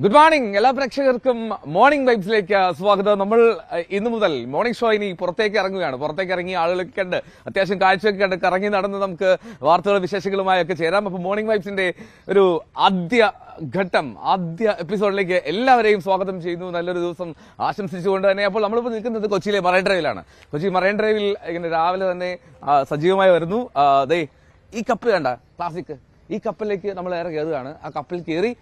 Good morning എല്ലാ പ്രേക്ഷകർക്കും morning വൈബ്സിലേക്ക് സ്വാഗതം. നമ്മൾ ഇന്നു മുതൽ മോർണിംഗ് ഷോ ഇനി പുറത്തേക്ക് ഇറങ്ങുകയാണ്. പുറത്തേക്ക് ഇറങ്ങി ആളുകളൊക്കെ കണ്ട് അത്യാവശ്യം കാഴ്ചയൊക്കെ കണ്ട് കറങ്ങി നടന്ന് നമുക്ക് വാർത്തകളും വിശേഷങ്ങളുമായൊക്കെ ചേരാം. അപ്പൊ മോർണിംഗ് വൈബ്സിന്റെ ഒരു ആദ്യ എപ്പിസോഡിലേക്ക് എല്ലാവരെയും സ്വാഗതം ചെയ്യുന്നു. നല്ലൊരു ദിവസം ആശംസിച്ചുകൊണ്ട് തന്നെ. അപ്പോൾ നമ്മളിപ്പോൾ നിൽക്കുന്നത് കൊച്ചിയിലെ മറൈൻ ഡ്രൈവിലാണ്. കൊച്ചി മറൈൻ ഡ്രൈവിൽ ഇങ്ങനെ രാവിലെ തന്നെ സജീവമായി വരുന്നു. ദേ ഈ കപ്പൽ കണ്ട ക്ലാസിക്, ഈ കപ്പലിലേക്ക് നമ്മൾ ഏറെ കയറുകയാണ്. ആ കപ്പലിൽ കയറി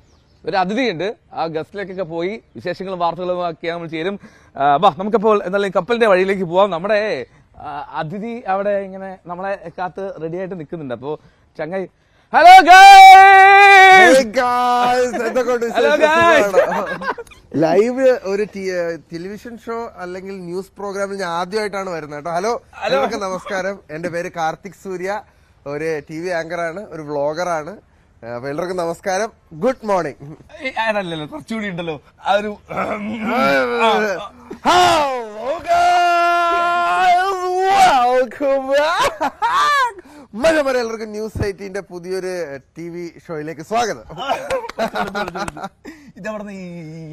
ഒരു അതിഥിയുണ്ട്. ആ ഗസ്റ്റിലേക്കൊക്കെ പോയി വിശേഷങ്ങളും വാർത്തകളും ഒക്കെ നമ്മൾ ചേരും. നമുക്കിപ്പോൾ എന്തായാലും കപ്പലിന്റെ വഴിയിലേക്ക് പോവാം. നമ്മുടെ അതിഥി അവിടെ ഇങ്ങനെ നമ്മളെ കാത്ത് റെഡി ആയിട്ട് നിൽക്കുന്നുണ്ട്. അപ്പോ ചങ്ങായി ഹലോ ലൈവ് ഒരു ടെലിവിഷൻ ഷോ അല്ലെങ്കിൽ ന്യൂസ് പ്രോഗ്രാമിൽ ഞാൻ ആദ്യമായിട്ടാണ് വരുന്നത് കേട്ടോ. ഹലോ എല്ലാവർക്കും നമസ്കാരം. എന്റെ പേര് കാർത്തിക് സൂര്യ, ഒരു TV ആങ്കറാണ്, ഒരു വ്ളോഗറാണ്. അപ്പൊ എല്ലാവർക്കും നമസ്കാരം, ഗുഡ് മോർണിംഗ്. അതല്ലല്ലോ കുറച്ചുകൂടി ഉണ്ടല്ലോ ആ ഒരു എല്ലാവർക്കും ന്യൂസ് 18ന്റെ പുതിയൊരു TV ഷോയിലേക്ക് സ്വാഗതം. ഇതെവിടെ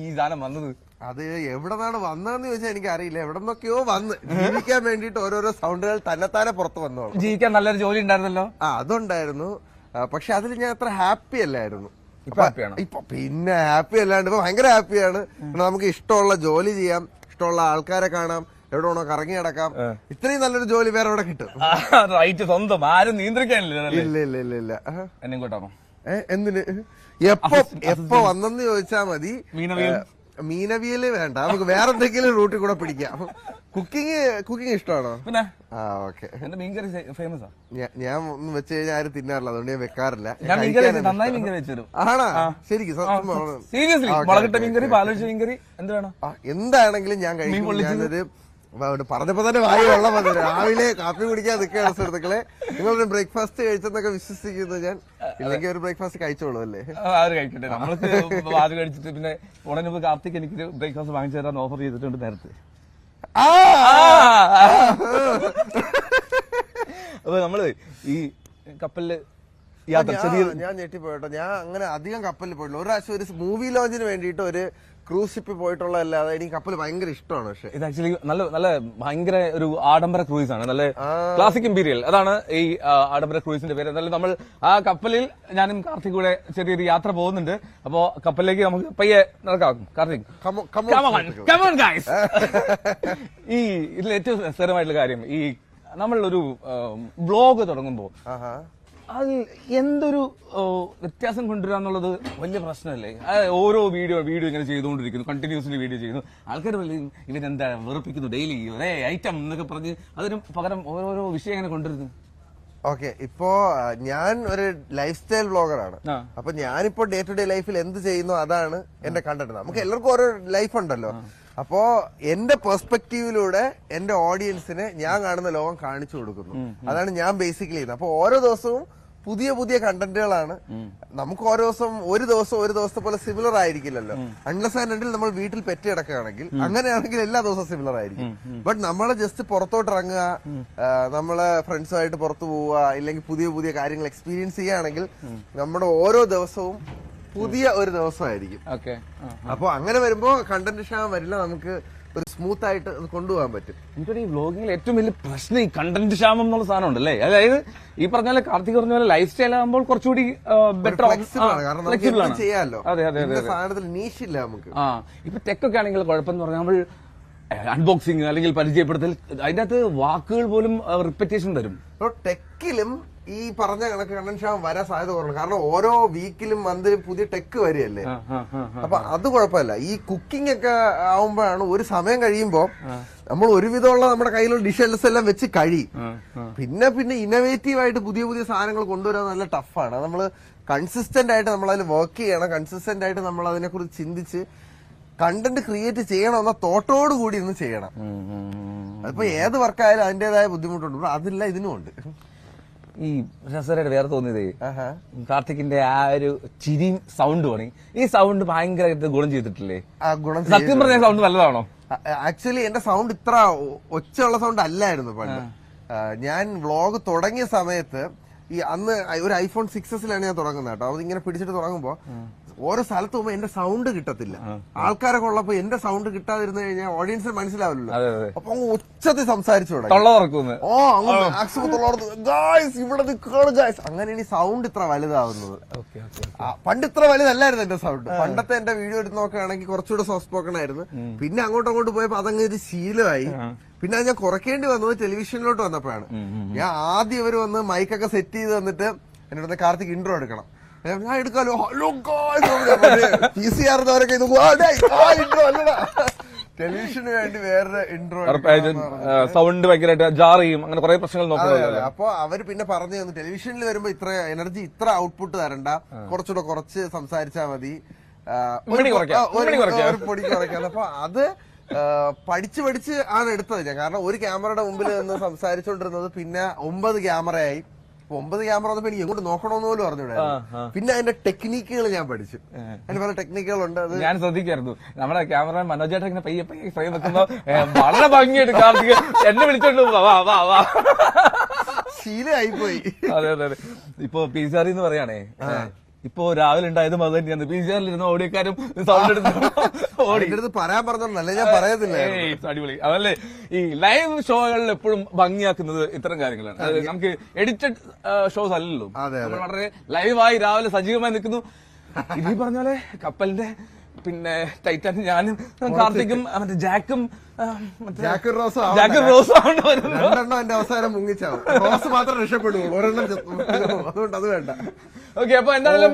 ഈ സാധനം വന്നത്? അത് എവിടെ നിന്നാണ് വന്നതെന്ന് ചോദിച്ചാൽ എനിക്ക് അറിയില്ല. എവിടെ നിന്നൊക്കെയോ വന്ന് ജീവിക്കാൻ വേണ്ടിട്ട് ഓരോരോ സൗണ്ടുകൾ തന്നെത്താനെ പുറത്ത് വന്നോളൂ. ജീവിക്കാൻ നല്ലൊരു ജോലി ഉണ്ടായിരുന്നല്ലോ. അതുണ്ടായിരുന്നു, പക്ഷെ അതിൽ ഞാൻ അത്ര ഹാപ്പി അല്ലായിരുന്നു. ഇപ്പൊ പിന്നെ ഹാപ്പി അല്ലാണ്ട് ഇപ്പൊ ഭയങ്കര ഹാപ്പിയാണ്. നമുക്ക് ഇഷ്ടമുള്ള ജോലി ചെയ്യാം, ഇഷ്ടമുള്ള ആൾക്കാരെ കാണാം, എവിടെ വേണോ കറങ്ങി നടക്കാം. ഇത്രയും നല്ലൊരു ജോലി വേറെ എവിടെ കിട്ടും? സ്വന്തം ആരും നിയന്ത്രിക്കാനില്ല. ഇല്ല ഇല്ല ഇല്ല ഇല്ല. എന്നെ കൂട്ടാണോ? എന്തിന്? എപ്പോ വന്നെന്ന് ചോദിച്ചാ മതി. മീനവിയല് വേണ്ട, നമുക്ക് വേറെ എന്തെങ്കിലും റൂട്ടിൽ കൂടെ പിടിക്കാം. കുക്കിംഗ് ഇഷ്ടമാണോ? പിന്നെ ഓക്കെ. മീൻകറി ഫേമസ്. ഞാൻ ഒന്നും വെച്ച് കഴിഞ്ഞാൽ ആരും തിന്നാറില്ല, അതുകൊണ്ട് ഞാൻ വെക്കാറില്ല. നന്നായി മീൻകറി വെച്ചു. ആണാ? ശരിക്കും സീരിയസ്ലി മുളകിട്ട മീൻകറി, പാലൊഴിച്ച മീൻകറി, എന്ത് വേണം എന്താണെങ്കിലും ഞാൻ കഴിക്കും. ഞാനൊരു പറഞ്ഞപ്പോ തന്നെ വായു വെള്ളം വന്നു. രാവിലെ കാപ്പി കുടിക്കാൻ നിൽക്കുകയാണ് സുഹൃത്തുക്കളെ. നിങ്ങളൊരു ബ്രേക്ക്ഫാസ്റ്റ് കഴിച്ചെന്നൊക്കെ വിശ്വസിക്കുന്നു ഞാൻ. ഇല്ലെങ്കിൽ ഒരു ബ്രേക്ക്ഫാസ്റ്റ് കഴിച്ചോളൂ അല്ലേ? അത് കഴിക്കട്ടെ. നമ്മൾക്ക് അത് കഴിച്ചിട്ട് പിന്നെ ഉടനെ മുമ്പ് കാർത്തിക് എനിക്ക് ബ്രേക്ക്ഫാസ്റ്റ് വാങ്ങിച്ചു തരാൻ ഓഫർ ചെയ്തിട്ടുണ്ട് നേരത്തെ. അപ്പൊ നമ്മള് ഈ കപ്പലില് ഞാൻ ഞെട്ടിപ്പോയിട്ടോ. ഞാൻ അങ്ങനെ അധികം കപ്പലിൽ പോയിട്ടില്ല. ഒരു പ്രാവശ്യം ഒരു മൂവി ലോഞ്ചിന് വേണ്ടിയിട്ട് ഒരു ക്രൂസ് ഷിപ്പിൽ പോയിട്ടുള്ളതല്ലാതെ എനിക്ക് കപ്പൽ ഭയങ്കര ഇഷ്ടമാണ്. പക്ഷെ ഇത് ആക്ച്വലി നല്ല ഭയങ്കര ഒരു ആഡംബര ക്രൂയിസ് ആണ്. നല്ല ക്ലാസിക് ഇമ്പീരിയൽ, അതാണ് ഈ ആഡംബര ക്രൂയിസിന്റെ പേര്. എന്നാലും നമ്മൾ ആ കപ്പലിൽ ഞാനും കാർത്തിക് കൂടെ ചെറിയൊരു യാത്ര പോകുന്നുണ്ട്. അപ്പോ കപ്പലിലേക്ക് നമുക്ക് പയ്യെ നടക്കാം. കാർത്തിക്, ഈ ഇതിൽ ഏറ്റവും രസകരമായിട്ടുള്ള കാര്യം, ഈ നമ്മളൊരു വ്ളോഗ് തുടങ്ങുമ്പോ അത് എന്തൊരു വ്യത്യാസം കൊണ്ടുവരാന്നുള്ളത് വലിയ പ്രശ്നമല്ലേ? ഓരോ വീഡിയോ ഇങ്ങനെ ചെയ്തുകൊണ്ടിരിക്കുന്നു, കണ്ടിന്യൂസ്ലി വീഡിയോ ചെയ്യുന്നു. ആൾക്കാർ ഇവരെന്താ വെറുപ്പിക്കുന്നു, ഡെയിലി ഒരേ ഐറ്റം എന്നൊക്കെ പറഞ്ഞ് അതിന് പകരം ഓരോരോ വിഷയം ഇങ്ങനെ കൊണ്ടുവരുന്നു. ഓക്കെ, ഇപ്പോ ഞാൻ ഒരു ലൈഫ് സ്റ്റൈൽ വ്ളോഗറാണ്. അപ്പൊ ഞാനിപ്പോ ഡേ ടു ഡേ ലൈഫിൽ എന്ത് ചെയ്യുന്നു അതാണ് എന്റെ കണ്ടന്റ്. നമുക്ക് എല്ലാവർക്കും ഓരോ ലൈഫ് ഉണ്ടല്ലോ. അപ്പോ എന്റെ പെർസ്പെക്റ്റീവിലൂടെ എന്റെ ഓഡിയൻസിന് ഞാൻ കാണുന്ന ലോകം കാണിച്ചു കൊടുക്കുന്നു. അതാണ് ഞാൻ ബേസിക്കലി ചെയ്യുന്നത്. അപ്പൊ ഓരോ ദിവസവും പുതിയ പുതിയ കണ്ടന്റുകളാണ്. നമുക്ക് ഒരു ദിവസത്തെ പോലെ സിമിലർ ആയിരിക്കില്ലല്ലോ. അൺലെസ് ആൻഡ് അണ്ടിൽ നമ്മൾ വീട്ടിൽ പെറ്റ് കിടക്കുകയാണെങ്കിൽ, അങ്ങനെയാണെങ്കിൽ എല്ലാ ദിവസവും സിമിലർ ആയിരിക്കും. ബട്ട് നമ്മളെ ജസ്റ്റ് പുറത്തോട്ട് ഇറങ്ങുക, നമ്മളെ ഫ്രണ്ട്സുമായിട്ട് പുറത്തു പോവുക, ഇല്ലെങ്കിൽ പുതിയ പുതിയ കാര്യങ്ങൾ എക്സ്പീരിയൻസ് ചെയ്യുകയാണെങ്കിൽ നമ്മുടെ ഓരോ ദിവസവും പുതിയ ഒരു ദിവസമായിരിക്കും. അപ്പൊ അങ്ങനെ വരുമ്പോ കണ്ടന്റ് ക്ഷാമം വരില്ല, നമുക്ക് ഒരു സ്മൂത്ത് ആയിട്ട് കൊണ്ടുപോകാൻ പറ്റും. എനിക്കൊരു ഈ വ്ളോഗിംഗിൽ ഏറ്റവും വലിയ പ്രശ്നം ഈ കണ്ടന്റ് ക്ഷാമം എന്നുള്ള സാധനം ഉണ്ടല്ലേ. അതായത് ഈ പറഞ്ഞ പോലെ കാർത്തിക് പറഞ്ഞ പോലെ ലൈഫ് സ്റ്റൈൽ ആകുമ്പോൾ കുറച്ചുകൂടി ബെറ്റർ ചെയ്യാമല്ലോ. സാധനത്തിൽ നീഷില്ല നമുക്ക്. ഇപ്പൊ ടെക് ഒക്കെ ആണെങ്കിൽ കുഴപ്പമെന്ന് പറഞ്ഞാൽ നമ്മൾ അൺബോക്സിങ് അല്ലെങ്കിൽ പരിചയപ്പെടുത്തൽ, അതിന്റെ അകത്ത് വാക്കുകൾ പോലും റിപ്പറ്റേഷൻ വരും. ടെക്കിലും ഈ പറഞ്ഞ കണക്ക് കണ്ടന്റ് ക്ഷാമം വരാൻ സാധ്യത കുറവാണ്. കാരണം ഓരോ വീക്കിലും മന്തിലും പുതിയ ടെക്ക് വരികയല്ലേ. അപ്പൊ അത് കുഴപ്പമില്ല. ഈ കുക്കിംഗ് ഒക്കെ ആവുമ്പോഴാണ് ഒരു സമയം കഴിയുമ്പോ നമ്മൾ ഒരുവിധമുള്ള നമ്മുടെ കയ്യിലുള്ള ഡിഷസ് എല്ലാം വെച്ച് കഴിയും. പിന്നെ ഇന്നോവേറ്റീവ് ആയിട്ട് പുതിയ പുതിയ സാധനങ്ങൾ കൊണ്ടുവരാൻ നല്ല ടഫാണ്. അത് നമ്മൾ കൺസിസ്റ്റന്റ് ആയിട്ട് നമ്മൾ അതിൽ വർക്ക് ചെയ്യണം. കൺസിസ്റ്റന്റ് ആയിട്ട് നമ്മൾ അതിനെ കുറിച്ച് ചിന്തിച്ച് കണ്ടന്റ് ക്രിയേറ്റ് ചെയ്യണമെന്ന തോട്ടോട് കൂടി ഇന്ന് ചെയ്യണം. അതിപ്പോ ഏത് വർക്കായാലും അതിന്റേതായ ബുദ്ധിമുട്ടുണ്ട്. അതില്ല ഇതിനും ഉണ്ട്. ഈ രസകരമായിട്ട് വേറെ തോന്നിയതേ, കാർത്തിക്കിന്റെ ആ ഒരു ചിരിയും സൗണ്ട് ആണ്. ഈ സൗണ്ട് ഭയങ്കരമായിട്ട് ഗുണം ചെയ്തിട്ടില്ലേ? സത്യം പറഞ്ഞ സൗണ്ട് നല്ലതാണോ? ആക്ച്വലി എന്റെ സൗണ്ട് ഇത്ര ഒച്ചയുള്ള സൗണ്ട് അല്ലായിരുന്നു പണ്ട്. ഞാൻ വ്ളോഗ് തുടങ്ങിയ സമയത്ത് ഈ അന്ന് ഒരു iPhone 6s ഞാൻ തുടങ്ങുന്നത് കേട്ടോ. അത് ഇങ്ങനെ പിടിച്ചിട്ട് തുടങ്ങുമ്പോ ഓരോ സ്ഥലത്ത് പോകുമ്പോ എന്റെ സൗണ്ട് കിട്ടത്തില്ല. ആൾക്കാരൊക്കെ ഉള്ളപ്പോ എന്റെ സൗണ്ട് കിട്ടാതിരുന്നു കഴിഞ്ഞാൽ ഓഡിയൻസിന് മനസ്സിലാവില്ലല്ലോ. അപ്പൊ അങ്ങ് ഉച്ചത്തിൽ സംസാരിച്ചു ഇവിടെ നിൽക്കുകയാണ് ഗായ്സ്. അങ്ങനെ ഇനി സൗണ്ട് ഇത്ര വലുതാവുന്നത്. പണ്ട് ഇത്ര വലുതല്ലായിരുന്നു എന്റെ സൗണ്ട്. പണ്ടത്തെ എന്റെ വീഡിയോ എടുത്ത് നോക്കുകയാണെങ്കിൽ കുറച്ചുകൂടെ സോഫ്റ്റ് സ്പോക്കൺ ആയിരുന്നു. പിന്നെ അങ്ങോട്ട് പോയപ്പോ അതങ്ങ് ഒരു ശീലമായി. പിന്നെ അത് ഞാൻ കുറയ്ക്കേണ്ടി വന്നത് ടെലിവിഷനിലോട്ട് വന്നപ്പോഴാണ്. ഞാൻ ആദ്യം ഇവര് വന്ന് മൈക്കൊക്കെ സെറ്റ് ചെയ്ത് വന്നിട്ട് എന്റെ കാർത്തിക് ഇൻട്രോ എടുക്കണം. ഞാൻ എടുക്കാലോ, ഹലോ PCR-വരൊക്കെ ഇൻട്രോ അല്ലടാ, ടെലിവിഷന് വേണ്ടി വേറെ ഇൻട്രോ സൗണ്ട് ഭയങ്കരമായിട്ട് ജാർ ചെയ്യും, അങ്ങനെ കുറെ പ്രശ്നങ്ങൾ നോക്കുന്നത്. അപ്പൊ അവര് പിന്നെ പറഞ്ഞു തന്നു, ടെലിവിഷനിൽ വരുമ്പോ ഇത്ര എനർജി, ഇത്ര ഔട്ട്പുട്ട് തരണ്ട, കുറച്ചുകൂടെ കുറച്ച് സംസാരിച്ചാൽ മതി, ഒരു പൊടി കുറയ്ക്കാം. അപ്പൊ അത് പഠിച്ച് ആണ് എടുത്തത് ഞാൻ. കാരണം ഒരു ക്യാമറയുടെ മുമ്പിൽ നിന്ന് സംസാരിച്ചോണ്ടിരുന്നത് പിന്നെ 9 ക്യാമറയായി. 9 ക്യാമറ വന്നപ്പോ എനിക്ക് എങ്ങോട്ട് നോക്കണമെന്ന് പോലും അറിഞ്ഞൂടായിരുന്നു. പിന്നെ അതിന്റെ ടെക്നിക്കുകൾ ഞാൻ പഠിച്ചു. അതിന് പല ടെക്നിക്കുകളുണ്ട്. അത് ഞാൻ ശ്രദ്ധിക്കായിരുന്നു. നമ്മുടെ ക്യാമറ മനോജേട്ടൻ ഇങ്ങനെ പയ്യെ ഫ്രെയിം വെക്കുമ്പോ വളരെ ഭംഗിയായിട്ട് കാർത്തിക് എന്നെ വിളിച്ചോണ്ട് വാ ശീലമായി പോയി. അതെ. ഇപ്പൊ PCR എന്ന് പറയാണേ, ഇപ്പൊ രാവിലെ ഉണ്ടായതും അത് തന്നെയാണ്. PCR ഇരുന്ന ഓടിയക്കാരും സൗണ്ട് എടുത്ത് പറയാൻ പറഞ്ഞല്ലേ, ഞാൻ പറയത്തില്ല. അടിപൊളി. അതല്ലേ ഈ ലൈവ് ഷോകളിൽ എപ്പോഴും ഭംഗിയാക്കുന്നത് ഇത്തരം കാര്യങ്ങളാണ്. നമുക്ക് എഡിറ്റഡ് ഷോസ് അല്ലല്ലോ, നമ്മൾ വളരെ ലൈവായി രാവിലെ സജീവമായി നിൽക്കുന്നു. ഇനി പറഞ്ഞ പോലെ കപ്പലിന്റെ പിന്നെ ടൈറ്റാനിക് ഞാനും കാർത്തിക്കും മറ്റേ ജാക്കും റോസും എന്റെ അവസാനം മുങ്ങിച്ചാവും. റോസ് മാത്രം രക്ഷപ്പെടുള്ളൂ, ഒരെണ്ണം അതുകൊണ്ട് അത് വേണ്ട. ഓക്കെ, അപ്പൊ എന്തായാലും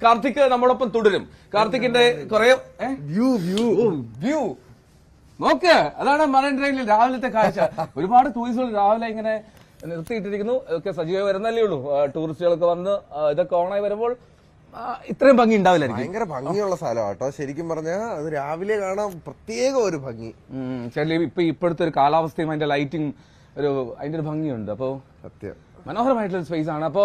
കാർത്തിക് നമ്മളൊപ്പം തുടരും. കാർത്തിക്കിന്റെ കുറെ വ്യൂ നോക്ക്, അതാണ് മറൈൻ ഡ്രൈവിൽ രാവിലത്തെ കാഴ്ച. ഒരുപാട് ടൂറിസ്റ്റുകൾ രാവിലെ ഇങ്ങനെ നിർത്തിയിട്ടിരിക്കുന്നു. ഒക്കെ സജീവമായി വരുന്നല്ലേ ഉള്ളൂ. ടൂറിസ്റ്റുകളൊക്കെ വന്ന് ഇതൊക്കെ ഓണായി വരുമ്പോൾ ഇത്രയും ഭംഗി ഉണ്ടാവില്ലായിരിക്കും. ഭയങ്കര ഭംഗിയുള്ള സ്ഥലം കേട്ടോ, ശരിക്കും പറഞ്ഞാൽ. അത് രാവിലെ കാണാൻ പ്രത്യേക ഒരു ഭംഗി. ഇപ്പോഴത്തെ ഒരു കാലാവസ്ഥയും അതിന്റെ ലൈറ്റിംഗ് അതിന്റെ ഒരു ഭംഗിയുണ്ട്. അപ്പോ സത്യം മനോഹരമായിട്ടുള്ള സ്പേസ് ആണ്. അപ്പോ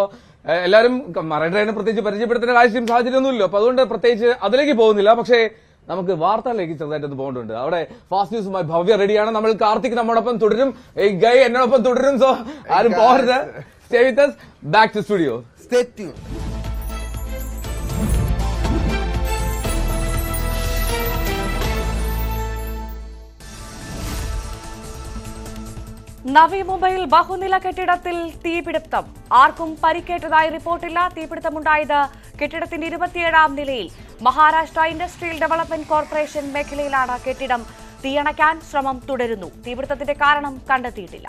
എല്ലാവരും മറൈൻ ഡ്രൈവിനെ പ്രത്യേകിച്ച് പരിചയപ്പെടുത്തേണ്ട കാഴ്ചയും സാഹചര്യമൊന്നുമില്ല. അപ്പൊ അതുകൊണ്ട് പ്രത്യേകിച്ച് അതിലേക്ക് പോകുന്നില്ല. പക്ഷേ നമുക്ക് വാർത്തകളിലേക്ക് ചെറുതായിട്ട് പോകേണ്ടതുണ്ട്. അവിടെ ഫാസ്റ്റ് ന്യൂസുമായി ഭവ്യ റെഡിയാണ്. നമ്മൾ കാർത്തിക് നമ്മോടൊപ്പം തുടരും, ഗൈ എന്നോടൊപ്പം തുടരും. സോ ആരും പോകരുത്. Stay with us. Back to studio. Stay tune. നവി മുംബൈയിൽ ബഹുനില കെട്ടിടത്തിൽ തീപിടുത്തം. ആർക്കും പരിക്കേറ്റതായി റിപ്പോർട്ടില്ല. തീപിടുത്തമുണ്ടായത് കെട്ടിടത്തിന്റെ 27ാം നിലയിൽ. മഹാരാഷ്ട്ര ഇൻഡസ്ട്രിയൽ ഡെവലപ്മെന്റ് കോർപ്പറേഷൻ മേഖലയിലാണ് കെട്ടിടം. തീയണയ്ക്കാൻ ശ്രമം തുടരുന്നു. തീപിടുത്തത്തിന്റെ കാരണം കണ്ടെത്തിയിട്ടില്ല.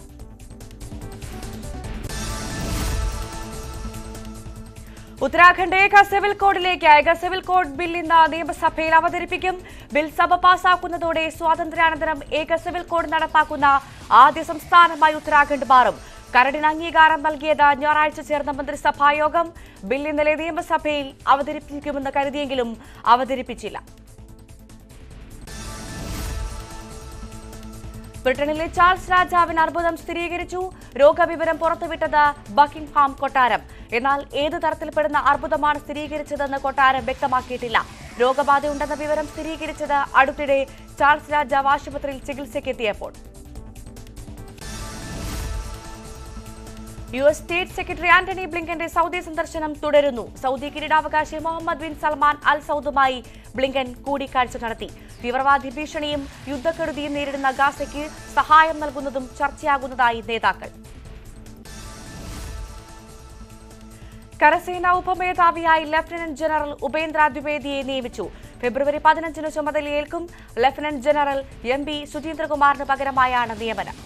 ഉത്തരാഖണ്ഡ് ഏക സിവിൽ കോഡിലേക്ക് ഏക സിവിൽ കോഡ് ബിൽ ഇന്ന് നിയമസഭയിൽ അവതരിപ്പിക്കും. ബിൽ സഭ പാസാക്കുന്നതോടെ സ്വാതന്ത്ര്യാനന്തരം ഏക സിവിൽ കോഡ് നടപ്പാക്കുന്ന ആദ്യ സംസ്ഥാനമായി ഉത്തരാഖണ്ഡ് മാറും. കരടിന് അംഗീകാരം നൽകിയത് ഞായറാഴ്ച ചേർന്ന മന്ത്രിസഭാ യോഗം. ബിൽ ഇന്നലെ നിയമസഭയിൽ അവതരിപ്പിക്കുമെന്ന് കരുതിയെങ്കിലും അവതരിപ്പിച്ചില്ല. ബ്രിട്ടനിലെ ചാൾസ് രാജാവിന് അർബുദം സ്ഥിരീകരിച്ചു. രോഗവിവരം പുറത്തുവിട്ടത് ബക്കിംഗ്ഹാം കൊട്ടാരം. എന്നാൽ ഏത് തരത്തിൽപ്പെടുന്ന അർബുദമാണ് സ്ഥിരീകരിച്ചതെന്ന് കൊട്ടാരം വ്യക്തമാക്കിയിട്ടില്ല. രോഗബാധയുണ്ടെന്ന വിവരം സ്ഥിരീകരിച്ചത് അടുത്തിടെ ചാൾസ് രാജാവ് ആശുപത്രിയിൽ ചികിത്സയ്ക്കെത്തിയപ്പോൾ. US സ്റ്റേറ്റ് സെക്രട്ടറി ആന്റണി ബ്ലിങ്കന്റെ സൗദി സന്ദർശനം തുടരുന്നു. സൗദി കിരീടാവകാശി മുഹമ്മദ് ബിൻ സൽമാൻ അൽ സൗദുമായി ബ്ലിങ്കൻ കൂടിക്കാഴ്ച നടത്തി. തീവ്രവാദി ഭീഷണിയും യുദ്ധക്കെടുതിയും നേരിടുന്ന ഗാസയ്ക്ക് സഹായം നൽകുന്നതും ചർച്ചയാകുന്നതായി നേതാക്കൾ. കരസേനാ ഉപമേധാവിയായി ലഫ്റ്റനന്റ് ജനറൽ ഉപേന്ദ്ര ദ്വിവേദിയെ നിയമിച്ചു. ഫെബ്രുവരി 15 ചുമതലയേൽക്കും. ലഫ്റ്റനന്റ് ജനറൽ MB സുധീന്ദ്രകുമാറിന് പകരമായാണ് നിയമനം.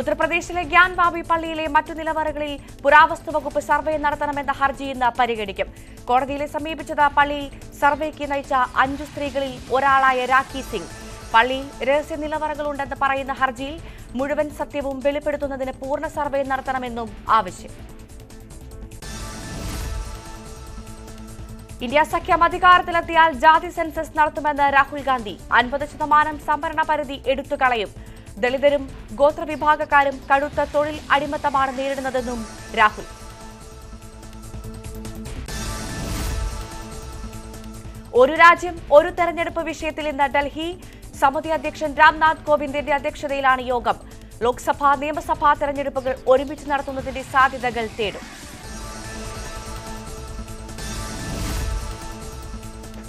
ഉത്തർപ്രദേശിലെ ഗ്യാൻവാബി പള്ളിയിലെ മറ്റു നിലവറകളിൽ പുരാവസ്തു വകുപ്പ് സർവേ നടത്തണമെന്ന ഹർജി ഇന്ന് പരിഗണിക്കും. കോടതിയെ സമീപിച്ചത് പള്ളിയിൽ സർവേക്ക് നയിച്ച 5 സ്ത്രീകളിൽ ഒരാളായ രാഖി സിംഗ്. പള്ളിയിൽ രഹസ്യ നിലവറകളുണ്ടെന്ന് പറയുന്ന ഹർജിയിൽ മുഴുവൻ സത്യവും വെളിപ്പെടുത്തുന്നതിന് പൂർണ്ണ സർവേ നടത്തണമെന്നും ആവശ്യം. ഇന്ത്യ സഖ്യം അധികാരത്തിലെത്തിയാൽ ജാതി സെൻസസ് നടത്തുമെന്ന് രാഹുൽ ഗാന്ധി. 50% സംവരണ പരിധി എടുത്തുകളയും. ദളിതരും ഗോത്രവിഭാഗക്കാരും കടുത്ത തൊഴിൽ അടിമത്തമാണ് നേരിടുന്നതെന്നും രാഹുൽ. ഒരു രാജ്യം ഒരു തെരഞ്ഞെടുപ്പ് വിഷയത്തിൽ ഇന്ന് ഡൽഹി. സമിതി അധ്യക്ഷൻ രാംനാഥ് കോവിന്ദിന്റെ അധ്യക്ഷതയിലാണ് യോഗം. ലോക്സഭാ നിയമസഭാ തെരഞ്ഞെടുപ്പുകൾ ഒരുമിച്ച് നടത്തുന്നതിന്റെ സാധ്യതകൾ തേടും.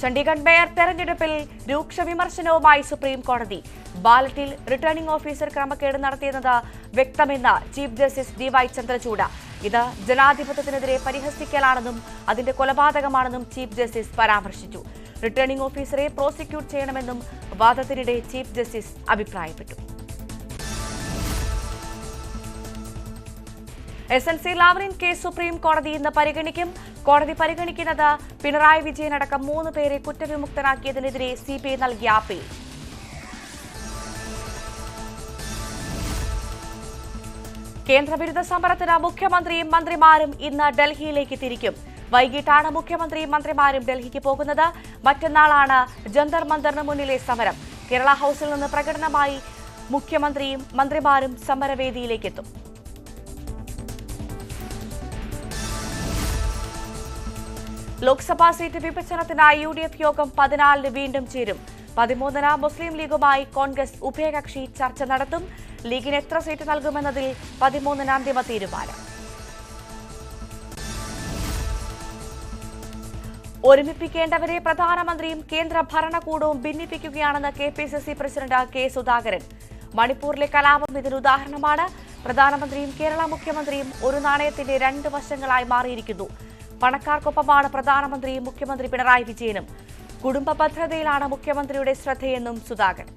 ചണ്ഡീഗഡ് മേയർ തെരഞ്ഞെടുപ്പിൽ രൂക്ഷ വിമർശനവുമായി സുപ്രീം കോടതി. ബാലറ്റിൽ റിട്ടേണിംഗ് ഓഫീസർ ക്രമക്കേട് നടത്തിയെന്നത് വ്യക്തമെന്ന് ചീഫ് ജസ്റ്റിസ് DY ചന്ദ്രചൂഡ്. ഇത് ജനാധിപത്യത്തിനെതിരെ പരിഹസിക്കലാണെന്നും അതിന്റെ കൊലപാതകമാണെന്നും ചീഫ് ജസ്റ്റിസ് പരാമർശിച്ചു. റിട്ടേണിംഗ് ഓഫീസറെ പ്രോസിക്യൂട്ട് ചെയ്യണമെന്നും വാദത്തിനിടെ ചീഫ് ജസ്റ്റിസ് അഭിപ്രായപ്പെട്ടു. SLC ലാവ്ലിൻ കേസ് സുപ്രീം കോടതി ഇന്ന് പരിഗണിക്കും. കോടതി പരിഗണിക്കുന്നത് പിണറായി വിജയൻ അടക്കം 3 പേരെ കുറ്റവിമുക്തനാക്കിയതിനെതിരെ CPI നൽകിയ അപ്പീൽ. കേന്ദ്രവിരുദ്ധ സമരത്തിന് മുഖ്യമന്ത്രിയും മന്ത്രിമാരും ഇന്ന് ഡൽഹിയിലേക്ക് തിരിക്കും. വൈകിട്ടാണ് മുഖ്യമന്ത്രിയും മന്ത്രിമാരും ഡൽഹിക്ക് പോകുന്നത്. മറ്റന്നാളാണ് ജന്തർ മന്ദറിന് മുന്നിലെ സമരം. കേരള ഹൌസിൽ നിന്ന് പ്രകടനമായി മുഖ്യമന്ത്രിയും മന്ത്രിമാരും സമരവേദിയിലേക്കെത്തും. ലോക്സഭാ സീറ്റ് വിഭജനത്തിനായി UDF യോഗം 14-ന് വീണ്ടും ചേരും. 13-ന് മുസ്ലിം ലീഗുമായി കോൺഗ്രസ് ഉഭയകക്ഷി ചർച്ച നടത്തും. ലീഗിന് എത്ര സീറ്റ് നൽകുമെന്നതിൽ 13-ന് അന്തിമ തീരുമാനം. ഒരുമിപ്പിക്കേണ്ടവരെ പ്രധാനമന്ത്രിയും കേന്ദ്ര ഭരണകൂടവും ഭിന്നിപ്പിക്കുകയാണെന്ന് KPCC പ്രസിഡന്റ് K സുധാകരൻ. മണിപ്പൂരിലെ കലാപം ഇതിന് ഉദാഹരണമാണ്. പ്രധാനമന്ത്രിയും കേരള മുഖ്യമന്ത്രിയും ഒരു നാണയത്തിന്റെ 2 വശങ്ങളായി മാറിയിരിക്കുന്നു. പണക്കാർക്കൊപ്പമാണ് പ്രധാനമന്ത്രിയും മുഖ്യമന്ത്രി പിണറായി വിജയനും. കുടുംബ ഭദ്രതയിലാണ് മുഖ്യമന്ത്രിയുടെ ശ്രദ്ധയെന്നും സുധാകരൻ.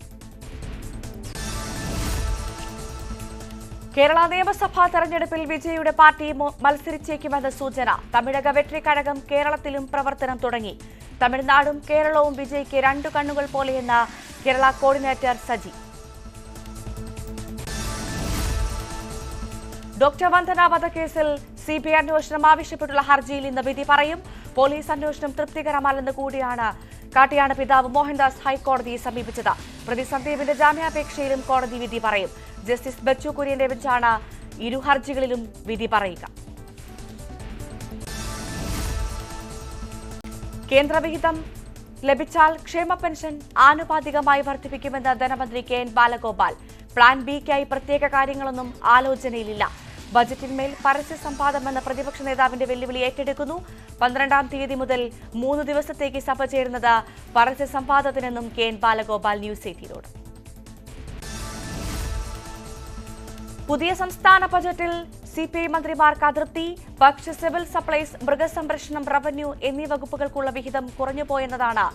കേരള നിയമസഭാ തെരഞ്ഞെടുപ്പിൽ വിജയിയുടെ പാർട്ടി മത്സരിച്ചേക്കുമെന്ന സൂചന. തമിഴക വെട്രിക്കഴകം കേരളത്തിലും പ്രവർത്തനം തുടങ്ങി. തമിഴ്നാടും കേരളവും വിജയ്ക്ക് 2 കണ്ണുകൾ പോലെയെന്ന് കേരള കോർഡിനേറ്റർ സജി. ഡോക്ടർ വന്ദന വധക്കേസിൽ CBI അന്വേഷണം ആവശ്യപ്പെട്ടുള്ള ഹർജിയിൽ ഇന്ന് വിധി പറയും. പോലീസ് അന്വേഷണം തൃപ്തികരമല്ലെന്ന് കാട്ടിയാണ് പിതാവ് മോഹൻദാസ് ഹൈക്കോടതിയെ സമീപിച്ചത്. പ്രതി സന്ദീപിന്റെ ജാമ്യാപേക്ഷയിലും കോടതി വിധി പറയും. ജസ്റ്റിസ് ബച്ചു കുര്യന്റെ ബെഞ്ചാണ് ഇരു ഹർജികളിലും വിധി പറയുക. കേന്ദ്രവിഹിതം ലഭിച്ചാൽ ക്ഷേമ പെൻഷൻ ആനുപാതികമായി വർദ്ധിപ്പിക്കുമെന്ന് ധനമന്ത്രി KN ബാലഗോപാൽ. പ്ലാൻ ബിക്കായി പ്രത്യേക കാര്യങ്ങളൊന്നും ആലോചനയിലില്ല. ബജറ്റിന്മേൽ പരസ്യ സംവാദമെന്ന പ്രതിപക്ഷ നേതാവിന്റെ വെല്ലുവിളി ഏറ്റെടുക്കുന്നു. 12-ാം തീയതി മുതൽ 3 ദിവസത്തേക്ക് സഭ ചേരുന്നത് പരസ്യ സംവാദത്തിനെന്നും KN ബാലഗോപാൽ ന്യൂസ് 18നോട്. പുതിയ സംസ്ഥാന ബജറ്റിൽ CPI മന്ത്രിമാർക്ക് അതൃപ്തി. ഭക്ഷ്യ സിവിൽ സപ്ലൈസ്, മൃഗസംരക്ഷണം, റവന്യൂ എന്നീ വകുപ്പുകൾക്കുള്ള വിഹിതം കുറഞ്ഞുപോയെന്നതാണ്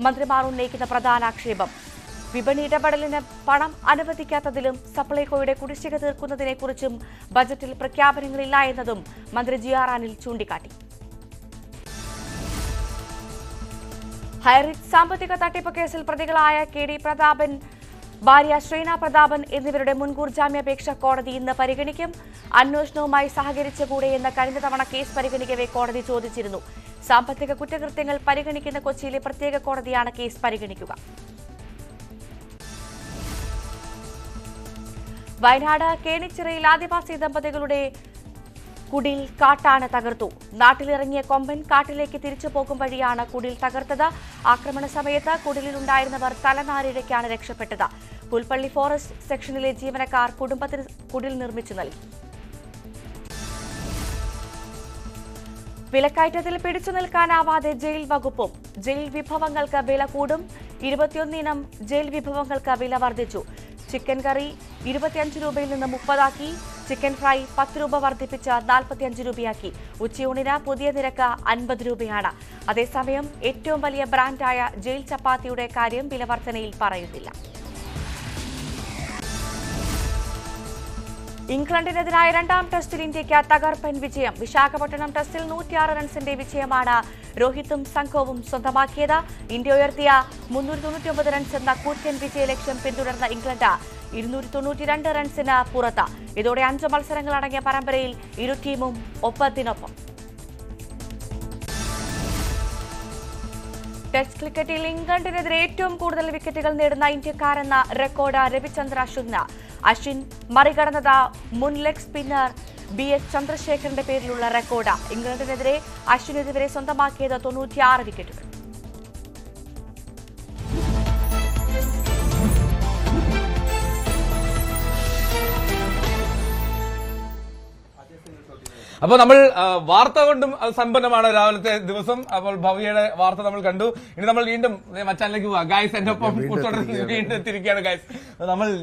മന്ത്രിമാർ ഉന്നയിക്കുന്ന പ്രധാന ആക്ഷേപം. വിപണി ഇടപെടലിന് പണം അനുവദിക്കാത്തതിലും സപ്ലൈകോയുടെ കുടിശ്ശിക തീർക്കുന്നതിനെക്കുറിച്ചും ബജറ്റിൽ പ്രഖ്യാപനങ്ങളില്ല എന്നതും മന്ത്രി GR അനിൽ ചൂണ്ടിക്കാട്ടി. ഹൈറിസ്ക് സാമ്പത്തിക തട്ടിപ്പ് കേസിൽ പ്രതികളായ KD പ്രതാപൻ, ഭാര്യ ശ്രീന പ്രതാപൻ എന്നിവരുടെ മുൻകൂർ ജാമ്യാപേക്ഷ കോടതി ഇന്ന് പരിഗണിക്കും. അന്വേഷണവുമായി സഹകരിച്ചുകൂടെയെന്ന് കഴിഞ്ഞ തവണ കേസ് പരിഗണിക്കവേ കോടതി ചോദിച്ചിരുന്നു. സാമ്പത്തിക കുറ്റകൃത്യങ്ങൾ പരിഗണിക്കുന്ന കൊച്ചിയിലെ പ്രത്യേക കോടതിയാണ് കേസ് പരിഗണിക്കുക. വയനാട് കേണിച്ചിറയിൽ ആദിവാസി ദമ്പതികളുടെ കുടിൽ കാട്ടാന തകർത്തു. നാട്ടിലിറങ്ങിയ കൊമ്പൻ കാട്ടിലേക്ക് തിരിച്ചു പോകും വഴിയാണ് കുടിൽ തകർത്തത്. ആക്രമണ സമയത്ത് കുടിലുണ്ടായിരുന്നവർ തലനാരിഴയ്ക്കാണ് രക്ഷപ്പെട്ടത്. പുൽപ്പള്ളി ഫോറസ്റ്റ് സെക്ഷനിലെ ജീവനക്കാർ കുടുംബത്തിന് കുടിൽ നിർമ്മിച്ചു നൽകി. വിലക്കയറ്റത്തിൽ പിടിച്ചു നിൽക്കാനാവാതെ ജയിൽ വകുപ്പും. ജയിൽ വിഭവങ്ങൾക്ക് വില കൂടും. 21 ഇനം ജയിൽ വിഭവങ്ങൾക്ക് വില വർദ്ധിച്ചു. ചിക്കൻ കറി 25 രൂപയിൽ നിന്ന് 30 ആക്കി. ചിക്കൻ ഫ്രൈ 10 രൂപ വർദ്ധിപ്പിച്ച് 45 രൂപയാക്കി. ഉച്ചയൂണിന് പുതിയ നിരക്ക് 50 രൂപയാണ്. അതേസമയം ഏറ്റവും വലിയ ബ്രാൻഡായ ജയിൽ ചപ്പാത്തിയുടെ കാര്യം വില വർധനയിൽ പറയുന്നില്ല. ഇംഗ്ലണ്ടിനെതിരായ 2ാം ടെസ്റ്റിൽ ഇന്ത്യയ്ക്ക് തകർപ്പൻ വിജയം. വിശാഖപട്ടണം ടെസ്റ്റിൽ 106 റൺസിന്റെ വിജയമാണ് രോഹിത്തും സംഘവും സ്വന്തമാക്കിയത്. ഇന്ത്യ ഉയർത്തിയ 399 റൺസ് എന്ന കൂറ്റൻ വിജയലക്ഷ്യം പിന്തുടർന്ന ഇംഗ്ലണ്ട് 292 റൺസിന് പുറത്ത്. ഇതോടെ 5 മത്സരങ്ങളടങ്ങിയ പരമ്പരയിൽ ഇരു ടീമും ഒപ്പത്തിനൊപ്പം. ടെസ്റ്റ് ക്രിക്കറ്റിൽ ഇംഗ്ലണ്ടിനെതിരെ ഏറ്റവും കൂടുതൽ വിക്കറ്റുകൾ നേടുന്ന ഇന്ത്യക്കാരെന്ന റെക്കോർഡ് രവിചന്ദ്ര അശ്വിന്. അശ്വിൻ മറികടന്നത് മുൻ ലെഗ് സ്പിന്നർ BH ചന്ദ്രശേഖറിന്റെ പേരിലുള്ള റെക്കോർഡ്. ഇംഗ്ലണ്ടിനെതിരെ അശ്വിൻ ഇതുവരെ സ്വന്തമാക്കിയത് 96 വിക്കറ്റുകൾ. അപ്പൊ നമ്മൾ വാർത്ത കൊണ്ടും സമ്പന്നമാണ് രാവിലത്തെ ദിവസം. അപ്പോൾ ഭവ്യയുടെ വാർത്ത നമ്മൾ കണ്ടു. ഇനി നമ്മൾ വീണ്ടും മച്ചാനിലേക്ക് പോവാം. ഗൈസ് എന്റെ ഒപ്പം വീണ്ടും എത്തിയിരിക്കുകയാണ് ഗൈസ്.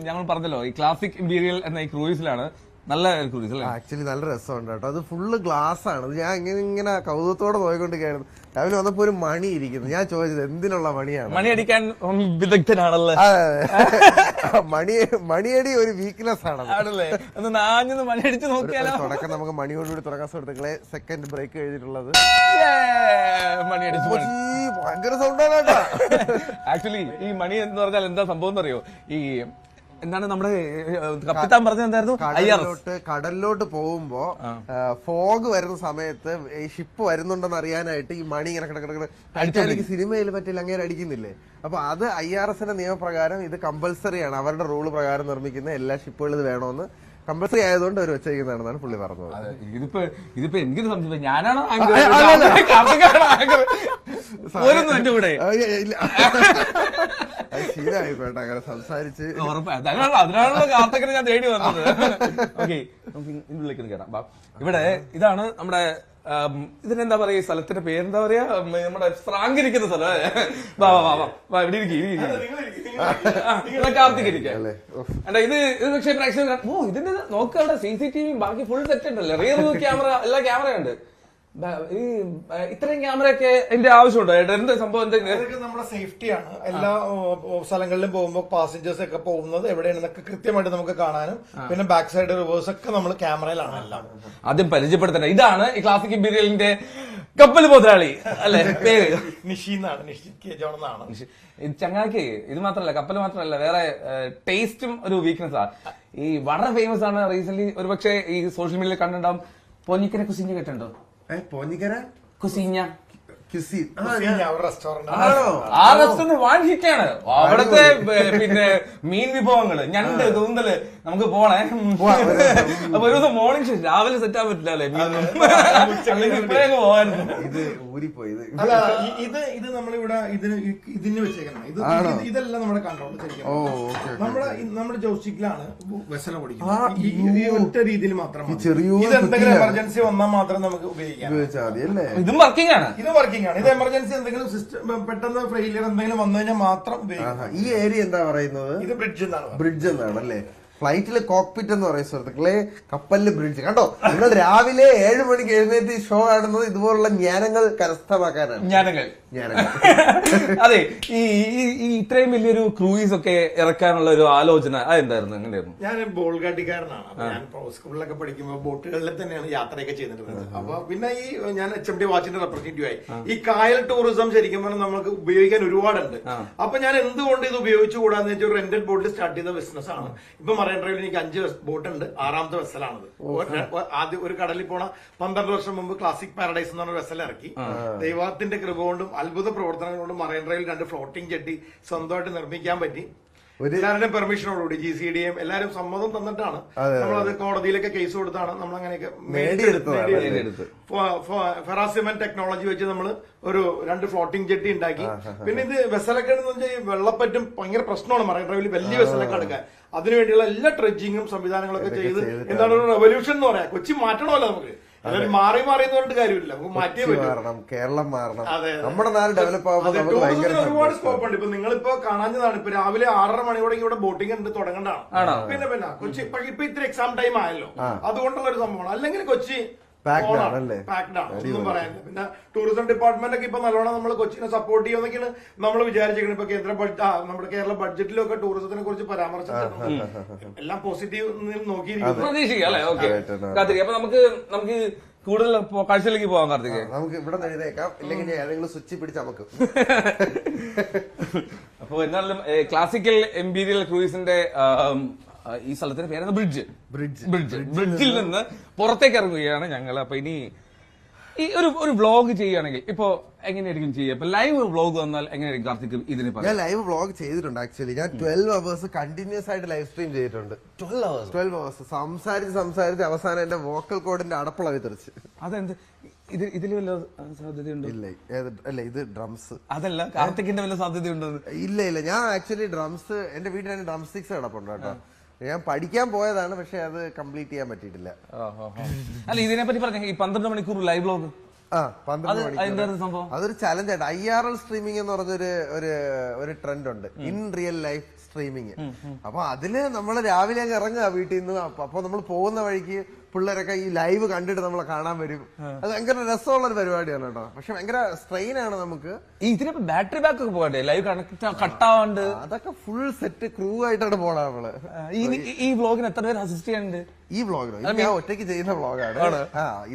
ഞങ്ങൾ പറഞ്ഞല്ലോ ഈ ക്ലാസിക് ഇമ്പീരിയൽ എന്ന ഈ ക്രൂയിസിലാണ്. നല്ല ക്രൂയിസ് അല്ലേ? ആക്ച്വലി നല്ല രസമുണ്ട് കേട്ടോ. അത് ഫുള്ള് ഗ്ലാസ് ആണ്. ഞാൻ ഇങ്ങനെ കൗതുകത്തോടെ നോക്കിക്കൊണ്ടിരിക്കുകയായിരുന്നു. രാവിലെ വന്നപ്പോ ഒരു മണി ഇരിക്കുന്നു. ഞാൻ ചോദിച്ചത് എന്തിനുള്ള മണിയാണ്? മണി അടിക്കാൻ വിദഗ്ധനാണല്ലേ? മണിയടി ഒരു വീക്ക്നെസ് ആണല്ലേ? ഒന്ന് നാഞ്ഞൊന്ന് മണി അടിച്ച് നോക്കിയാലോ? തുടക്കം നമുക്ക് മണിയോടുകൂടി തുടക്കം. സുഹൃത്തുക്കളെ, സെക്കൻഡ് ബ്രേക്ക് എഴുതിയിട്ടുള്ളത് മണി അടിച്ചു. ഭയങ്കര സൗണ്ടാണ് കേട്ടോ. ആക്ച്വലി ഈ മണി എന്ന് പറഞ്ഞാൽ എന്താ സംഭവം എന്നറിയോ? ഈ എന്താണ് നമ്മുടെ കപ്പിത്താൻ പറഞ്ഞത് എന്തായിരുന്നു? കടലിലോട്ട് പോകുമ്പോ ഫോഗ് വരുന്ന സമയത്ത് ഈ ഷിപ്പ് വരുന്നുണ്ടെന്ന് അറിയാനായിട്ട് ഈ മണി ഇങ്ങനെ കിടക്കിടക്ക് സിനിമയിൽ പറ്റില്ല അങ്ങനെ അടിക്കുന്നില്ലേ? അപ്പൊ അത് IRS നിയമപ്രകാരം ഇത് കമ്പൽസറി ആണ്. അവരുടെ റൂള് പ്രകാരം നിർമ്മിക്കുന്ന എല്ലാ ഷിപ്പുകളും ഇത് വേണമെന്ന് കമ്പൽസറി ആയതുകൊണ്ട് അവർ വെച്ചിരിക്കുന്നതാണെന്നാണ് പുള്ളി പറഞ്ഞത്. ഇതിപ്പോ എനിക്ക് സംശയം, ഞാനാണോ എന്റെ കൂടെ ശീലമായി പോട്ടെ അങ്ങനെ സംസാരിച്ച്. അതിനാണല്ലോ കാർത്തികനെ ഞാൻ തേടി വന്നത്. ഓക്കെ, നമുക്ക് ഇതിലേക്ക് കയറാം. ഇവിടെ ഇതാണ് നമ്മുടെ ഇതിനെന്താ പറയാ, ഈ സ്ഥലത്തിന്റെ പേരെന്താ പറയാ, നമ്മുടെ സ്രാങ്ക് ഇരിക്കുന്ന സ്ഥലം. ഇവിടെ ഇരിക്കും കാർത്തിക് ഇരിക്കാം. ഇത് പക്ഷേ പ്രേക്ഷകർ ഇതിന്റെ നോക്കുക, അവിടെ CCTV ബാക്കി ഫുൾ സെറ്റ് ഉണ്ടല്ലോ, റിയർ വ്യൂ ക്യാമറ, എല്ലാ ക്യാമറയുണ്ട്. ഈ ഇത്രയും ക്യാമറയൊക്കെ എന്റെ ആവശ്യമുണ്ടോ? എന്ത് സംഭവം? എന്തെങ്കിലും നമ്മുടെ സേഫ്റ്റിയാണ്. എല്ലാ സ്ഥലങ്ങളിലും പോകുമ്പോൾ പാസഞ്ചേഴ്സ് ഒക്കെ പോകുന്നത് എവിടെയാണെന്നൊക്കെ കൃത്യമായിട്ട് നമുക്ക് കാണാനും, പിന്നെ ബാക്ക് സൈഡ് റിവേഴ്സ് ഒക്കെ നമ്മൾ ക്യാമറയിലാണ് എല്ലാം. ആദ്യം പരിചയപ്പെടുത്തണം, ഇതാണ് ഈ ക്ലാസിക് ഇമ്പീരിയലിന്റെ കപ്പൽ മുതലാളി അല്ലെ? പേര് നിഷീന്നാണ്, നിഷി കെ ജോൺ എന്നാണ്. ചങ്ങാക്കി ഇത് മാത്രമല്ല, കപ്പൽ മാത്രമല്ല, വേറെ ടേസ്റ്റും ഒരു വീക്ക്നെസ് ആണ്. ഈ വളരെ ഫേമസ് ആണ്. റീസെന്റ് ഒരുപക്ഷെ ഈ സോഷ്യൽ മീഡിയയിൽ കണ്ടിട്ടുണ്ടാവും, പോഞ്ഞിക്കര കുസിഞ്ഞ കേട്ടുണ്ടോ? പോഞ്ഞിക്കര കുസിഞ്ഞ റെസ്റ്റോറന്റ് ആ റെസ്റ്റോറന്റ് വൺ ഹിറ്റ് ആണ്. അവിടുത്തെ പിന്നെ മീൻ വിഭവങ്ങള്, ഞണ്ട്, കൂന്തല്, നമുക്ക് പോണേ. അപ്പൊ ഒരു ദിവസം മോർണിംഗ് ഷോ രാവിലെ സെറ്റ് ആവാൻ പറ്റില്ല അല്ലേ? പോവായിരുന്നു. ഇത് ഊരിപ്പോയി. അല്ല, ഇത് നമ്മളിവിടെ ഇതിന് വെച്ചേക്കണം. ഇതെല്ലാം നമ്മുടെ കൺട്രോൾ ശരിക്കും നമ്മുടെ ജോസ്റ്റിക്കിലാണ് വെസല ഓടിക്കുന്നത്. ഈ ഒറ്റ രീതിയിൽ മാത്രം ഇത് എന്തെങ്കിലും എമർജൻസി വന്നാൽ മാത്രം നമുക്ക് ഉപയോഗിക്കാം. ഇതും വർക്കിംഗ് ആണ്. ഇത് വർക്കിംഗ് ആണ്. ഇത് എമർജൻസി എന്തെങ്കിലും സിസ്റ്റം പെട്ടെന്ന് ഫെയിലിയർ എന്തെങ്കിലും വന്നു കഴിഞ്ഞാൽ മാത്രം ഉപയോഗിക്കാം. ഈ ഏരിയ എന്താ പറയുന്നത്? ഇത് ബ്രിഡ്ജ് എന്നാണ് അല്ലേ? ഫ്ലൈറ്റില് കോക്പിറ്റ് എന്ന് പറയും സുഹൃത്തുക്കളെ, കപ്പലില് ബ്രിഡ്ജ്. കണ്ടോ, നിങ്ങൾ രാവിലെ 7 മണിക്ക് എഴുന്നേറ്റ് ഈ ഷോ കാണുന്നത് ഇതുപോലുള്ള ജ്ഞാനങ്ങൾ കരസ്ഥമാക്കാനാണ്. ജ്ഞാനങ്ങൾ. അതെ, ഈ ഇത്രയും വലിയൊരു ക്രൂയിസ് ഒക്കെ ഇറക്കാനുള്ള ഒരു ആലോചന അതെന്തായിരുന്നു? എങ്ങനെയായിരുന്നു? ഞാൻ ബോൾഗാട്ടിക്കാരനാണ്. അപ്പൊ ഞാൻ സ്കൂളിലൊക്കെ പഠിക്കുമ്പോൾ ബോട്ടുകളിൽ തന്നെയാണ് യാത്രയൊക്കെ ചെയ്തിട്ടുള്ളത്. അപ്പൊ പിന്നെ ഈ ഞാൻ HMD വാച്ചിന്റെ റെപ്രസെന്റേറ്റീവ് ആയി. ഈ കായൽ ടൂറിസം ശരിക്കും പറഞ്ഞാൽ നമുക്ക് ഉപയോഗിക്കാൻ ഒരുപാടുണ്ട്. അപ്പൊ ഞാൻ എന്തുകൊണ്ട് ഇത് ഉപയോഗിച്ചുകൂടാന്ന് വെച്ചാൽ റെന്റൽ ബോട്ട് സ്റ്റാർട്ട് ചെയ്ത ബിസിനസ് ആണ്. ഇപ്പൊ മറൈൻ ഡ്രൈവിൽ എനിക്ക് 5 ബോട്ട് ഉണ്ട്. 6ാമത്തെ വെസലാണത്. ആദ്യം ഒരു കടലിൽ പോണ 12 വർഷം മുമ്പ് ക്ലാസിക് പാരഡൈസ് എന്ന് പറഞ്ഞ വെസൽ ഇറക്കി. ദൈവത്തിന്റെ കൃപ കൊണ്ടും അത്ഭുത പ്രവർത്തനങ്ങൾ കൊണ്ടും മറൈൻ ഡ്രൈവിൽ 2 ഫ്ലോട്ടിംഗ് ജെട്ടി സ്വന്തമായിട്ട് നിർമ്മിക്കാൻ പറ്റി. എല്ലാവരുടെയും പെർമിഷനോടുകൂടി GCDM എല്ലാവരും സമ്മതം തന്നിട്ടാണ് നമ്മളത് കോടതിയിലൊക്കെ കേസ് കൊടുത്താണ് നമ്മൾ അങ്ങനെയൊക്കെ നേടിയെടുത്തത്. ഫെറാസിമെന്റ് ടെക്നോളജി വെച്ച് നമ്മൾ ഒരു 2 ഫ്ലോട്ടിംഗ് ജെട്ടി ഉണ്ടാക്കി. പിന്നെ ഇത് വെസലൊക്കെ വെള്ളപ്പറ്റും ഭയങ്കര പ്രശ്നമാണ് മറൈൻ ഡ്രൈവിൽ വലിയ വെസലൊക്കെ എടുക്കാൻ. അതിനുവേണ്ടിയുള്ള എല്ലാ ട്രെഡ്ജിങ്ങും സംവിധാനങ്ങളൊക്കെ ചെയ്ത് എന്താണ് ഒരു റെവല്യൂഷൻ എന്ന് പറയാം. കൊച്ചി മാറ്റണമല്ലോ നമുക്ക്. എല്ലാവരും മാറി എന്ന് പറഞ്ഞിട്ട് കാര്യമില്ല, നമുക്ക് മാറ്റിയേ പറ്റും. കേരളം മാറണം, അതെ, നമ്മുടെ നാട് ഡെവലപ്പ് ആവുമ്പോൾ ഒരുപാട് സ്കോപ്പ് ഉണ്ട്. ഇപ്പൊ നിങ്ങളിപ്പോ കാണാഞ്ഞതാണ്, ഇപ്പൊ രാവിലെ 6:30 മണിയോടെ ഇവിടെ ബോട്ടിംഗ് ഉണ്ട് തുടങ്ങേണ്ടതാണ്. പിന്നെ കൊച്ചി ഇപ്പൊ ഇത്ര എക്സാം ടൈം ആയല്ലോ, അതുകൊണ്ടുള്ള ഒരു സംഭവമാണ്. അല്ലെങ്കിൽ കൊച്ചി പാക്ഡ് ആണ്, ഒന്നും പറയാനില്ല. പിന്നെ ടൂറിസം ഡിപ്പാർട്ട്മെന്റ് ഒക്കെ ഇപ്പൊ നല്ലോണം നമ്മൾ കൊച്ചിനെ സപ്പോർട്ട് ചെയ്യുമെന്നൊക്കെയാണ് നമ്മൾ വിചാരിച്ചിരിക്കുന്നത്. ഇപ്പൊ കേന്ദ്ര നമ്മുടെ കേരള ബഡ്ജറ്റിലൊക്കെ ടൂറിസത്തിനെ കുറിച്ച് പരാമർശിച്ചിട്ടുണ്ട്. എല്ലാം പോസിറ്റീവ് നോക്കിയിരിക്കുന്നു. അപ്പൊ നമുക്ക് കൂടുതൽ കാഴ്ചയിലേക്ക് പോകാം. കാർത്തിക്, നമുക്ക് ഇവിടെ എഴുതേക്കാം, ഇല്ലെങ്കിൽ ഏതെങ്കിലും സ്വിച്ച് പിടിച്ച് നമുക്ക്. അപ്പൊ എന്നാലും ക്ലാസിക്കൽ ഇമ്പീരിയൽ ക്രൂയിസിന്റെ ഈ സ്ഥലത്തിന്റെ പേരാണ് ബ്രിഡ്ജിൽ നിന്ന് പുറത്തേക്ക് ഇറങ്ങുകയാണ് ഞങ്ങൾ. അപ്പൊ ഇനി ഈ ഒരു വ്ളോഗ് ചെയ്യുകയാണെങ്കിൽ ഇപ്പൊ എങ്ങനെയായിരിക്കും ചെയ്യുക? ഇപ്പൊ ലൈവ് വ്ളോഗ് വന്നാൽ എങ്ങനെയായിരിക്കും കാർത്തിക് ഇതിന്? ഞാൻ ലൈവ് വ്ളോഗ് ചെയ്തിട്ടുണ്ട്. ആക്ച്വലി ഞാൻ 12 hours കണ്ടിന്യൂസ് ആയിട്ട് ലൈവ് സ്ട്രീം ചെയ്തിട്ടുണ്ട്. 12 hours സംസാരിച്ച് അവസാനം എന്റെ വോക്കൽ കോഡിന്റെ അടപ്പളവി തെറിച്ച്. അതെന്ത് ഇതിൽ വല്ല സാധ്യതയുണ്ടോ? ഇല്ല, ഇത് ഡ്രംസ്. അതല്ല, കാർത്തിക്കിന്റെ വല്ല സാധ്യതയുണ്ടോ? ഇല്ല, ഞാൻ ആക്ച്വലി ഡ്രംസ് എന്റെ വീട്ടിൽ ഡ്രം സ്റ്റിക്സ് കിടപ്പുണ്ട് കേട്ടോ. ഞാൻ പഠിക്കാൻ പോയതാണ്, പക്ഷെ അത് കംപ്ലീറ്റ് ചെയ്യാൻ പറ്റിയിട്ടില്ല. അല്ല ഇതിനെ പറ്റി പറഞ്ഞ ഈ 12 മണിക്കൂർ ലൈവ് വ്ലോഗ് 12 മണിക്കൂർ സംഭവം അതൊരു ചലഞ്ചായിട്ട്. IRL സ്ട്രീമിംഗ് എന്ന് പറഞ്ഞൊരു ഒരു ട്രെൻഡ് ഉണ്ട്, ഇൻ റിയൽ ലൈഫ് സ്ട്രീമിങ്. അപ്പൊ അതില് നമ്മൾ രാവിലെ അങ്ങ് ഇറങ്ങുക വീട്ടിൽ നിന്ന്. അപ്പൊ നമ്മൾ പോകുന്ന വഴിക്ക് പിള്ളേരൊക്കെ ഈ ലൈവ് കണ്ടിട്ട് നമ്മളെ കാണാൻ വരും. അത് ഭയങ്കര രസമുള്ള ഒരു പരിപാടിയാണ് കേട്ടോ. പക്ഷെ ഭയങ്കര സ്ട്രെയിൻ ആണ് നമുക്ക്. ഇതിനിപ്പോ ബാറ്ററി ബാക്ക് ഒക്കെ പോകണ്ടേ, ലൈവ് കട്ടാവാണ്ട്? അതൊക്കെ ഫുൾ സെറ്റ് ക്രൂ ആയിട്ടാണ് പോണ നമ്മള്. ഈ വ്ലോഗിന് എത്ര പേര് അസിസ്റ്റ് ചെയ്യാനുണ്ട്? ഈ വ്ലോഗിന് ഞാൻ ഒറ്റയ്ക്ക് ചെയ്യുന്ന വ്ലോഗാണ്.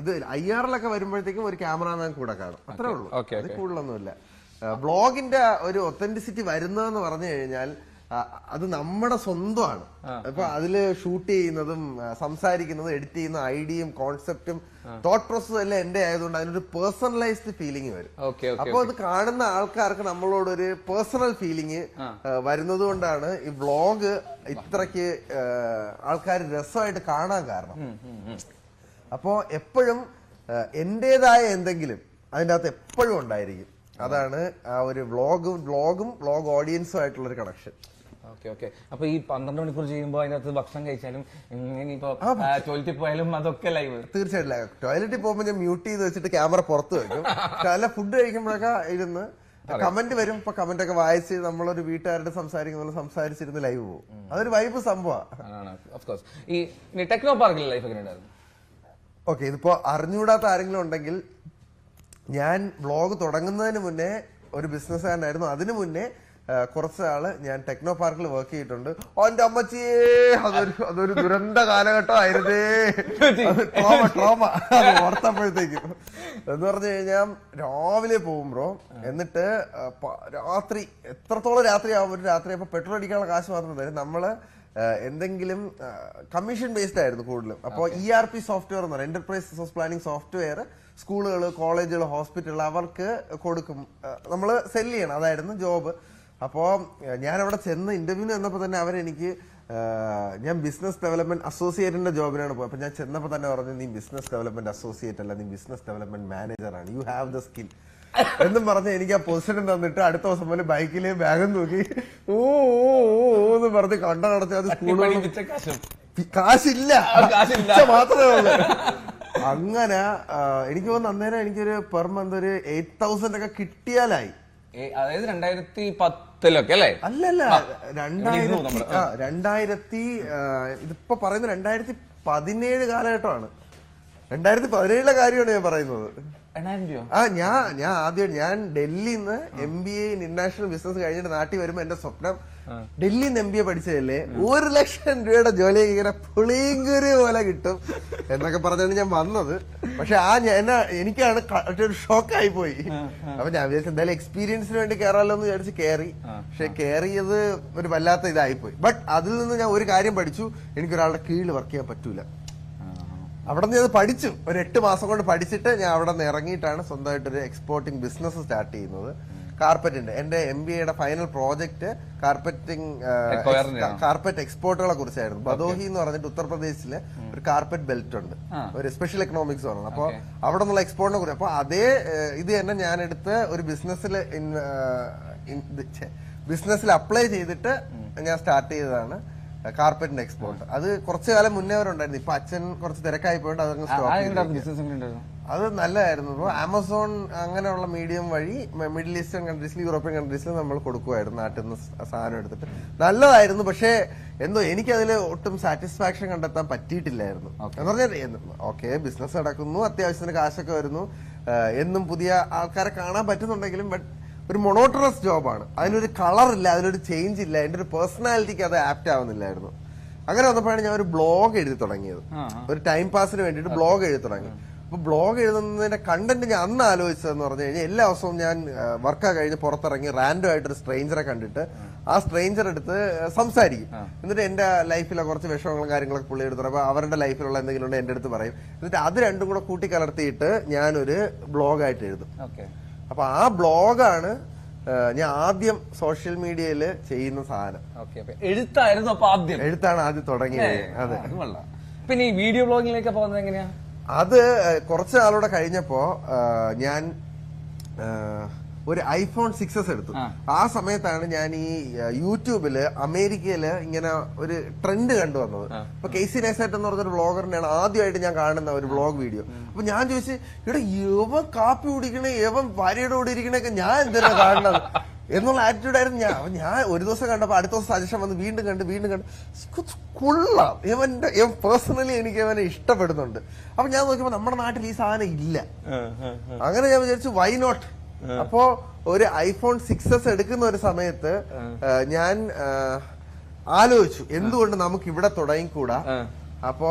ഇത് IRL ഒക്കെ വരുമ്പോഴത്തേക്കും ഒരു ക്യാമറാമാൻ കൂടെ കാണും, അത്രേ ഉള്ളൂ. അത് കൂടുതലൊന്നുമില്ല. വ്ലോഗിന്റെ ഒരു ഒത്തന്റിസിറ്റി വരുന്നതെന്ന് പറഞ്ഞു കഴിഞ്ഞാൽ അത് നമ്മുടെ സ്വന്തമാണ്. അപ്പൊ അതില് ഷൂട്ട് ചെയ്യുന്നതും സംസാരിക്കുന്നതും എഡിറ്റ് ചെയ്യുന്ന ഐഡിയയും കോൺസെപ്റ്റും തോട്ട് പ്രോസസ്സും എല്ലാം എന്റെ ആയതുകൊണ്ട് അതിനൊരു പേഴ്സണലൈസ്ഡ് ഫീലിംഗ് വരും. അപ്പൊ അത് കാണുന്ന ആൾക്കാർക്ക് നമ്മളോടൊരു പേഴ്സണൽ ഫീലിംഗ് വരുന്നത് കൊണ്ടാണ് ഈ വ്ലോഗ് ഇത്രയ്ക്ക് ആൾക്കാർ രസമായിട്ട് കാണാൻ കാരണം. അപ്പോ എപ്പോഴും എന്റേതായ എന്തെങ്കിലും അതിൻ്റെ അകത്ത് എപ്പോഴും ഉണ്ടായിരിക്കും. അതാണ് ആ ഒരു വ്ലോഗ് ഓഡിയൻസും ആയിട്ടുള്ള ഒരു കണക്ഷൻ. അപ്പൊ ഈ 12 മണിക്കൂർ ചെയ്യുമ്പോ അതിനകത്ത് ഭക്ഷണം കഴിച്ചാലും ടോയ്ലറ്റിൽ പോയാലും അതൊക്കെ ലൈവ്? തീർച്ചയായിട്ടും. ടോയ്ലറ്റിൽ പോകുമ്പോൾ ഞാൻ മ്യൂട്ട് ചെയ്ത് വെച്ചിട്ട് ക്യാമറ പുറത്ത് വെക്കും. അല്ല ഫുഡ് കഴിക്കുമ്പോഴൊക്കെ ഇരുന്ന് കമന്റ് വരും. ഇപ്പൊ കമന്റ് ഒക്കെ വായിച്ച് നമ്മളൊരു വീട്ടുകാരുടെ സംസാരിച്ചിരുന്ന് ലൈവ് പോകും. അതൊരു വൈബ് സംഭവമാണ്. ഈ ടെക്നോ പാർക്കിൽ ലൈഫ് എങ്ങനെ ഉണ്ടായിരുന്നു? ഓക്കെ, ഇതിപ്പോ അറിഞ്ഞുകൂടാത്ത ആരെങ്കിലും ഉണ്ടെങ്കിൽ, ഞാൻ വ്ളോഗ് തുടങ്ങുന്നതിന് മുന്നേ ഒരു ബിസിനസ്സുകാരനായിരുന്നു. അതിനു മുന്നേ കുറച്ച് ആള് ഞാൻ ടെക്നോ പാർക്കിൽ വർക്ക് ചെയ്തിട്ടുണ്ട്. എന്റെ അമ്മച്ചിയേ, അതൊരു ദുരന്ത കാലഘട്ടമായിരുന്നേ. ട്രോമ അത് ഓർത്തപ്പോഴത്തേക്കും എന്ന് പറഞ്ഞു കഴിഞ്ഞാൽ രാവിലെ പോകും ബ്രോ. എന്നിട്ട് രാത്രി എത്രത്തോളം രാത്രിയാവും, ഒരു രാത്രിയപ്പോ പെട്രോൾ അടിക്കാനുള്ള കാശ് മാത്രം തരും. നമ്മള് എന്തെങ്കിലും കമ്മീഷൻ ബേസ്ഡ് ആയിരുന്നു കൂടുതലും. അപ്പോൾ ERP സോഫ്റ്റ്വെയർ എന്ന് പറയുന്നത് എന്റർപ്രൈസ് റിസോഴ്സ് പ്ലാനിംഗ് സോഫ്റ്റ്വെയർ സ്കൂളുകൾ, കോളേജുകൾ, ഹോസ്പിറ്റലുകൾ അവർക്ക് കൊടുക്കും. നമ്മൾ സെല് ചെയ്യണം, അതായിരുന്നു ജോബ്. അപ്പോൾ ഞാൻ അവിടെ ചെന്ന് ഇന്റർവ്യൂവിന് ചെന്നപ്പോൾ തന്നെ അവരെനിക്ക് ഞാൻ ബിസിനസ് ഡെവലപ്മെന്റ് അസോസിയേറ്റിന്റെ ജോബിനാണ് പോയത്. അപ്പൊ ഞാൻ ചെന്നപ്പോൾ തന്നെ പറഞ്ഞു, നീ ബിസിനസ് ഡെവലപ്മെന്റ് അസോസിയേറ്റ് അല്ല, നീ ബിസിനസ് ഡെവലപ്മെന്റ് മാനേജറാണ്, യു ഹാവ് ദ സ്കിൽ എന്നും പറഞ്ഞ് എനിക്ക് ആ പൊസിഷൻ തന്നിട്ട് അടുത്ത ദിവസം പോലെ ബൈക്കിലെ ബാഗും നോക്കി എന്ന് പറഞ്ഞ് കണ്ട നടത്തി. അത് സ്കൂളുകളിൽ കാശില്ല മാത്രമേ ഉള്ളൂ. അങ്ങനെ എനിക്ക് തോന്നുന്നു അന്നേരം എനിക്കൊരു പെർ മന്ത് ഒരു 8,000 ഒക്കെ കിട്ടിയാലായി. അതായത് 2010 അല്ലേ? അല്ലല്ല, 2000 ഇതിപ്പോ പറയുന്നത് 2017 കാലഘട്ടമാണ്. 2017 കാര്യമാണ് ഞാൻ പറയുന്നത്. ഞാൻ ആദ്യം ഞാൻ ഡൽഹിയിൽ നിന്ന് MBA ഇൻ ഇന്റർനാഷണൽ ബിസിനസ് കഴിഞ്ഞിട്ട് നാട്ടിൽ വരുമ്പോ എന്റെ സ്വപ്നം ഡൽഹിയിൽ നിന്ന് MBA പഠിച്ചതല്ലേ, 1 ലക്ഷം രൂപയുടെ ജോലി ഇങ്ങനെ പുളിങ്കുരി പോലെ കിട്ടും എന്നൊക്കെ പറഞ്ഞാണ് ഞാൻ വന്നത്. പക്ഷെ എനിക്കാണ് ഒരു ഷോക്കായി പോയി. അപ്പൊ ഞാൻ വിചാരിച്ചു എന്തായാലും എക്സ്പീരിയൻസിന് വേണ്ടി കയറാമല്ലോ എന്ന് വിചാരിച്ച് കയറി. പക്ഷെ കയറിയത് ഒരു വല്ലാത്ത ഇതായിപ്പോയി. ബട്ട് അതിൽ നിന്ന് ഞാൻ ഒരു കാര്യം പഠിച്ചു, എനിക്കൊരാളുടെ കീഴിൽ വർക്ക് ചെയ്യാൻ പറ്റൂല. അവിടെ നിന്ന് അത് പഠിച്ചു. ഒരു 8 മാസം കൊണ്ട് പഠിച്ചിട്ട് ഞാൻ അവിടെ നിന്ന് ഇറങ്ങിയിട്ടാണ് സ്വന്തമായിട്ടൊരു എക്സ്പോർട്ടിംഗ് ബിസിനസ് സ്റ്റാർട്ട് ചെയ്യുന്നത്. കാർപ്പറ്റിന്റെ എന്റെ MBAയുടെ ഫൈനൽ പ്രോജക്റ്റ് കാർപ്പറ്റ് എക്സ്പോർട്ടുകളെ കുറിച്ചായിരുന്നു. ബദോഹി എന്ന് പറഞ്ഞിട്ട് ഉത്തർപ്രദേശിലെ ഒരു കാർപ്പറ്റ് ബെൽറ്റ് ഉണ്ട്, ഒരു സ്പെഷ്യൽ എക്കണോമിക്സ് ആണ്. അപ്പൊ അവിടെ നിന്നുള്ള എക്സ്പോർട്ടിനെ കുറിച്ച് അപ്പൊ അതേ ഇത് തന്നെ ഞാൻ എടുത്ത് ഒരു ബിസിനസ്സിൽ അപ്ലൈ ചെയ്തിട്ട് ഞാൻ സ്റ്റാർട്ട് ചെയ്തതാണ് കാർപ്പറ്റിന്റെ എക്സ്പോർട്ട്. അത് കുറച്ചു കാലം മുന്നേ വരെ ഉണ്ടായിരുന്നു. ഇപ്പൊ അച്ഛൻ കുറച്ച് തിരക്കായി പോയിട്ട് അതങ്ങ് സ്റ്റോപ്പ്. അത് നല്ലതായിരുന്നു. ഇപ്പോൾ ആമസോൺ അങ്ങനെയുള്ള മീഡിയം വഴി മിഡിൽ ഈസ്റ്റേൺ കൺട്രീസിൽ, യൂറോപ്യൻ കൺട്രീസിൽ നമ്മൾ കൊടുക്കുമായിരുന്നു നാട്ടിൽ നിന്ന് സാധനം എടുത്തിട്ട്. നല്ലതായിരുന്നു. പക്ഷേ എന്തോ എനിക്കതിൽ ഒട്ടും സാറ്റിസ്ഫാക്ഷൻ കണ്ടെത്താൻ പറ്റിയിട്ടില്ലായിരുന്നു. എന്ന് പറഞ്ഞാൽ ഓക്കെ ബിസിനസ് നടക്കുന്നു, അത്യാവശ്യത്തിന് കാശൊക്കെ വരുന്നു, എന്നും പുതിയ ആൾക്കാരെ കാണാൻ പറ്റുന്നുണ്ടെങ്കിലും ബട്ട് ഒരു മൊണോട്ടണസ് ജോബാണ്. അതിനൊരു കളർ ഇല്ല, അതിനൊരു ചേഞ്ച് ഇല്ല. എന്റെ ഒരു പേഴ്സണാലിറ്റിക്ക് അത് ആപ്റ്റ് ആവുന്നില്ലായിരുന്നു. അങ്ങനെ വന്നപ്പോഴാണ് ഞാൻ ഒരു ബ്ലോഗ് എഴുതി തുടങ്ങിയത്. ഒരു ടൈം പാസിന് വേണ്ടിയിട്ട് ബ്ലോഗ് എഴുതി തുടങ്ങി. അപ്പൊ ബ്ലോഗ് എഴുതുന്നതിന്റെ കണ്ടന്റ് ഞാൻ അന്ന് ആലോചിച്ചതെന്ന് പറഞ്ഞു കഴിഞ്ഞാൽ, എല്ലാ ദിവസവും ഞാൻ വർക്കാ കഴിഞ്ഞ് പുറത്തിറങ്ങി റാൻഡം ആയിട്ടൊരു സ്ട്രേഞ്ചറെ കണ്ടിട്ട് ആ സ്ട്രേഞ്ചർ എടുത്ത് സംസാരിക്കും. എന്നിട്ട് എന്റെ ലൈഫിലെ കുറച്ച് വിഷമങ്ങളും കാര്യങ്ങളൊക്കെ പുള്ളി എടുത്തു. അപ്പൊ അവരുടെ ലൈഫിലുള്ള എന്തെങ്കിലും ഉണ്ടെങ്കിൽ എന്റെ അടുത്ത് പറയും. എന്നിട്ട് അത് രണ്ടും കൂടെ കൂട്ടിക്കലർത്തിയിട്ട് ഞാനൊരു ബ്ലോഗായിട്ട് എഴുതും. അപ്പൊ ആ ബ്ലോഗാണ് ഞാൻ ആദ്യം സോഷ്യൽ മീഡിയയിൽ ചെയ്യുന്ന സാധനം. എഴുത്താണ് ആദ്യം തുടങ്ങിയത്. അതെ. പിന്നെ ഈ വീഡിയോ ബ്ലോഗിലേക്ക് പോകുന്നത് എങ്ങനെയാ? അത് കുറച്ച് നാളൂടെ കഴിഞ്ഞപ്പോ ഞാൻ ഒരു iPhone 6s എടുത്തു. ആ സമയത്താണ് ഞാൻ ഈ യൂട്യൂബില് അമേരിക്കയില് ഇങ്ങനെ ഒരു ട്രെൻഡ് കണ്ടുവന്നത്. അപ്പൊ കേസി നൈസാറ്റ് എന്ന് പറഞ്ഞൊരു വ്ളോഗറിനെയാണ് ആദ്യമായിട്ട് ഞാൻ കാണുന്ന ഒരു വ്ളോഗ് വീഡിയോ. അപ്പൊ ഞാൻ ചോദിച്ചു, ഇവിടെ യവൻ കാപ്പി കുടിക്കണേ, യവൻ ഭാര്യയുടെ കൂടെ ഇരിക്കണൊക്കെ ഞാൻ എന്തിനാ കാണുന്നത് എന്നുള്ള ആറ്റിറ്റ്യൂഡ് ആയിരുന്നു ഞാൻ ഒരു ദിവസം കണ്ടപ്പോ അടുത്ത ദിവസം സജഷൻ വന്ന് വീണ്ടും കണ്ട് കൊള്ളാം, ഇവൻ പേഴ്സണലി എനിക്ക് അവനെ ഇഷ്ടപ്പെടുന്നുണ്ട്. അപ്പൊ ഞാൻ നോക്കിയപ്പോ നമ്മുടെ നാട്ടിൽ ഈ സാധനം ഇല്ല. അങ്ങനെ ഞാൻ വിചാരിച്ചു വൈ നോട്ട്. അപ്പോ ഒരു iPhone 6s എടുക്കുന്ന ഒരു സമയത്ത് ഞാൻ ആലോചിച്ചു എന്തുകൊണ്ട് നമുക്ക് ഇവിടെ തുടങ്ങിക്കൂടാ. അപ്പോ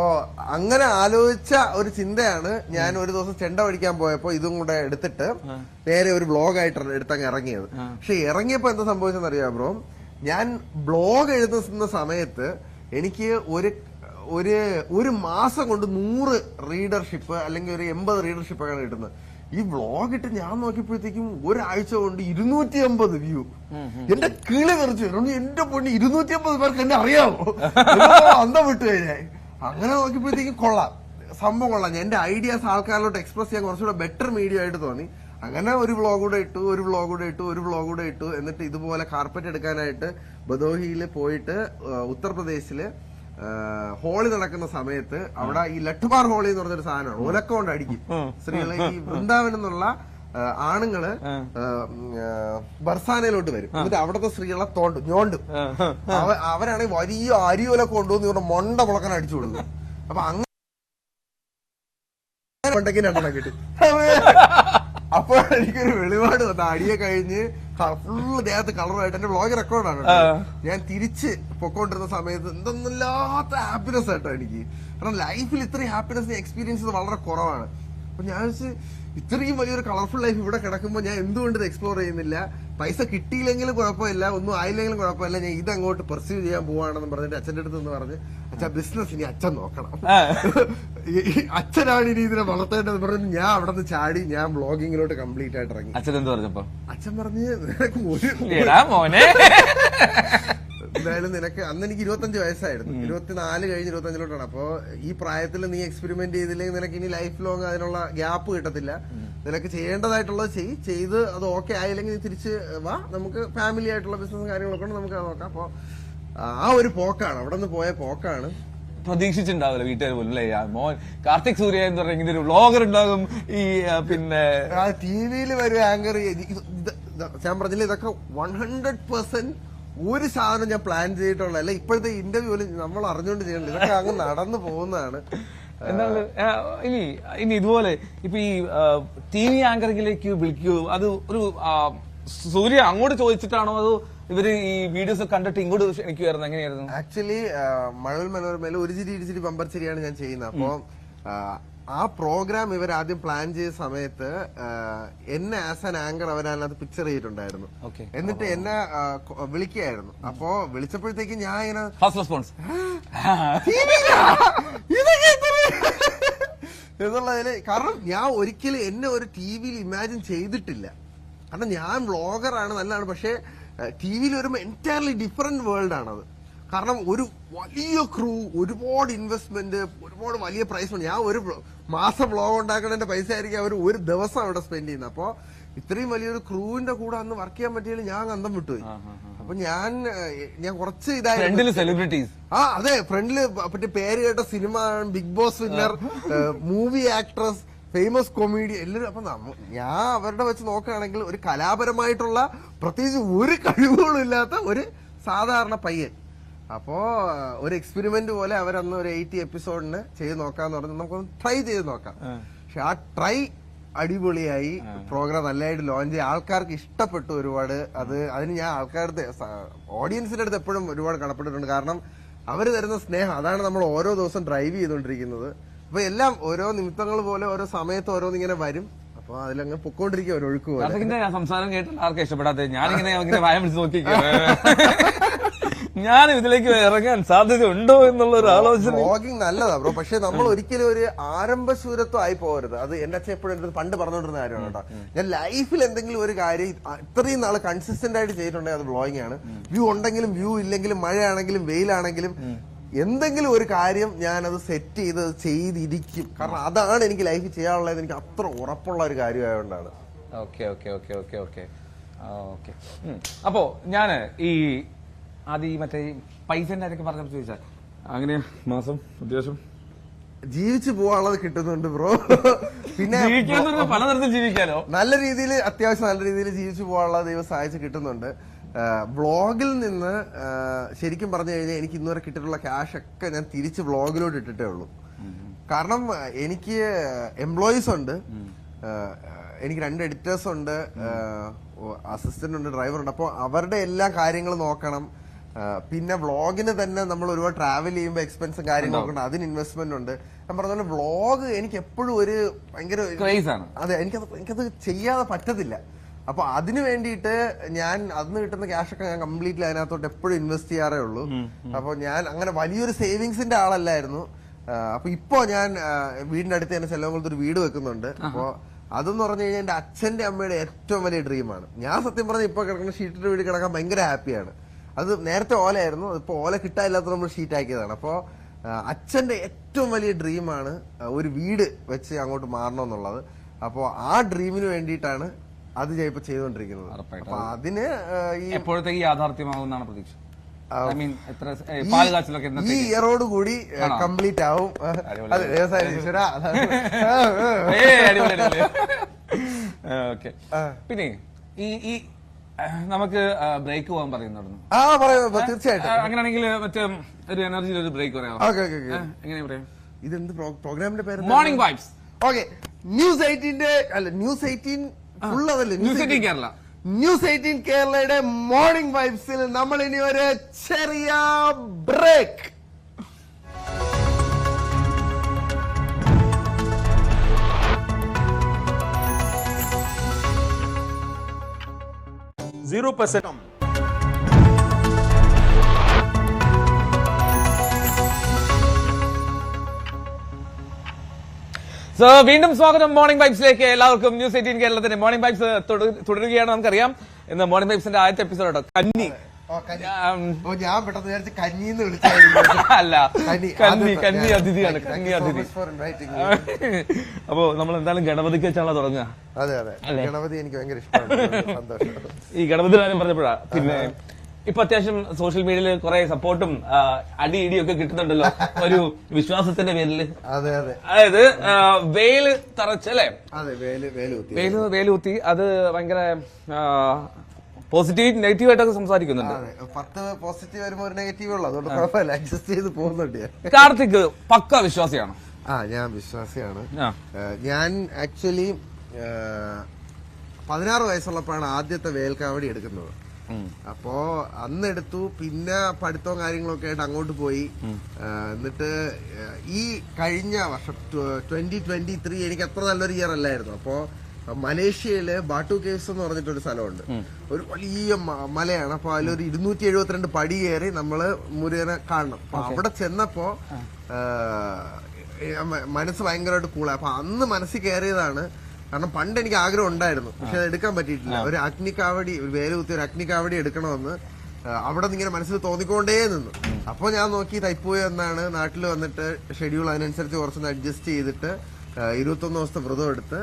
അങ്ങനെ ആലോചിച്ച ഒരു ചിന്തയാണ് ഞാൻ ഒരു ദിവസം ചെണ്ട പഠിക്കാൻ പോയപ്പോ ഇതും കൂടെ എടുത്തിട്ട് നേരെ ഒരു ബ്ലോഗായിട്ട് എടുത്തങ്ങ് ഇറങ്ങിയത്. പക്ഷെ ഇറങ്ങിയപ്പോ എന്താ സംഭവിച്ചെന്ന് അറിയാം ബ്രോ, ഞാൻ ബ്ലോഗ് എഴുതുന്ന സമയത്ത് എനിക്ക് ഒരു മാസം കൊണ്ട് 100 റീഡർഷിപ്പ് അല്ലെങ്കിൽ ഒരു 80 റീഡർഷിപ്പ് ഒക്കെ കിട്ടുന്നത്. ഈ വ്ളോഗ് ഇട്ട് ഞാൻ നോക്കിയപ്പോഴത്തേക്കും ഒരാഴ്ച കൊണ്ട് 250 വ്യൂ. എന്റെ കിളി തെറിച്ചു. എന്റെ പൊണ്ണി 250 പേർക്ക് എന്നെ അറിയാമോ, അന്തം വിട്ടു കഴിഞ്ഞാൽ. അങ്ങനെ നോക്കിയപ്പോഴത്തേക്കും സംഭവം കൊള്ളാം. എന്റെ ഐഡിയാസ് ആൾക്കാരിലോട്ട് എക്സ്പ്രസ് ചെയ്യാൻ കുറച്ചുകൂടെ ബെറ്റർ മീഡിയ ആയിട്ട് തോന്നി. അങ്ങനെ ഒരു വ്ളോഗ് കൂടെ ഇട്ടു. എന്നിട്ട് ഇതുപോലെ കാർപ്പറ്റ് എടുക്കാനായിട്ട് ബദോഹിയിൽ പോയിട്ട് ഉത്തർപ്രദേശില് ഹോളി നടക്കുന്ന സമയത്ത് അവിടെ ഈ ലട്ടുമാർ ഹോളി എന്ന് പറഞ്ഞൊരു സാധനമാണ്, ഒലക്ക കൊണ്ട് അടിക്കും സ്ത്രീകളെ. ഈ വൃന്ദാവനം എന്നുള്ള ആണുങ്ങള് ബർസാനയിലോട്ട് വരും. എന്നിട്ട് അവിടത്തെ സ്ത്രീകളെ ഞോണ്ടും. അവരാണെങ്കിൽ വലിയ അരിയൊലൊക്കെ കൊണ്ടുവന്ന് ഇവരുടെ മൊണ്ട മുളക്കാൻ അടിച്ചു കൊടുക്കും. അപ്പൊ അങ്ങനെ കിട്ടി. അപ്പോൾ എനിക്കൊരു വെളിപാട് വന്ന അടിയെ കഴിഞ്ഞ് ഫുള്ള് ദേഹത്ത് കളറായിട്ട് എന്റെ വ്ളോഗ് റെക്കോർഡാണ്. ഞാൻ തിരിച്ച് പൊക്കോണ്ടിരുന്ന സമയത്ത് എന്തൊന്നുമില്ലാത്ത ഹാപ്പിനെസ് ആയിട്ടോ എനിക്ക്. കാരണം ലൈഫിൽ ഇത്രയും ഹാപ്പിനെസ് എക്സ്പീരിയൻസ് ചെയ്ത് വളരെ കുറവാണ്. അപ്പൊ ഞാൻ ഇത്രയും വലിയൊരു കളർഫുൾ ലൈഫ് ഇവിടെ കിടക്കുമ്പോൾ ഞാൻ എന്തുകൊണ്ട് ഇത് എക്സ്പ്ലോർ ചെയ്യുന്നില്ല? പൈസ കിട്ടിയില്ലെങ്കിലും കുഴപ്പമില്ല, ഒന്നും ആയില്ലെങ്കിലും കുഴപ്പമില്ല, ഞാൻ ഇതങ്ങോട്ട് പെർസ്യൂ ചെയ്യാൻ പോവാണെന്ന് പറഞ്ഞിട്ട് അച്ഛൻ്റെ അടുത്ത് നിന്ന് പറഞ്ഞ്, അച്ഛൻ ബിസിനസ് ഇനി അച്ഛൻ നോക്കണം, അച്ഛനാണ് ഇനി ഇതിനെ വളർത്തേണ്ടത് പറഞ്ഞ് ഞാൻ അവിടെ നിന്ന് ചാടി ഞാൻ വ്ളോഗിങ്ങിലോട്ട് കംപ്ലീറ്റ് ആയിട്ട് ഇറങ്ങി. അച്ഛൻ എന്ത് പറഞ്ഞപ്പോ? അച്ഛൻ പറഞ്ഞ് എന്തായാലും നിനക്ക് അന്ന് എനിക്ക് 25 വയസ്സായിരുന്നു, 24 കഴിഞ്ഞ് 25-ലോട്ടാണ്. അപ്പൊ ഈ പ്രായത്തിൽ നീ എക്സ്പെരിമെന്റ് ചെയ്തില്ലെങ്കിൽ നിനക്ക് ഇനി ലൈഫ് ലോങ് അതിനുള്ള ഗ്യാപ്പ് കിട്ടത്തില്ല. നിനക്ക് ചെയ്യേണ്ടതായിട്ടുള്ളത് ചെയ്ത് അത് ഓക്കെ ആയില്ലെങ്കിൽ നീ തിരിച്ച് വാ, നമുക്ക് ഫാമിലി ആയിട്ടുള്ള ബിസിനസ് കാര്യങ്ങളൊക്കെ ഉണ്ട്, നമുക്ക് അത് നോക്കാം. അപ്പൊ ആ ഒരു പോക്കാണ്, അവിടെ നിന്ന് പോയ പോക്കാണ്. പ്രതീക്ഷിച്ചിട്ടുണ്ടാവില്ല വീട്ടുകാർ പോലും അല്ലേ? മോൻ കാർത്തിക് സൂര്യ എന്ന് പറഞ്ഞ ഇങ്ങനെ ഒരു വ്ളോഗർ ഉണ്ടാകും, ഈ പിന്നെ ടിവിയിൽ വരും ആങ്കർ. ഞാൻ പറഞ്ഞില്ല, ഇതൊക്കെ 100% ഒരു സാധനം ഞാൻ പ്ലാൻ ചെയ്തിട്ടുള്ള അല്ല. ഇപ്പോഴത്തെ ഇന്റർവ്യൂല് നമ്മൾ അറിഞ്ഞുകൊണ്ട് ചെയ്യണ്ട, ഇതൊക്കെ അങ്ങ് നടന്നു പോകുന്നതാണ്. എന്താണ് ഇനി ഇതുപോലെ ഇപ്പൊ ഈ ടി വി ആങ്കറിംഗിലേക്ക് വിളിക്കൂ, അത് ഒരു സൂര്യ അങ്ങോട്ട് ചോദിച്ചിട്ടാണോ അതോ ഇവര് ഈ വീഡിയോസ് കണ്ടിട്ട് ഇങ്ങോട്ട് ക്ഷണിക്കുമായിരുന്നു? എങ്ങനെയായിരുന്നു? ആക്ച്വലി മഴവിൽ മനോരമയിൽ ഒരു ചിരി ഇടിച്ചിരി ബമ്പർ ചിരിയാണ് ഞാൻ ചെയ്യുന്നത്. അപ്പൊ ആ പ്രോഗ്രാം ഇവർ ആദ്യം പ്ലാൻ ചെയ്ത സമയത്ത് എന്നെ ആസ് ആൻ ആങ്കർ അവരതിനകത്ത് പിക്ചർ ചെയ്തിട്ടുണ്ടായിരുന്നു. എന്നിട്ട് എന്നെ വിളിക്കുകയായിരുന്നു. അപ്പോ വിളിച്ചപ്പോഴത്തേക്ക് ഞാൻ ഇങ്ങനെ ഫസ്റ്റ് റെസ്പോൺസ് എന്നുള്ളതില്, കാരണം ഞാൻ ഒരിക്കലും എന്നെ ഒരു ടിവിയിൽ ഇമാജിൻ ചെയ്തിട്ടില്ല. കാരണം ഞാൻ വ്ളോഗറാണ് നല്ലതാണ്, പക്ഷെ ടിവിയിൽ വരുമ്പോൾ എൻറ്റയർലി ഡിഫറെന്റ് വേൾഡ് ആണത്. കാരണം ഒരു വലിയ ക്രൂ, ഒരുപാട് ഇൻവെസ്റ്റ്മെന്റ്, ഒരുപാട് വലിയ പ്രൈസ്. ഞാൻ ഒരു മാസം വ്ളോഗ് ഉണ്ടാക്കുന്നതിന്റെ പൈസ ആയിരിക്കും അവർ ഒരു ദിവസം അവിടെ സ്പെൻഡ് ചെയ്യുന്നത്. അപ്പൊ ഇത്രയും വലിയൊരു ക്രൂവിന്റെ കൂടെ അന്ന് വർക്ക് ചെയ്യാൻ പറ്റിയാലും ഞാൻ അന്തം വിട്ടുപോയി. അപ്പൊ ഞാൻ കുറച്ച് ഇതായിരുന്നു. സെലിബ്രിറ്റീസ് അതെ, ഫ്രണ്ടില് പറ്റി പേര് കേട്ട സിനിമ, Bigg Boss winner, movie actress, famous comedian എല്ലാവരും. അപ്പൊ ഞാൻ അവരുടെ വെച്ച് നോക്കുകയാണെങ്കിൽ ഒരു കലാപരമായിട്ടുള്ള പ്രത്യേകിച്ച് ഒരു കഴിവുകളും ഇല്ലാത്ത ഒരു സാധാരണ പയ്യൻ. അപ്പോ ഒരു എക്സ്പെരിമെന്റ് പോലെ അവരന്ന് ഒരു 80 എപ്പിസോഡിന് ചെയ്ത് നോക്കാന്ന് പറഞ്ഞ് നമുക്കൊന്ന് ട്രൈ ചെയ്ത് നോക്കാം. പക്ഷെ ആ ട്രൈ അടിപൊളിയായി, പ്രോഗ്രാം നല്ലതായിട്ട് ലോഞ്ച് ചെയ്ത് ആൾക്കാർക്ക് ഇഷ്ടപ്പെട്ടു ഒരുപാട്. അതിന് ഞാൻ ആൾക്കാരുടെ ഓഡിയൻസിന്റെ അടുത്ത് എപ്പോഴും ഒരുപാട് കടപ്പെട്ടിട്ടുണ്ട്. കാരണം അവർ തരുന്ന സ്നേഹം, അതാണ് നമ്മൾ ഓരോ ദിവസം ഡ്രൈവ് ചെയ്തുകൊണ്ടിരിക്കുന്നത്. അപ്പൊ എല്ലാം ഓരോ നിമിത്തങ്ങൾ പോലെ ഓരോ സമയത്ത് ഓരോന്നിങ്ങനെ വരും. അപ്പൊ അതിലങ്ങ് പൊക്കോണ്ടിരിക്കുക ഒരു ഒഴുക്ക് പോലെ. സംസാരം കേട്ടിട്ട് ആർക്കും ഇഷ്ടപ്പെടാത്ത ഞാനിങ്ങനെ വായ പിടിച്ച് നോക്കിയിരിക്കുകയാണ്. ഞാൻ ഇതിലേക്ക് ഇറങ്ങാൻ സാധ്യത ഉണ്ടോ എന്നുള്ള ഒരു ആലോചന. വ്ളോഗിങ് നല്ലതാ ബ്രോ, പക്ഷെ നമ്മൾ ഒരിക്കലും ഒരു ആരംഭശൂരത്വം ആയി പോകരുത്. അത് എന്റെ അച്ഛൻ എപ്പോഴും എന്റെ പണ്ട് പറഞ്ഞുകൊണ്ടിരുന്ന കാര്യമാണ് കേട്ടോ. ഞാൻ ലൈഫിൽ എന്തെങ്കിലും ഒരു കാര്യം ഇത്രയും നാള് കൺസിസ്റ്റന്റ് ആയിട്ട് ചെയ്തിട്ടുണ്ടെങ്കിൽ അത് വ്ളോഗിങ് ആണ്. വ്യൂ ഉണ്ടെങ്കിലും വ്യൂ ഇല്ലെങ്കിലും, മഴയാണെങ്കിലും വെയിലാണെങ്കിലും, എന്തെങ്കിലും ഒരു കാര്യം ഞാനത് സെറ്റ് ചെയ്തിരിക്കും. കാരണം അതാണ് എനിക്ക് ലൈഫിൽ ചെയ്യാനുള്ളത്. എനിക്ക് അത്ര ഉറപ്പുള്ള ഒരു കാര്യമായതുകൊണ്ടാണ്. Okay okay okay okay okay okay. അപ്പോ ഞാന് ഈ ആദ്യം മറ്റേ പൈസന്റെ കാര്യമൊക്കെ പറഞ്ഞപ്പോ ചോദിച്ചാൽ അങ്ങനെ മാസം അത്യാവശ്യം ജീവിച്ചു പോവാനുള്ളത് കിട്ടുന്നുണ്ട് ബ്രോ. പിന്നെ പലതരത്തിൽ ജീവിക്കാലോ. നല്ല രീതിയിൽ, അത്യാവശ്യം നല്ല രീതിയിൽ ജീവിച്ചു പോകാനുള്ളത് ദൈവം സഹായിച്ച് കിട്ടുന്നുണ്ട്. വ്ളോഗിൽ നിന്ന് ശരിക്കും പറഞ്ഞു കഴിഞ്ഞാൽ എനിക്ക് ഇന്നുവരെ കിട്ടിയിട്ടുള്ള ക്യാഷ് ഒക്കെ ഞാൻ തിരിച്ച് വ്ളോഗിലോട്ട് ഇട്ടിട്ടേ ഉള്ളൂ. കാരണം എനിക്ക് എംപ്ലോയീസ് ഉണ്ട്, എനിക്ക് 2 എഡിറ്റേഴ്സ് ഉണ്ട്, അസിസ്റ്റന്റ് ഉണ്ട്, ഡ്രൈവർ ഉണ്ട്. അപ്പോൾ അവരുടെ എല്ലാ കാര്യങ്ങളും നോക്കണം. പിന്നെ വ്ളോഗിന് തന്നെ നമ്മൾ ഒരുപാട് ട്രാവൽ ചെയ്യുമ്പോൾ എക്സ്പെൻസും കാര്യങ്ങളൊക്കെ ഉണ്ട്, അതിന് ഇൻവെസ്റ്റ്മെന്റ് ഉണ്ട്. ഞാൻ പറഞ്ഞ പോലെ വ്ളോഗ് എനിക്ക് എപ്പോഴും ഒരു ഭയങ്കര അതെ, എനിക്കത് ചെയ്യാതെ പറ്റത്തില്ല. അപ്പൊ അതിന് വേണ്ടിയിട്ട് ഞാൻ അതിന് കിട്ടുന്ന ക്യാഷൊക്കെ ഞാൻ കംപ്ലീറ്റ്ലി അതിനകത്തോട്ട് എപ്പോഴും ഇൻവെസ്റ്റ് ചെയ്യാറേ ഉള്ളൂ. അപ്പൊ ഞാൻ അങ്ങനെ വലിയൊരു സേവിങ്സിന്റെ ആളല്ലായിരുന്നു. അപ്പൊ ഇപ്പോ ഞാൻ വീടിന്റെ അടുത്ത് തന്നെ ചെലവുകളത്ത് ഒരു വീട് വെക്കുന്നുണ്ട്. അപ്പോ അതെന്ന് പറഞ്ഞു കഴിഞ്ഞാൽ എന്റെ അച്ഛന്റെ അമ്മയുടെ ഏറ്റവും വലിയ ഡ്രീമാണ്. ഞാൻ സത്യം പറഞ്ഞാൽ ഇപ്പൊ കിടക്കുന്ന ഷീറ്റിന്റെ വീട് കിടക്കാൻ ഭയങ്കര ഹാപ്പിയാണ്. അത് നേരത്തെ ഓലയായിരുന്നു, ഇപ്പൊ ഓല കിട്ടാനില്ലാത്ത നമ്മൾ ഷീറ്റ് ആക്കിയതാണ്. അപ്പോ അച്ഛന്റെ ഏറ്റവും വലിയ ഡ്രീമാണ് ഒരു വീട് വെച്ച് അങ്ങോട്ട് മാറണം എന്നുള്ളത്. അപ്പോ ആ ഡ്രീമിന് വേണ്ടിയിട്ടാണ് അത് ഞാൻ ഇപ്പൊ ചെയ്തുകൊണ്ടിരിക്കുന്നത്. അപ്പൊ അതിന് എപ്പോഴത്തേക്ക് യാഥാർത്ഥ്യമാകുന്നതാണ് പ്രതീക്ഷ? ഈ ഇയറോട് കൂടി കംപ്ലീറ്റ് ആവും. അത് വ്യവസായ പിന്നെ ഈ നമുക്ക് ബ്രേക്ക് പോകാൻ പറയുന്നുണ്ട്. തീർച്ചയായിട്ടും. അങ്ങനെയാണെങ്കിൽ മറ്റേ ഒരു എനർജിയിൽ ഒരു ബ്രേക്ക് പറയാം. എങ്ങനെയാ പറയാം? ഇതെന്ത് പ്രോഗ്രാമിന്റെ പേര്? Morning vibes. ഓക്കെ. ന്യൂസ് 18 അല്ല, ന്യൂസ് 18 ഫുൾ അതല്ലേ, ന്യൂസ് 18 കേരള. ന്യൂസ് 18 കേരളയുടെ മോർണിംഗ് വൈബ്സിൽ നമ്മൾ ഇനി ഒരു ചെറിയ ബ്രേക്ക്. സോ വീണ്ടും സ്വാഗതം മോർണിംഗ് വൈബ്സിലേക്ക്. എല്ലാവർക്കും ന്യൂസ് 18 കേരളത്തിന്റെ മോർണിംഗ് വൈബ്സ് തുടരുകയാണ്. നമുക്കറിയാം ഇന്ന് മോർണിംഗ് വൈബ്സിന്റെ ആദ്യത്തെ എപ്പിസോഡ് കന്നി. ഞാൻ പെട്ടെന്ന് വിചാരിച്ച കഞ്ഞിന്ന് വിളിച്ചായിരുന്നു. അല്ല, കന്നി അതിഥിയാണ്, കന്നി അതിഥി. അപ്പോ നമ്മൾ എന്തായാലും ഗണപതിക്ക് വെച്ചാണല്ലോ തുടങ്ങുക. അതെ അതെ, ഗണപതി എനിക്ക് ഭയങ്കര ഇഷ്ടമാണ്. സന്തോഷം. ഈ ഗണപതി കാര്യം പറഞ്ഞപ്പോഴാ പിന്നെ ഇപ്പൊ അത്യാവശ്യം സോഷ്യൽ മീഡിയയിൽ കുറെ സപ്പോർട്ടും ഇടിയൊക്കെ കിട്ടുന്നുണ്ടല്ലോ ഒരു വിശ്വാസത്തിന്റെ പേരില്. അതെ അതെ, അതായത് വേല് തറച്ചല്ലേ? അതെ, വേല് കുത്തി. അത് ഭയങ്കര പോസിറ്റീവ് നെഗറ്റീവ് ആയിട്ടൊക്കെ സംസാരിക്കുന്നുണ്ട്. 10 പോസിറ്റീവ് വരുമ്പോ ഒരു നെഗറ്റീവ് ഉള്ളു, അതുകൊണ്ട് കുഴപ്പമില്ല, അഡ്ജസ്റ്റ് ചെയ്ത് പോകുന്നുണ്ട്. കാർത്തിക് പക്ക വിശ്വാസിയാണ്. ഞാൻ വിശ്വാസിയാണ്. ഞാൻ ആക്ച്വലി 16 വയസ്സുള്ളപ്പോഴാണ് ആദ്യത്തെ വേൽക്കാവടി എടുക്കുന്നത്. അപ്പോ അന്ന് എടുത്തു. പിന്നെ പഠിത്തവും കാര്യങ്ങളൊക്കെ ആയിട്ട് അങ്ങോട്ട് പോയി. എന്നിട്ട് ഈ കഴിഞ്ഞ വർഷം 2023 എനിക്ക് അത്ര നല്ലൊരു ഇയർ അല്ലായിരുന്നു. അപ്പോ മലേഷ്യയില് ബാട്ടു കേവ്സ് എന്ന് പറഞ്ഞിട്ടൊരു സ്ഥലമുണ്ട്. ഒരു വലിയ മലയാണ്. അപ്പൊ അതിലൊരു 272 പടി കയറി നമ്മള് മുരുകനെ കാണണം. അപ്പൊ അവിടെ ചെന്നപ്പോ മനസ്സ് ഭയങ്കരമായിട്ട് കൂളായി. അപ്പൊ അന്ന് മനസ്സിൽ കയറിയതാണ്. കാരണം പണ്ട് എനിക്ക് ആഗ്രഹം ഉണ്ടായിരുന്നു, പക്ഷെ അത് എടുക്കാൻ പറ്റിയിട്ടില്ല. ഒരു അഗ്നിക്കാവടി, ഒരു വേല കുത്തി ഒരു അഗ്നിക്കാവടി എടുക്കണമെന്ന് അവിടെ നിന്ന് ഇങ്ങനെ മനസ്സിൽ തോന്നിക്കൊണ്ടേ നിന്നു. അപ്പൊ ഞാൻ നോക്കി തൈപ്പൂയ എന്നാണ് നാട്ടിൽ വന്നിട്ട് ഷെഡ്യൂൾ അതിനനുസരിച്ച് കുറച്ചൊന്ന് അഡ്ജസ്റ്റ് ചെയ്തിട്ട് 21 ദിവസത്തെ വ്രതം എടുത്ത്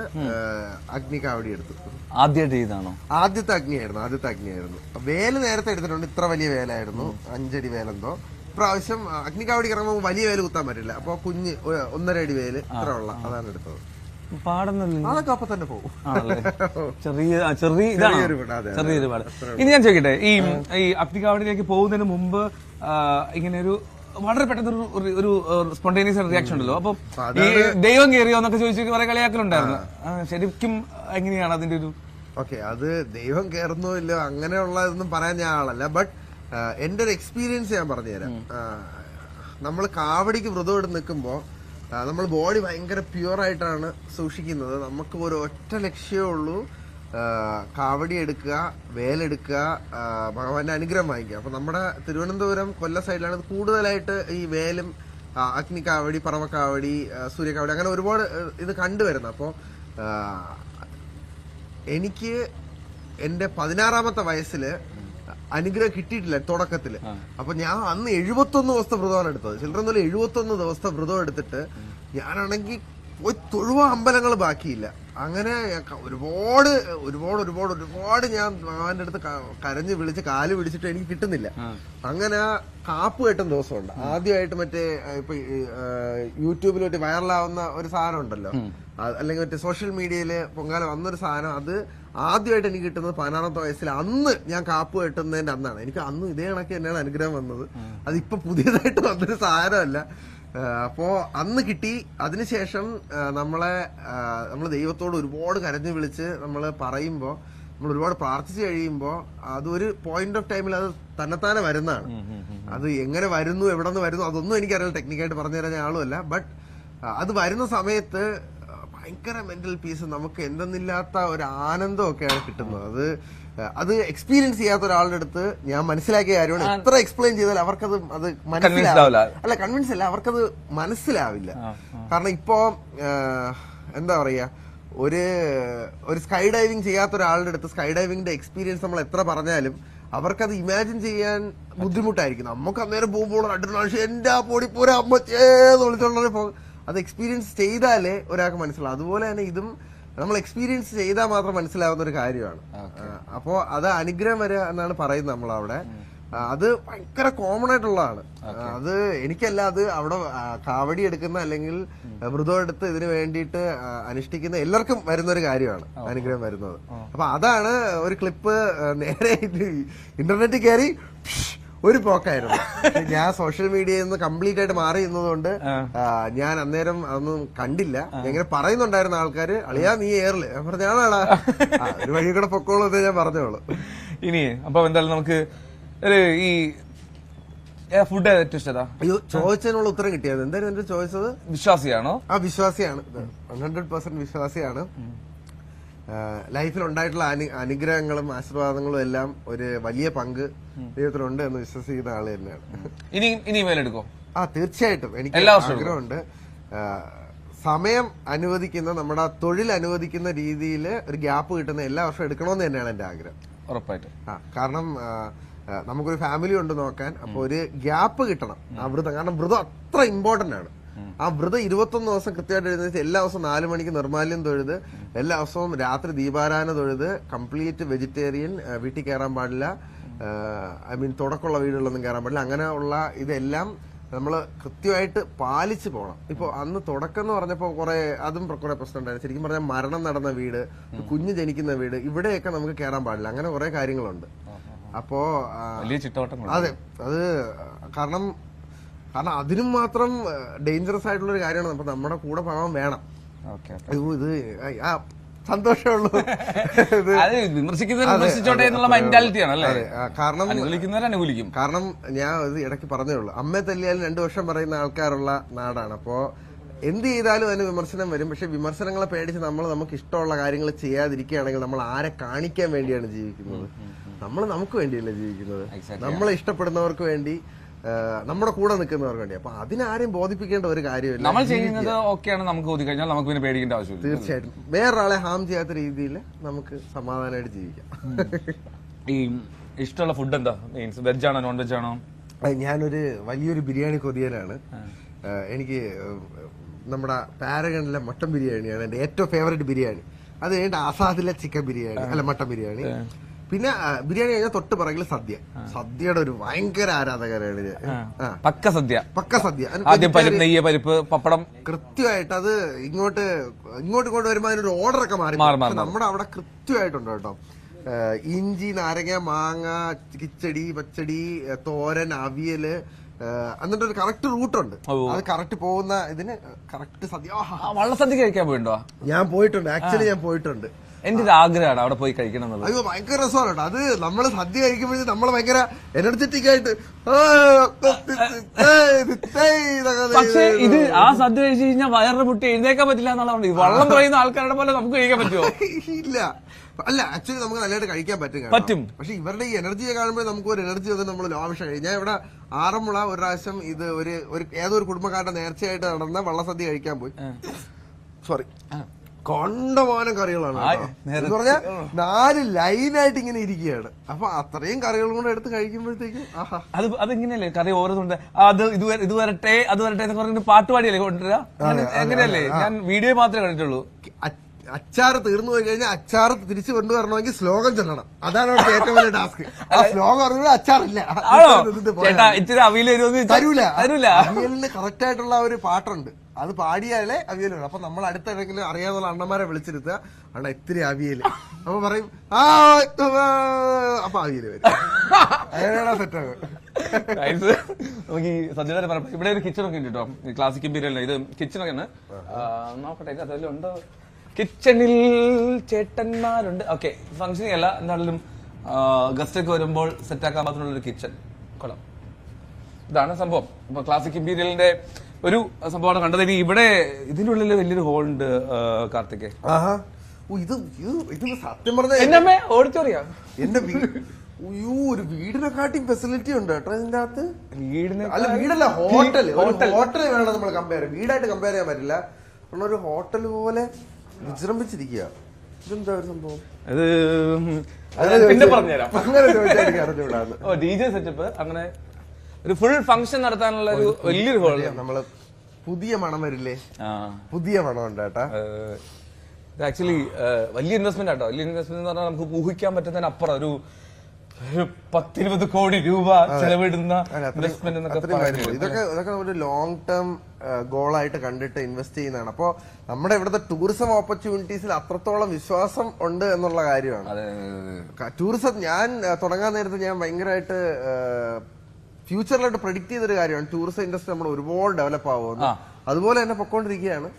അഗ്നിക്കാവടി എടുത്തു. ആദ്യത്തെ അഗ്നിയായിരുന്നു. വേല് നേരത്തെ എടുത്തിട്ടുണ്ട്. ഇത്ര വലിയ വേലായിരുന്നു, 5 അടി വേലെന്തോ. ഇപ്രാവശ്യം അഗ്നിക്കാവടി ഇറങ്ങുമ്പോൾ വലിയ വേല് കുത്താൻ പറ്റില്ല. അപ്പൊ കുഞ്ഞ് 1.5 അടി വേല് ഇത്ര ഉള്ള അതാണ് എടുത്തത്. അതൊക്കെ അപ്പൊ തന്നെ പോകും. ചെറിയൊരു പാട്. ഇനി ഞാൻ ചോദിക്കട്ടെ, ഈ അഗ്നിക്കാവടിയിലേക്ക് പോകുന്നതിന് മുമ്പ് ഇങ്ങനെ ഒരു വളരെ പെട്ടെന്ന് ഒരു സ്പോണ്ടേനിയസ് റിയാക്ഷൻ ഉണ്ടല്ലോ. അപ്പൊ ഈ ദൈവം കയറിയോ എന്നൊക്കെ ചോദിച്ചു കുറെ കളിയാക്കലുണ്ടായിരുന്നു. ശരിക്കും എങ്ങനെയാണ് അതിന്റെ ഒരു? ഓക്കെ, അത് ദൈവം കയറുന്നോ ഇല്ലോ അങ്ങനെയുള്ളതൊന്നും പറയാൻ ഞാൻ ആളല്ല. ബട്ട് എന്റെ ഒരു എക്സ്പീരിയൻസ് ഞാൻ പറഞ്ഞുതരാം. നമ്മൾ കാവടിക്ക് വ്രതം എടുത്ത് നിൽക്കുമ്പോ നമ്മൾ ബോഡി ഭയങ്കര പ്യുവർ ആയിട്ടാണ് സൂക്ഷിക്കുന്നത്. നമുക്ക് ഒരു ഒറ്റ ലക്ഷ്യമേ ഉള്ളൂ, കാവടി എടുക്കുക, വേലെടുക്കുക, ഭഗവാന്റെ അനുഗ്രഹം വാങ്ങിക്കുക. അപ്പൊ നമ്മുടെ തിരുവനന്തപുരം കൊല്ലം സൈഡിലാണ് കൂടുതലായിട്ട് ഈ വേലും അഗ്നിക്കാവടി, പറവക്കാവടി, സൂര്യക്കാവടി അങ്ങനെ ഒരുപാട് ഇത് കണ്ടുവരുന്നത്. അപ്പോൾ എനിക്ക് എന്റെ 16ാമത്തെ വയസ്സില് അനുഗ്രഹം കിട്ടിയിട്ടില്ല തുടക്കത്തില്. അപ്പൊ ഞാൻ അന്ന് 71 ദിവസത്തെ വ്രതമാണ് എടുത്തത്. ചിലരൊന്നും 71 ദിവസത്തെ വ്രതം എടുത്തിട്ട് ഞാനാണെങ്കിൽ പോയി തൊഴുവ അമ്പലങ്ങൾ ബാക്കിയില്ല. അങ്ങനെ ഒരുപാട് ഒരുപാട് ഒരുപാട് ഒരുപാട് ഞാൻ അവന്റെ അടുത്ത് കരഞ്ഞ് വിളിച്ച് കാല് പിടിച്ചിട്ട് എനിക്ക് കിട്ടുന്നില്ല. അങ്ങനെ കാപ്പ് കെട്ടുന്ന ദിവസമുണ്ട്. ആദ്യമായിട്ട് മറ്റേ ഇപ്പൊ യൂട്യൂബിൽ മറ്റേ വൈറലാവുന്ന ഒരു സാധനം ഉണ്ടല്ലോ, അല്ലെങ്കിൽ മറ്റേ സോഷ്യൽ മീഡിയയില് പൊങ്കാല വന്നൊരു സാധനം, അത് ആദ്യമായിട്ട് എനിക്ക് കിട്ടുന്നത് 16ാമത്തെ വയസ്സിൽ. അന്ന് ഞാൻ കാപ്പ് കെട്ടുന്നതിന്റെ അന്നാണ്. എനിക്ക് അന്ന് ഇതേ കണക്ക് തന്നെയാണ് അനുഗ്രഹം വന്നത്. അതിപ്പോ പുതിയതായിട്ട് വന്നൊരു സാധനമല്ല. അപ്പോ അന്ന് കിട്ടി. അതിനുശേഷം നമ്മൾ ദൈവത്തോട് ഒരുപാട് കരഞ്ഞു വിളിച്ച് നമ്മൾ പറയുമ്പോൾ, നമ്മൾ ഒരുപാട് പ്രാർത്ഥിച്ചു കഴിയുമ്പോൾ അതൊരു പോയിന്റ് ഓഫ് ടൈമിൽ അത് തന്നെത്താനെ വരുന്നതാണ്. അത് എങ്ങനെ വരുന്നു, എവിടെ നിന്ന് വരുന്നു, അതൊന്നും എനിക്കറിയില്ല, ടെക്നിക്കായിട്ട് പറഞ്ഞു തരാൻ ആളുമല്ല. ബട്ട് അത് വരുന്ന സമയത്ത് ഭയങ്കര മെന്റൽ പീസ്, നമുക്ക് എന്തെന്നില്ലാത്ത ഒരു ആനന്ദമൊക്കെയാണ് കിട്ടുന്നത്. അത് എക്സ്പീരിയൻസ് ചെയ്യാത്ത ഒരാളുടെ അടുത്ത് ഞാൻ മനസ്സിലാക്കിയ കാര്യമാണ്. എത്ര എക്സ്പ്ലെയിൻ ചെയ്താൽ അവർക്കത് മനസ്സിലാവില്ല. അല്ല, കൺവിൻസ് അല്ല, അവർക്കത് മനസ്സിലാവില്ല. കാരണം ഇപ്പോ എന്താ പറയാ, ഒരു സ്കൈ ഡൈവിംഗ് ചെയ്യാത്ത ഒരാളുടെ അടുത്ത് സ്കൈ ഡൈവിംഗിന്റെ എക്സ്പീരിയൻസ് നമ്മൾ എത്ര പറഞ്ഞാലും അവർക്കത് ഇമാജിൻ ചെയ്യാൻ ബുദ്ധിമുട്ടായിരിക്കും. നമുക്ക് അന്നേരം പോകുമ്പോൾ രണ്ടു പ്രാവശ്യം എന്റെ പൊടിപ്പൂര അമ്മച്ചേന്ന് വിളിച്ചോണ്ടേ അത് എക്സ്പീരിയൻസ് ചെയ്താലേ ഒരാൾക്ക് മനസ്സിലാവും. അതുപോലെ തന്നെ ഇതും നമ്മൾ എക്സ്പീരിയൻസ് ചെയ്താൽ മാത്രം മനസ്സിലാവുന്ന ഒരു കാര്യമാണ്. അപ്പോ അത് അനുഗ്രഹം വരിക എന്നാണ് പറയുന്നത് നമ്മളവിടെ. അത് ഭയങ്കര കോമൺ ആയിട്ടുള്ളതാണ്. അത് എനിക്കല്ല, അത് അവിടെ കാവടി എടുക്കുന്ന അല്ലെങ്കിൽ വ്രതം എടുത്ത് ഇതിനു വേണ്ടിയിട്ട് അനുഷ്ഠിക്കുന്ന എല്ലാവർക്കും വരുന്ന ഒരു കാര്യമാണ് അനുഗ്രഹം വരുന്നത്. അപ്പൊ അതാണ് ഒരു ക്ലിപ്പ് നേരെ ഇന്റർനെറ്റിൽ കയറി ഒരു പോക്കായിരുന്നു. ഞാൻ സോഷ്യൽ മീഡിയയിൽ നിന്ന് കംപ്ലീറ്റ് ആയിട്ട് മാറി നിന്നതുകൊണ്ട് ഞാൻ അന്നേരം അതൊന്നും കണ്ടില്ല. എങ്ങനെ പറയുന്നുണ്ടായിരുന്ന ആൾക്കാര്, അളിയാ നീ ഏറില്, ഞാൻ പറഞ്ഞാളാ ഒരു വഴി കൂടെ പൊക്കോളൂ എന്ന് ഞാൻ പറഞ്ഞോളൂ. ഇനി അപ്പൊ എന്തായാലും നമുക്ക് ഈ ഫുഡ് ഏറ്റവും ഇഷ്ടതാ? അയ്യോ, ചോദിച്ചതിനുള്ള ഉത്തരം കിട്ടിയത് എന്തായാലും എന്റെ ചോദിച്ചത് വിശ്വാസിയാണോ? ആ, വിശ്വാസിയാണ്. 100% വിശ്വാസിയാണ്. ലൈഫിൽ ഉണ്ടായിട്ടുള്ള അനുഗ്രഹങ്ങളും ആശീർവാദങ്ങളും എല്ലാം ഒരു വലിയ പങ്ക് ദൈവത്തിലുണ്ട് എന്ന് വിശ്വസിക്കുന്ന ആള് തന്നെയാണ്. ഇനി മേലെടുക്കോ? ആ, തീർച്ചയായിട്ടും. എനിക്ക് ആഗ്രഹമുണ്ട്. സമയം അനുവദിക്കുന്ന, നമ്മുടെ തൊഴിൽ അനുവദിക്കുന്ന രീതിയിൽ ഒരു ഗ്യാപ്പ് കിട്ടുന്ന എല്ലാ വർഷവും എടുക്കണമെന്ന് തന്നെയാണ് എന്റെ ആഗ്രഹം. ഉറപ്പായിട്ടും. കാരണം നമുക്കൊരു ഫാമിലി ഉണ്ട് നോക്കാൻ. അപ്പൊ ഒരു ഗ്യാപ്പ് കിട്ടണം ആ വ്രതം. കാരണം വ്രതം അത്ര ഇമ്പോർട്ടന്റ് ആണ്. ആ വ്രതം 21 ദിവസം കൃത്യമായിട്ട് എഴുന്നേറ്റ് എല്ലാ ദിവസവും 4 മണിക്ക് നിർമ്മാല്യം തൊഴുത്, എല്ലാ ദിവസവും രാത്രി ദീപാരാധന തൊഴുത്, കംപ്ലീറ്റ് വെജിറ്റേറിയൻ, വീട്ടിൽ കയറാൻ പാടില്ല, തുടക്കമുള്ള വീടുകളൊന്നും കയറാൻ പാടില്ല. അങ്ങനെ ഉള്ള ഇതെല്ലാം നമ്മൾ കൃത്യമായിട്ട് പാലിച്ചു പോകണം. ഇപ്പൊ അന്ന് തുടക്കം എന്ന് പറഞ്ഞപ്പോ അതും കുറെ പ്രശ്നം ഉണ്ടായിരുന്നു. ശരിക്കും പറഞ്ഞാൽ മരണം നടന്ന വീട്, കുഞ്ഞ് ജനിക്കുന്ന വീട്, ഇവിടെയൊക്കെ നമുക്ക് കയറാൻ പാടില്ല. അങ്ങനെ കുറെ കാര്യങ്ങളുണ്ട്. അപ്പോ അതെ, അത് കാരണം അതിനും മാത്രം ഡേഞ്ചറസ് ആയിട്ടുള്ള ഒരു കാര്യമാണ്. അപ്പൊ നമ്മുടെ കൂടെ പോകാൻ വേണം. ഇത് സന്തോഷമുള്ളൂ. കാരണം ഞാൻ ഇത് ഇടയ്ക്ക് പറഞ്ഞേ ഉള്ളൂ, അമ്മയെ തല്ലിയാലും 2 വർഷം പറയുന്ന ആൾക്കാരുള്ള നാടാണ്. അപ്പോ എന്ത് ചെയ്താലും അതിന് വിമർശനം വരും. പക്ഷെ വിമർശനങ്ങളെ പേടിച്ച് നമുക്ക് ഇഷ്ടമുള്ള കാര്യങ്ങൾ ചെയ്യാതിരിക്കുകയാണെങ്കിൽ നമ്മൾ ആരെ കാണിക്കാൻ വേണ്ടിയാണ് ജീവിക്കുന്നത്? നമ്മൾ നമുക്ക് വേണ്ടിയല്ലേ ജീവിക്കുന്നത്? നമ്മളെ ഇഷ്ടപ്പെടുന്നവർക്ക് വേണ്ടി, നമ്മുടെ കൂടെ നിൽക്കുന്നവർക്ക് വേണ്ടി. അപ്പൊ അതിനാരെയും ബോധിപ്പിക്കേണ്ട ഒരു കാര്യമില്ല. നമ്മൾ ചെയ്യുന്നത് ഓക്കെയാണ്, നമുക്ക് ഓതി കഴിഞ്ഞാൽ നമുക്ക് പിന്നെ പേടിക്കേണ്ട ആവശ്യമില്ല. തീർച്ചയായിട്ടും വേറൊരാളെ ഹാം ചെയ്യാത്ത രീതിയിൽ നമുക്ക് സമാധാനമായിട്ട് ജീവിക്കാം. ഈ ഇഷ്ടമുള്ള ഫുഡ് എന്താ? മീൻസ് വെജ് ആണോ നോൺ വെജ് ആണോ? ഞാനൊരു വലിയൊരു ബിരിയാണി കൊതിയനാണ്. എനിക്ക് നമ്മുടെ പാരഗണിലെ മട്ടൻ ബിരിയാണിയാണ് എന്റെ ഏറ്റവും ഫേവറേറ്റ് ബിരിയാണി. അത് കഴിഞ്ഞിട്ട് ആസാദിലെ ചിക്കൻ ബിരിയാണി, അല്ല മട്ടൻ ബിരിയാണി. പിന്നെ ബിരിയാണി കഴിഞ്ഞാൽ തൊട്ട് പിറകിൽ സദ്യ. സദ്യയുടെ ഒരു ഭയങ്കര ആരാധകരാണ് ഞാൻ. പക്ക സദ്യ. ആദ്യം പരിപ്പ്, നെയ്യ്, പരിപ്പ്, പപ്പടം. കൃത്യമായിട്ട് അത് ഇങ്ങോട്ട് വരുമ്പോ അതിനൊരു ഓർഡറൊക്കെ മാറി. നമ്മുടെ അവിടെ കൃത്യമായിട്ടുണ്ട് കേട്ടോ. ഇഞ്ചി, നാരങ്ങ, മാങ്ങ, കിച്ചടി, പച്ചടി, തോരൻ, അവിയല്, എന്നിട്ട് ഒരു കറക്റ്റ് റൂട്ടുണ്ട്. അത് കറക്റ്റ് പോകുന്ന ഇതിന് കറക്റ്റ് സദ്യ. വള്ളസദ്യ കഴിക്കാൻ പോയിട്ടോ? ഞാൻ പോയിട്ടുണ്ട്, ആക്ച്വലി ഞാൻ പോയിട്ടുണ്ട്. എന്റെ ഒരു ആഗ്രഹമാണ് അവിടെ പോയി കഴിക്കണം എന്നുള്ളത്. അയ്യോ, ഭയങ്കര രസമാണ് കേട്ടോ. അത് നമ്മള് സദ്യ കഴിക്കുമ്പോഴേ നമ്മള് ഭയങ്കര എനർജറ്റിക് ആയിട്ട്. പക്ഷേ ഇത് ആ സദ്യ കഴിച്ചു കഴിഞ്ഞാൽ വയറിന് മുട്ടി എഴുന്നേക്കാൻ പറ്റില്ല എന്നുള്ളതാണ്. വള്ളം പറയുന്ന ആൾക്കാരുടെ പോലെ നമുക്ക് കഴിക്കാൻ പറ്റുമോ? ഇല്ല. അല്ല, ആക്ച്വലി നമുക്ക് നല്ലതായിട്ട് കഴിക്കാൻ പറ്റും. പക്ഷെ ഇവരുടെ ഈ എനർജിയെ കാണുമ്പോൾ നമുക്ക് ഒരു എനർജി വന്നിട്ട് നമ്മൾ ലാവിഷ കഴിക്കും. ഞാൻ ഇവിടെ ആറന്മുള ഒരു പ്രാവശ്യം ഇത് ഏതൊരു കുടുംബക്കാരുടെ നേർച്ചയായിട്ട് നടന്ന വള്ളസദ്യ കഴിക്കാൻ പോയി. സോറി, കൊണ്ടമാനം കറികളാണ് എന്ന് പറഞ്ഞാൽ 4 ലൈനായിട്ട് ഇങ്ങനെ ഇരിക്കുകയാണ്. അപ്പൊ അത്രയും കറികളും കൂടെ എടുത്ത് കഴിക്കുമ്പോഴത്തേക്കും അതെങ്ങനെയല്ലേ കറി ഓരോന്നുണ്ട്. അത് ഇത് വരട്ടെ അത് വരട്ടെ എന്ന് പറഞ്ഞിട്ട് പാട്ടുപാടിയല്ലേ കൊണ്ടുവരിക? എങ്ങനെയല്ലേ? ഞാൻ വീഡിയോ മാത്രമേ കണ്ടിട്ടുള്ളൂ. അച്ചാറ് തീർന്നു പോയി കഴിഞ്ഞാൽ അച്ചാറ് തിരിച്ചു കൊണ്ടുവരണമെങ്കിൽ ശ്ലോകം ചൊല്ലണം. അതാണ് അവിടുത്തെ ഏറ്റവും വലിയ ടാസ്ക്. ആ ശ്ലോകം പറഞ്ഞാൽ അച്ചാറില്ല. ഇച്ചിരി അവിയൽ തരൂല. അവിയലിന് കറക്റ്റ് ആയിട്ടുള്ള ഒരു പാട്ടുണ്ട്, അത് പാടിയാലേ അവിയൽ വരും. അപ്പൊ നമ്മൾ അടുത്തെങ്കിലും അറിയാവുന്ന അണ്ണന്മാരെ വിളിച്ചിരുത്തുക, അണ്ണ ഇത്തിരി അവിയല്, അപ്പൊ പറയും അപ്പൊ അവിയല് വരും. അങ്ങനെയാണ് സെറ്റാകും. നമുക്ക് ഈ സജ്ജന പറഞ്ഞ ഇവിടെ ഒരു കിച്ചൺ ഒക്കെ ഉണ്ട് കേട്ടോ, ക്ലാസിക് ഇമ്പീരിയലിന്. ഇത് കിച്ചണൊക്കെ ആണ്. നോക്കട്ടെ അതിലുണ്ടോ. കിച്ചണിൽ ചേട്ടന്മാരുണ്ട്. ഓക്കെ, ഫംഗ്ഷനിങ് അല്ല, എന്നാലും ഗസ്റ്റ് ഒക്കെ വരുമ്പോൾ സെറ്റ് ആക്കാൻ മാത്രമുള്ള ഒരു കിച്ചൺ. കൊള്ളാം. ഇതാണ് സംഭവം. ഇപ്പൊ ക്ലാസിക് ഇമ്പീരിയലിന്റെ ഒരു സംഭവമാണ് കണ്ടത്. ഇനി ഇവിടെ ഇതിന്റെ ഉള്ളിൽ വലിയൊരു ഹോൾ ഉണ്ട് കാർത്തിക്. ഇത് സത്യം പറഞ്ഞ എന്നെ ഓഡിറ്റോറിയ എന്റെ ഒരു വീടിനെക്കാട്ടി ഫെസിലിറ്റി ഉണ്ട് കേട്ടോ ഇതിന്റെ അകത്ത്. വീടല്ല, ഹോട്ടൽ വേണം നമ്മൾ കമ്പയർ. വീടായിട്ട് കമ്പയർ ചെയ്യാൻ പറ്റില്ല. ഒരു ഹോട്ടൽ പോലെ വിജൃംഭിച്ചിരിക്കുക. ഇതെന്താ ഒരു സംഭവം? പിന്നെ പറഞ്ഞുതരാം. അങ്ങനെ ചോദിച്ചാൽ എനിക്ക് അറിഞ്ഞുകൂടാന്ന്. DJ സെറ്റപ്പ്, അങ്ങനെ ഒരു ഫുൾ ഫംഗ്ഷൻ നടത്താനുള്ള ഒരു വലിയൊരു ഹോൾ. നമ്മള് പുതിയ മണം വരില്ലേ, പുതിയ മണം ഉണ്ട് കേട്ടാ. ആക്ച്വലി വലിയ ഇൻവെസ്റ്റ്മെന്റ് ആട്ടോ. വലിയ ഇൻവെസ്റ്റ്മെന്റ് എന്ന് പറഞ്ഞാൽ നമുക്ക് ഊഹിക്കാൻ പറ്റുന്നതിനപ്പുറം ഒരു 10-20 കോടി രൂപ ചെലവിടുന്ന ഇൻവെസ്റ്റ്മെന്റ് എന്നൊക്കെ പറയുന്നത്. ഇതൊക്കെ ഒരു ലോങ് ടേം ഗോളായിട്ട് കണ്ടിട്ട് ഇൻവെസ്റ്റ് ചെയ്യുന്നതാണ്. അപ്പോ നമ്മുടെ ഇവിടുത്തെ ടൂറിസം ഓപ്പർച്യൂണിറ്റീസിൽ അത്രത്തോളം വിശ്വാസം ഉണ്ട് എന്നുള്ള കാര്യമാണ്. ടൂറിസം ഞാൻ തുടങ്ങാൻ നേരത്തെ ഞാൻ ഭയങ്കരമായിട്ട് ഫ്യൂച്ചറിലായിട്ട് പ്രഡിക്ട് ചെയ്തൊരു കാര്യമാണ്. ടൂറിസം ഇൻഡസ്ട്രി നമ്മൾ ഒരുപാട് ഡെവലപ്പ് ആവുമെന്ന്. അതുപോലെ തന്നെ പൊക്കോണ്ടിരിക്കുകയാണ്.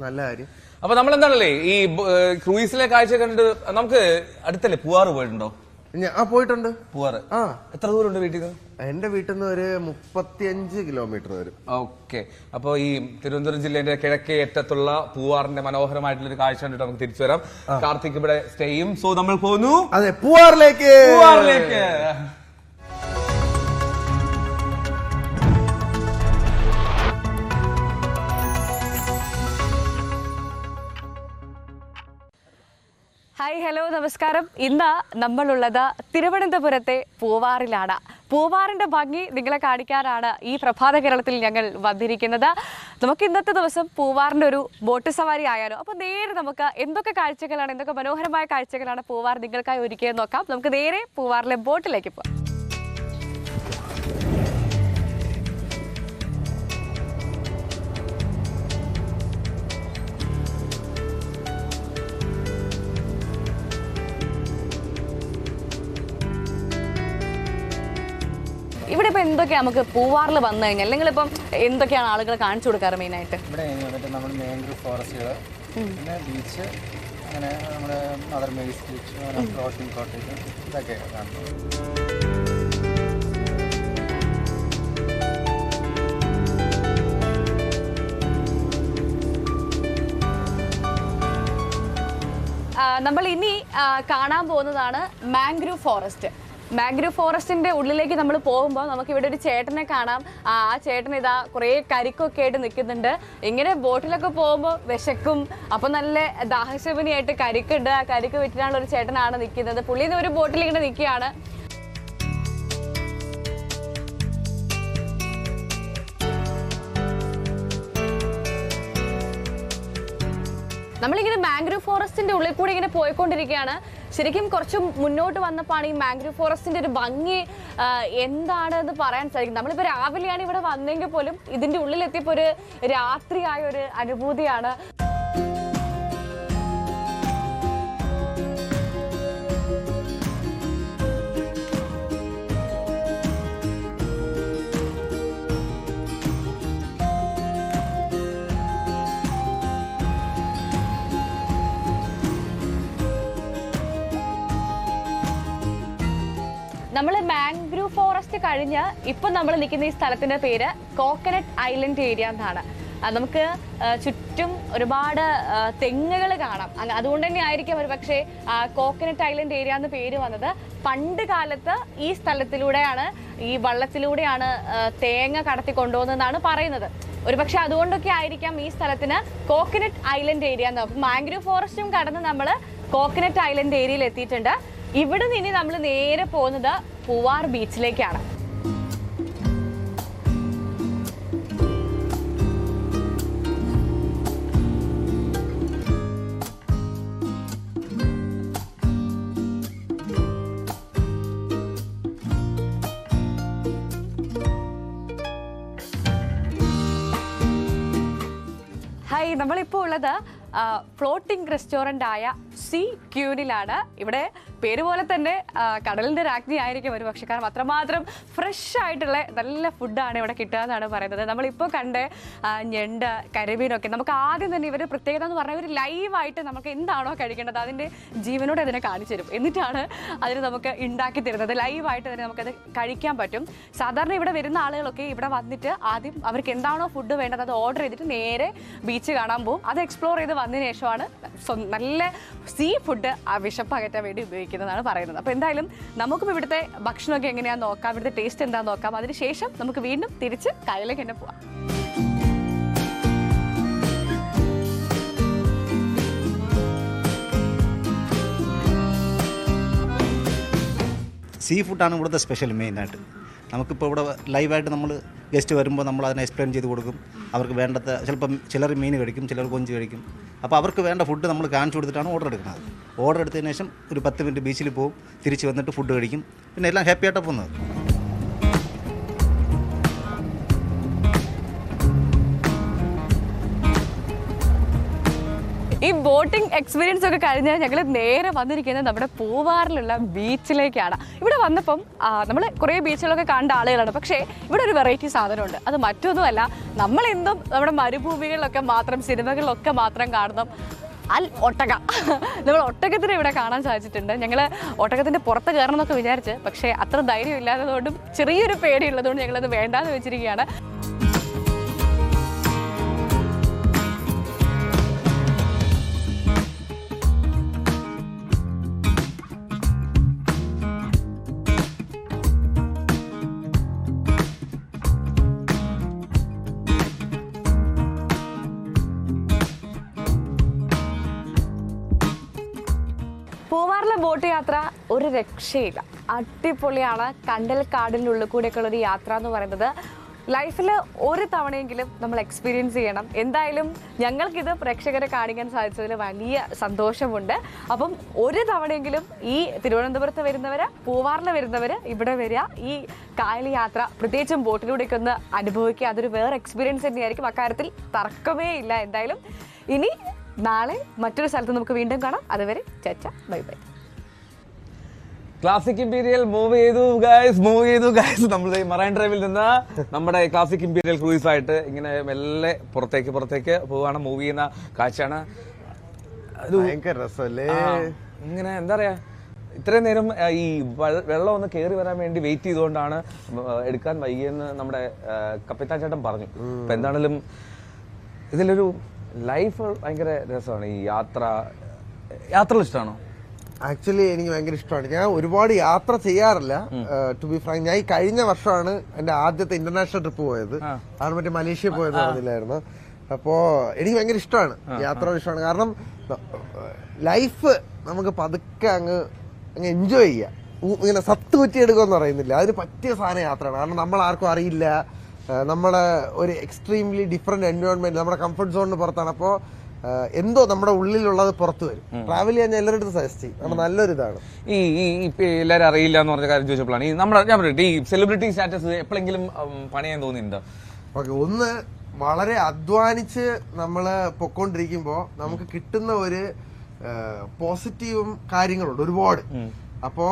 നല്ല കാര്യം. അപ്പൊ നമ്മൾ എന്താണല്ലേ ഈ ക്രൂയിസിലെ കാഴ്ച കണ്ടിട്ട് നമുക്ക് അടുത്തല്ലേ പൂവാറ് പോയിട്ടുണ്ടോ? ഞാൻ പോയിട്ടുണ്ട്. പൂവാറ് എത്ര ദൂരം ഉണ്ട് വീട്ടിൽ നിന്ന്? എന്റെ വീട്ടിൽ നിന്ന് ഒരു 35 കിലോമീറ്റർ വരും. ഓക്കെ. അപ്പൊ ഈ തിരുവനന്തപുരം ജില്ലയുടെ കിഴക്കേ അറ്റത്തുള്ള പൂവാറിന്റെ മനോഹരമായിട്ടുള്ള ഒരു കാഴ്ച കണ്ടിട്ട് നമുക്ക് തിരിച്ചു വരാം. കാർത്തിക് ഇവിടെ സ്റ്റേ ചെയ്യും. സോ നമ്മൾ പോകുന്നു അതെ പൂവാറിലേക്ക്. ഹായ്, ഹലോ, നമസ്കാരം. ഇന്ന് നമ്മളുള്ളത് തിരുവനന്തപുരത്തെ പൂവാറിലാണ്. പൂവാറിന്റെ ഭംഗി നിങ്ങളെ കാണിക്കാനാണ് ഈ പ്രഭാത കേരളത്തിൽ ഞങ്ങൾ വന്നിരിക്കുന്നത്. നമുക്ക് ഇന്നത്തെ ദിവസം പൂവാറിന്റെ ഒരു ബോട്ട് സവാരി ആയാലോ? അപ്പൊ നേരെ നമുക്ക് എന്തൊക്കെ കാഴ്ചകളാണ്, എന്തൊക്കെ മനോഹരമായ കാഴ്ചകളാണ് പൂവാർ നിങ്ങൾക്കായി ഒരുക്കിയെന്ന് നോക്കാം. നമുക്ക് നേരെ പൂവാറിലെ ബോട്ടിലേക്ക് പോകാം. ഇവിടെ ഇപ്പൊ എന്തൊക്കെയാ നമുക്ക് പൂവാറിൽ വന്നു കഴിഞ്ഞാൽ, അല്ലെങ്കിൽ ഇപ്പം എന്തൊക്കെയാണ് ആളുകൾ കാണിച്ചു കൊടുക്കാറ് മെയിനായിട്ട്? ഇവിടെ നമ്മൾ മാംഗ്രൂവ് ഫോറസ്റ്റുകൾ, പിന്നെ ബീച്ച്, അങ്ങനെ നമ്മുടെ mother Mary's beach, floating cottage, ഇതൊക്കെ കാണുന്നത്. നമ്മൾ ഇനി കാണാൻ പോകുന്നതാണ് മാംഗ്രൂവ് ഫോറസ്റ്റ്. മാംഗ്രൂവ് ഫോറസ്റ്റിന്റെ ഉള്ളിലേക്ക് നമ്മൾ പോകുമ്പോൾ നമുക്ക് ഇവിടെ ഒരു ചേട്ടനെ കാണാം. ആ ചേട്ടൻ ഇതാ കുറേ കരിക്കൊക്കെ ആയിട്ട് നിൽക്കുന്നുണ്ട്. ഇങ്ങനെ ബോട്ടിലൊക്കെ പോകുമ്പോൾ വിശക്കും, അപ്പൊ നല്ല ദാഹശമനിയായിട്ട് കരിക്കുണ്ട്. ആ കരിക്ക് വിറ്റിട്ടാനുള്ള ഒരു ചേട്ടനാണ് നിൽക്കുന്നത്. പുള്ളി ഒരു ബോട്ടിൽ ഇങ്ങനെ നിൽക്കുകയാണ്. നമ്മളിങ്ങനെ മാംഗ്രൂവ് ഫോറസ്റ്റിന്റെ ഉള്ളിൽ കൂടി ഇങ്ങനെ പോയിക്കൊണ്ടിരിക്കുകയാണ്. ശരിക്കും കുറച്ച് മുന്നോട്ട് വന്നപ്പോഴാണ് ഈ മാംഗ്രൂവ് ഫോറസ്റ്റിന്റെ ഒരു ഭംഗി എന്താണെന്ന് പറയാൻ സാധിക്കും. നമ്മളിപ്പോൾ രാവിലെയാണ് ഇവിടെ വന്നെങ്കിൽ പോലും ഇതിന്റെ ഉള്ളിലെത്തിയപ്പോൾ ഒരു രാത്രിയായ ഒരു അനുഭൂതിയാണ്. നമ്മൾ മാംഗ്രൂവ് ഫോറസ്റ്റ് കഴിഞ്ഞ് ഇപ്പം നമ്മൾ നിൽക്കുന്ന ഈ സ്ഥലത്തിന്റെ പേര് കോക്കനട്ട് ഐലൻഡ് ഏരിയ എന്നാണ്. നമുക്ക് ചുറ്റും ഒരുപാട് തെങ്ങുകൾ കാണാം. അതുകൊണ്ട് തന്നെ ആയിരിക്കും ഒരു പക്ഷേ കോക്കനട്ട് ഐലൻഡ് ഏരിയ എന്ന് പേര് വന്നത്. പണ്ട് കാലത്ത് ഈ സ്ഥലത്തിലൂടെയാണ്, ഈ വള്ളത്തിലൂടെയാണ് തേങ്ങ കടത്തി കൊണ്ടുപോകുന്നതെന്നാണ് പറയുന്നത്. ഒരുപക്ഷെ അതുകൊണ്ടൊക്കെ ആയിരിക്കാം ഈ സ്ഥലത്തിന് കോക്കനട്ട് ഐലൻഡ് ഏരിയ എന്ന്. മാംഗ്രൂവ് ഫോറസ്റ്റും കടന്ന് നമ്മൾ കോക്കനട്ട് ഐലൻഡ് ഏരിയയിൽ എത്തിയിട്ടുണ്ട്. ഇവിടെ നിന്ന് നമ്മൾ നേരെ പോകുന്നത് പൂവാർ ബീച്ചിലേക്കാണ്. ഹായ്, നമ്മളിപ്പോൾ ഉള്ളത് ഫ്ലോട്ടിംഗ് റെസ്റ്റോറൻ്റ് ആയ സീ ക്യൂനിലാണ്. ഇവിടെ പേര് പോലെ തന്നെ കടലിൻ്റെ രാജ്ഞി ആയിരിക്കും ഒരു പക്ഷേ, കാരണം അത്രമാത്രം ഫ്രഷ് ആയിട്ടുള്ള നല്ല ഫുഡാണ് ഇവിടെ കിട്ടുക എന്നാണ് പറയുന്നത്. നമ്മളിപ്പോൾ കണ്ട് ഞണ്ട്, കരിമീനൊക്കെ നമുക്ക് ആദ്യം തന്നെ ഇവർ പ്രത്യേകത എന്ന് പറഞ്ഞാൽ ഇവർ ലൈവായിട്ട് നമുക്ക് എന്താണോ കഴിക്കേണ്ടത് അതിൻ്റെ ജീവനോടെ അതിനെ കാണിച്ചു തരും. എന്നിട്ടാണ് അതിന് നമുക്ക് ഉണ്ടാക്കി തരുന്നത്. ലൈവായിട്ട് തന്നെ നമുക്കത് കഴിക്കാൻ പറ്റും. സാധാരണ ഇവിടെ വരുന്ന ആളുകളൊക്കെ ഇവിടെ വന്നിട്ട് ആദ്യം അവർക്ക് എന്താണോ ഫുഡ് വേണ്ടത് അത് ഓർഡർ ചെയ്തിട്ട് നേരെ ബീച്ച് കാണാൻ പോകും. അത് എക്സ്പ്ലോർ ചെയ്ത് വന്നതിന് ശേഷമാണ് നല്ല സീ ഫുഡ് ആ വിശപ്പ് അകറ്റാൻ വേണ്ടി ഉപയോഗിക്കുന്നതാണ് പറയുന്നത്. അപ്പോൾ എന്തായാലും നമുക്കും ഇവിടുത്തെ ഭക്ഷണമൊക്കെ എങ്ങനെയാണെന്ന് നോക്കാം, ഇവിടുത്തെ ടേസ്റ്റ് എന്താണെന്ന് നോക്കാം. അതിനുശേഷം നമുക്ക് വീണ്ടും തിരിച്ച് കായലിലേക്ക് തന്നെ പോവാം. സീ ഫുഡാണ് ഇവിടുത്തെ സ്പെഷ്യൽ മെയിനായിട്ട്. നമുക്കിപ്പോൾ ഇവിടെ ലൈവായിട്ട് നമ്മൾ ഗസ്റ്റ് വരുമ്പോൾ നമ്മൾ അതിനെ എക്സ്പ്ലെയിൻ ചെയ്ത് കൊടുക്കും. അവർക്ക് വേണ്ടത് ചിലപ്പം ചിലർ മീൻ കഴിക്കും, ചിലർ കൊഞ്ച് കഴിക്കും. അപ്പോൾ അവർക്ക് വേണ്ട ഫുഡ് നമ്മൾ കാണിച്ചു കൊടുത്തിട്ടാണ് ഓർഡർ എടുക്കുന്നത്. ഓർഡർ എടുത്തതിന് ശേഷം ഒരു 10 മിനിറ്റ് ബീച്ചിൽ പോകും, തിരിച്ച് വന്നിട്ട് ഫുഡ് കഴിക്കും. പിന്നെ എല്ലാം ഹാപ്പി ആയിട്ടാണ് പോകുന്നത്. ഈ ബോട്ടിംഗ് എക്സ്പീരിയൻസ് ഒക്കെ കഴിഞ്ഞാൽ ഞങ്ങൾ നേരെ വന്നിരിക്കുന്നത് നമ്മുടെ പൂവാറിലുള്ള ബീച്ചിലേക്കാണ്. ഇവിടെ വന്നപ്പം നമ്മൾ കുറേ ബീച്ചുകളൊക്കെ കണ്ട ആളുകളാണ്, പക്ഷേ ഇവിടെ ഒരു വെറൈറ്റി സാധനമുണ്ട്. അത് മറ്റൊന്നുമല്ല, നമ്മളെന്തും നമ്മുടെ മരുഭൂമികളിലൊക്കെ മാത്രം, സിനിമകളിലൊക്കെ മാത്രം കാണുന്ന ഒട്ടക. നമ്മൾ ഒട്ടകത്തിന് ഇവിടെ കാണാൻ സാധിച്ചിട്ടുണ്ട്. ഞങ്ങൾ ഒട്ടകത്തിൻ്റെ പുറത്ത് കയറണം എന്നൊക്കെ വിചാരിച്ച്, പക്ഷേ അത്ര ധൈര്യം ഇല്ലാത്തതുകൊണ്ടും ചെറിയൊരു പേടിയുള്ളതുകൊണ്ട് ഞങ്ങളത് വേണ്ടാന്ന് വെച്ചിരിക്കുകയാണ്. പൂവാറിലെ ബോട്ട് യാത്ര ഒരു രക്ഷയില്ല, അടിപൊളിയാണ്. കണ്ടൽ കാടിനുള്ളിൽ കൂടെയൊക്കെയുള്ള ഒരു യാത്ര എന്ന് പറയുന്നത് ലൈഫിൽ ഒരു തവണയെങ്കിലും നമ്മൾ എക്സ്പീരിയൻസ് ചെയ്യണം. എന്തായാലും ഞങ്ങൾക്കിത് പ്രേക്ഷകരെ കാണിക്കാൻ സാധിച്ചതിൽ വലിയ സന്തോഷമുണ്ട്. അപ്പം ഒരു തവണയെങ്കിലും ഈ തിരുവനന്തപുരത്ത് വരുന്നവർ, പൂവാറിൽ വരുന്നവർ ഇവിടെ വരിക, ഈ കായൽ യാത്ര പ്രത്യേകിച്ചും ബോട്ടിലൂടെയൊക്കെ ഒന്ന് അനുഭവിക്കുക. അതൊരു വേറെ എക്സ്പീരിയൻസ് തന്നെയായിരിക്കും, അക്കാര്യത്തിൽ തർക്കമേ ഇല്ല. എന്തായാലും ഇനി നാളെ മറ്റൊരു സ്ഥലത്ത് നമുക്ക് വീണ്ടും കാണാം. അതുവരെ ചച്ച, bye bye. Classic imperial move ചെയ്തു ഗൈസ്. നമ്മൾ മറൈൻ ഡ്രൈവിൽ നിന്ന് നമ്മുടെ ക്ലാസിക് ഇമ്പീരിയൽ ക്രൂയിസായിട്ട് ഇങ്ങനെ മെല്ലെ പുറത്തേക്ക് പോവാണ്. മൂവ് ചെയ്യുന്ന കാഴ്ചയാണ്. ഭയങ്കര രസമല്ലേ? ഇങ്ങനെ എന്താ പറയാ, ഇത്രയും നേരം ഈ വെള്ളം ഒന്ന് കയറി വരാൻ വേണ്ടി വെയിറ്റ് ചെയ്തുകൊണ്ടാണ് എടുക്കാൻ വൈകിയെന്ന് നമ്മുടെ കപ്പിത്താൻ ചേട്ടൻ പറഞ്ഞു. അപ്പൊ എന്താണെങ്കിലും ഇതിലൊരു ലൈഫ് ഭയങ്കര രസമാണ്. ഈ യാത്രകൾ ഇഷ്ടമാണോ? ആക്ച്വലി എനിക്ക് ഭയങ്കര ഇഷ്ടമാണ്. ഞാൻ ഒരുപാട് യാത്ര ചെയ്യാറില്ല, ടു ബി ഫ്രാങ്ക്. ഞാൻ ഈ കഴിഞ്ഞ വർഷമാണ് എന്റെ ആദ്യത്തെ ഇന്റർനാഷണൽ ട്രിപ്പ് പോയത്. അത് മറ്റേ മലേഷ്യ പോയത് പറഞ്ഞില്ലായിരുന്നു. അപ്പോ എനിക്ക് ഭയങ്കര ഇഷ്ടമാണ്, യാത്ര ഇഷ്ടമാണ്. കാരണം ലൈഫ് നമുക്ക് പതുക്കെ അങ്ങ് എൻജോയ് ചെയ്യാം. ഇങ്ങനെ സത്ത് കുറ്റിയെടുക്കുമെന്ന് പറയുന്നില്ല, അതിന് പറ്റിയ സാധനം യാത്രയാണ്. കാരണം നമ്മൾ ആർക്കും അറിയില്ല, നമ്മളെ ഒരു എക്സ്ട്രീംലി ഡിഫറെന്റ് എൻവയോൺമെന്റ്, നമ്മുടെ കംഫർട്ട് സോണിന് പുറത്താണ്. അപ്പോൾ എന്തോ നമ്മുടെ ഉള്ളിലുള്ളത് പുറത്തു വരും. ട്രാവൽ ചെയ്യാൻ എല്ലാവരുടെ സജസ്റ്റ് ചെയ്യും, നമ്മുടെ നല്ലൊരു ഇതാണ്. ഈ എല്ലാവരും അറിയില്ല എന്ന് പറഞ്ഞ കാര്യം ചോദിച്ചപ്പോഴാണ് ഞാൻ പറയട്ടെ, ഈ സെലിബ്രിറ്റി സ്റ്റാറ്റസ് എപ്പോഴെങ്കിലും പണിയാൻ തോന്നിയിട്ടുണ്ടോ? ഓക്കെ, ഒന്ന് വളരെ അധ്വാനിച്ച് നമ്മള് പൊക്കോണ്ടിരിക്കുമ്പോ നമുക്ക് കിട്ടുന്ന ഒരു പോസിറ്റീവും കാര്യങ്ങളുണ്ട് ഒരുപാട്. അപ്പോ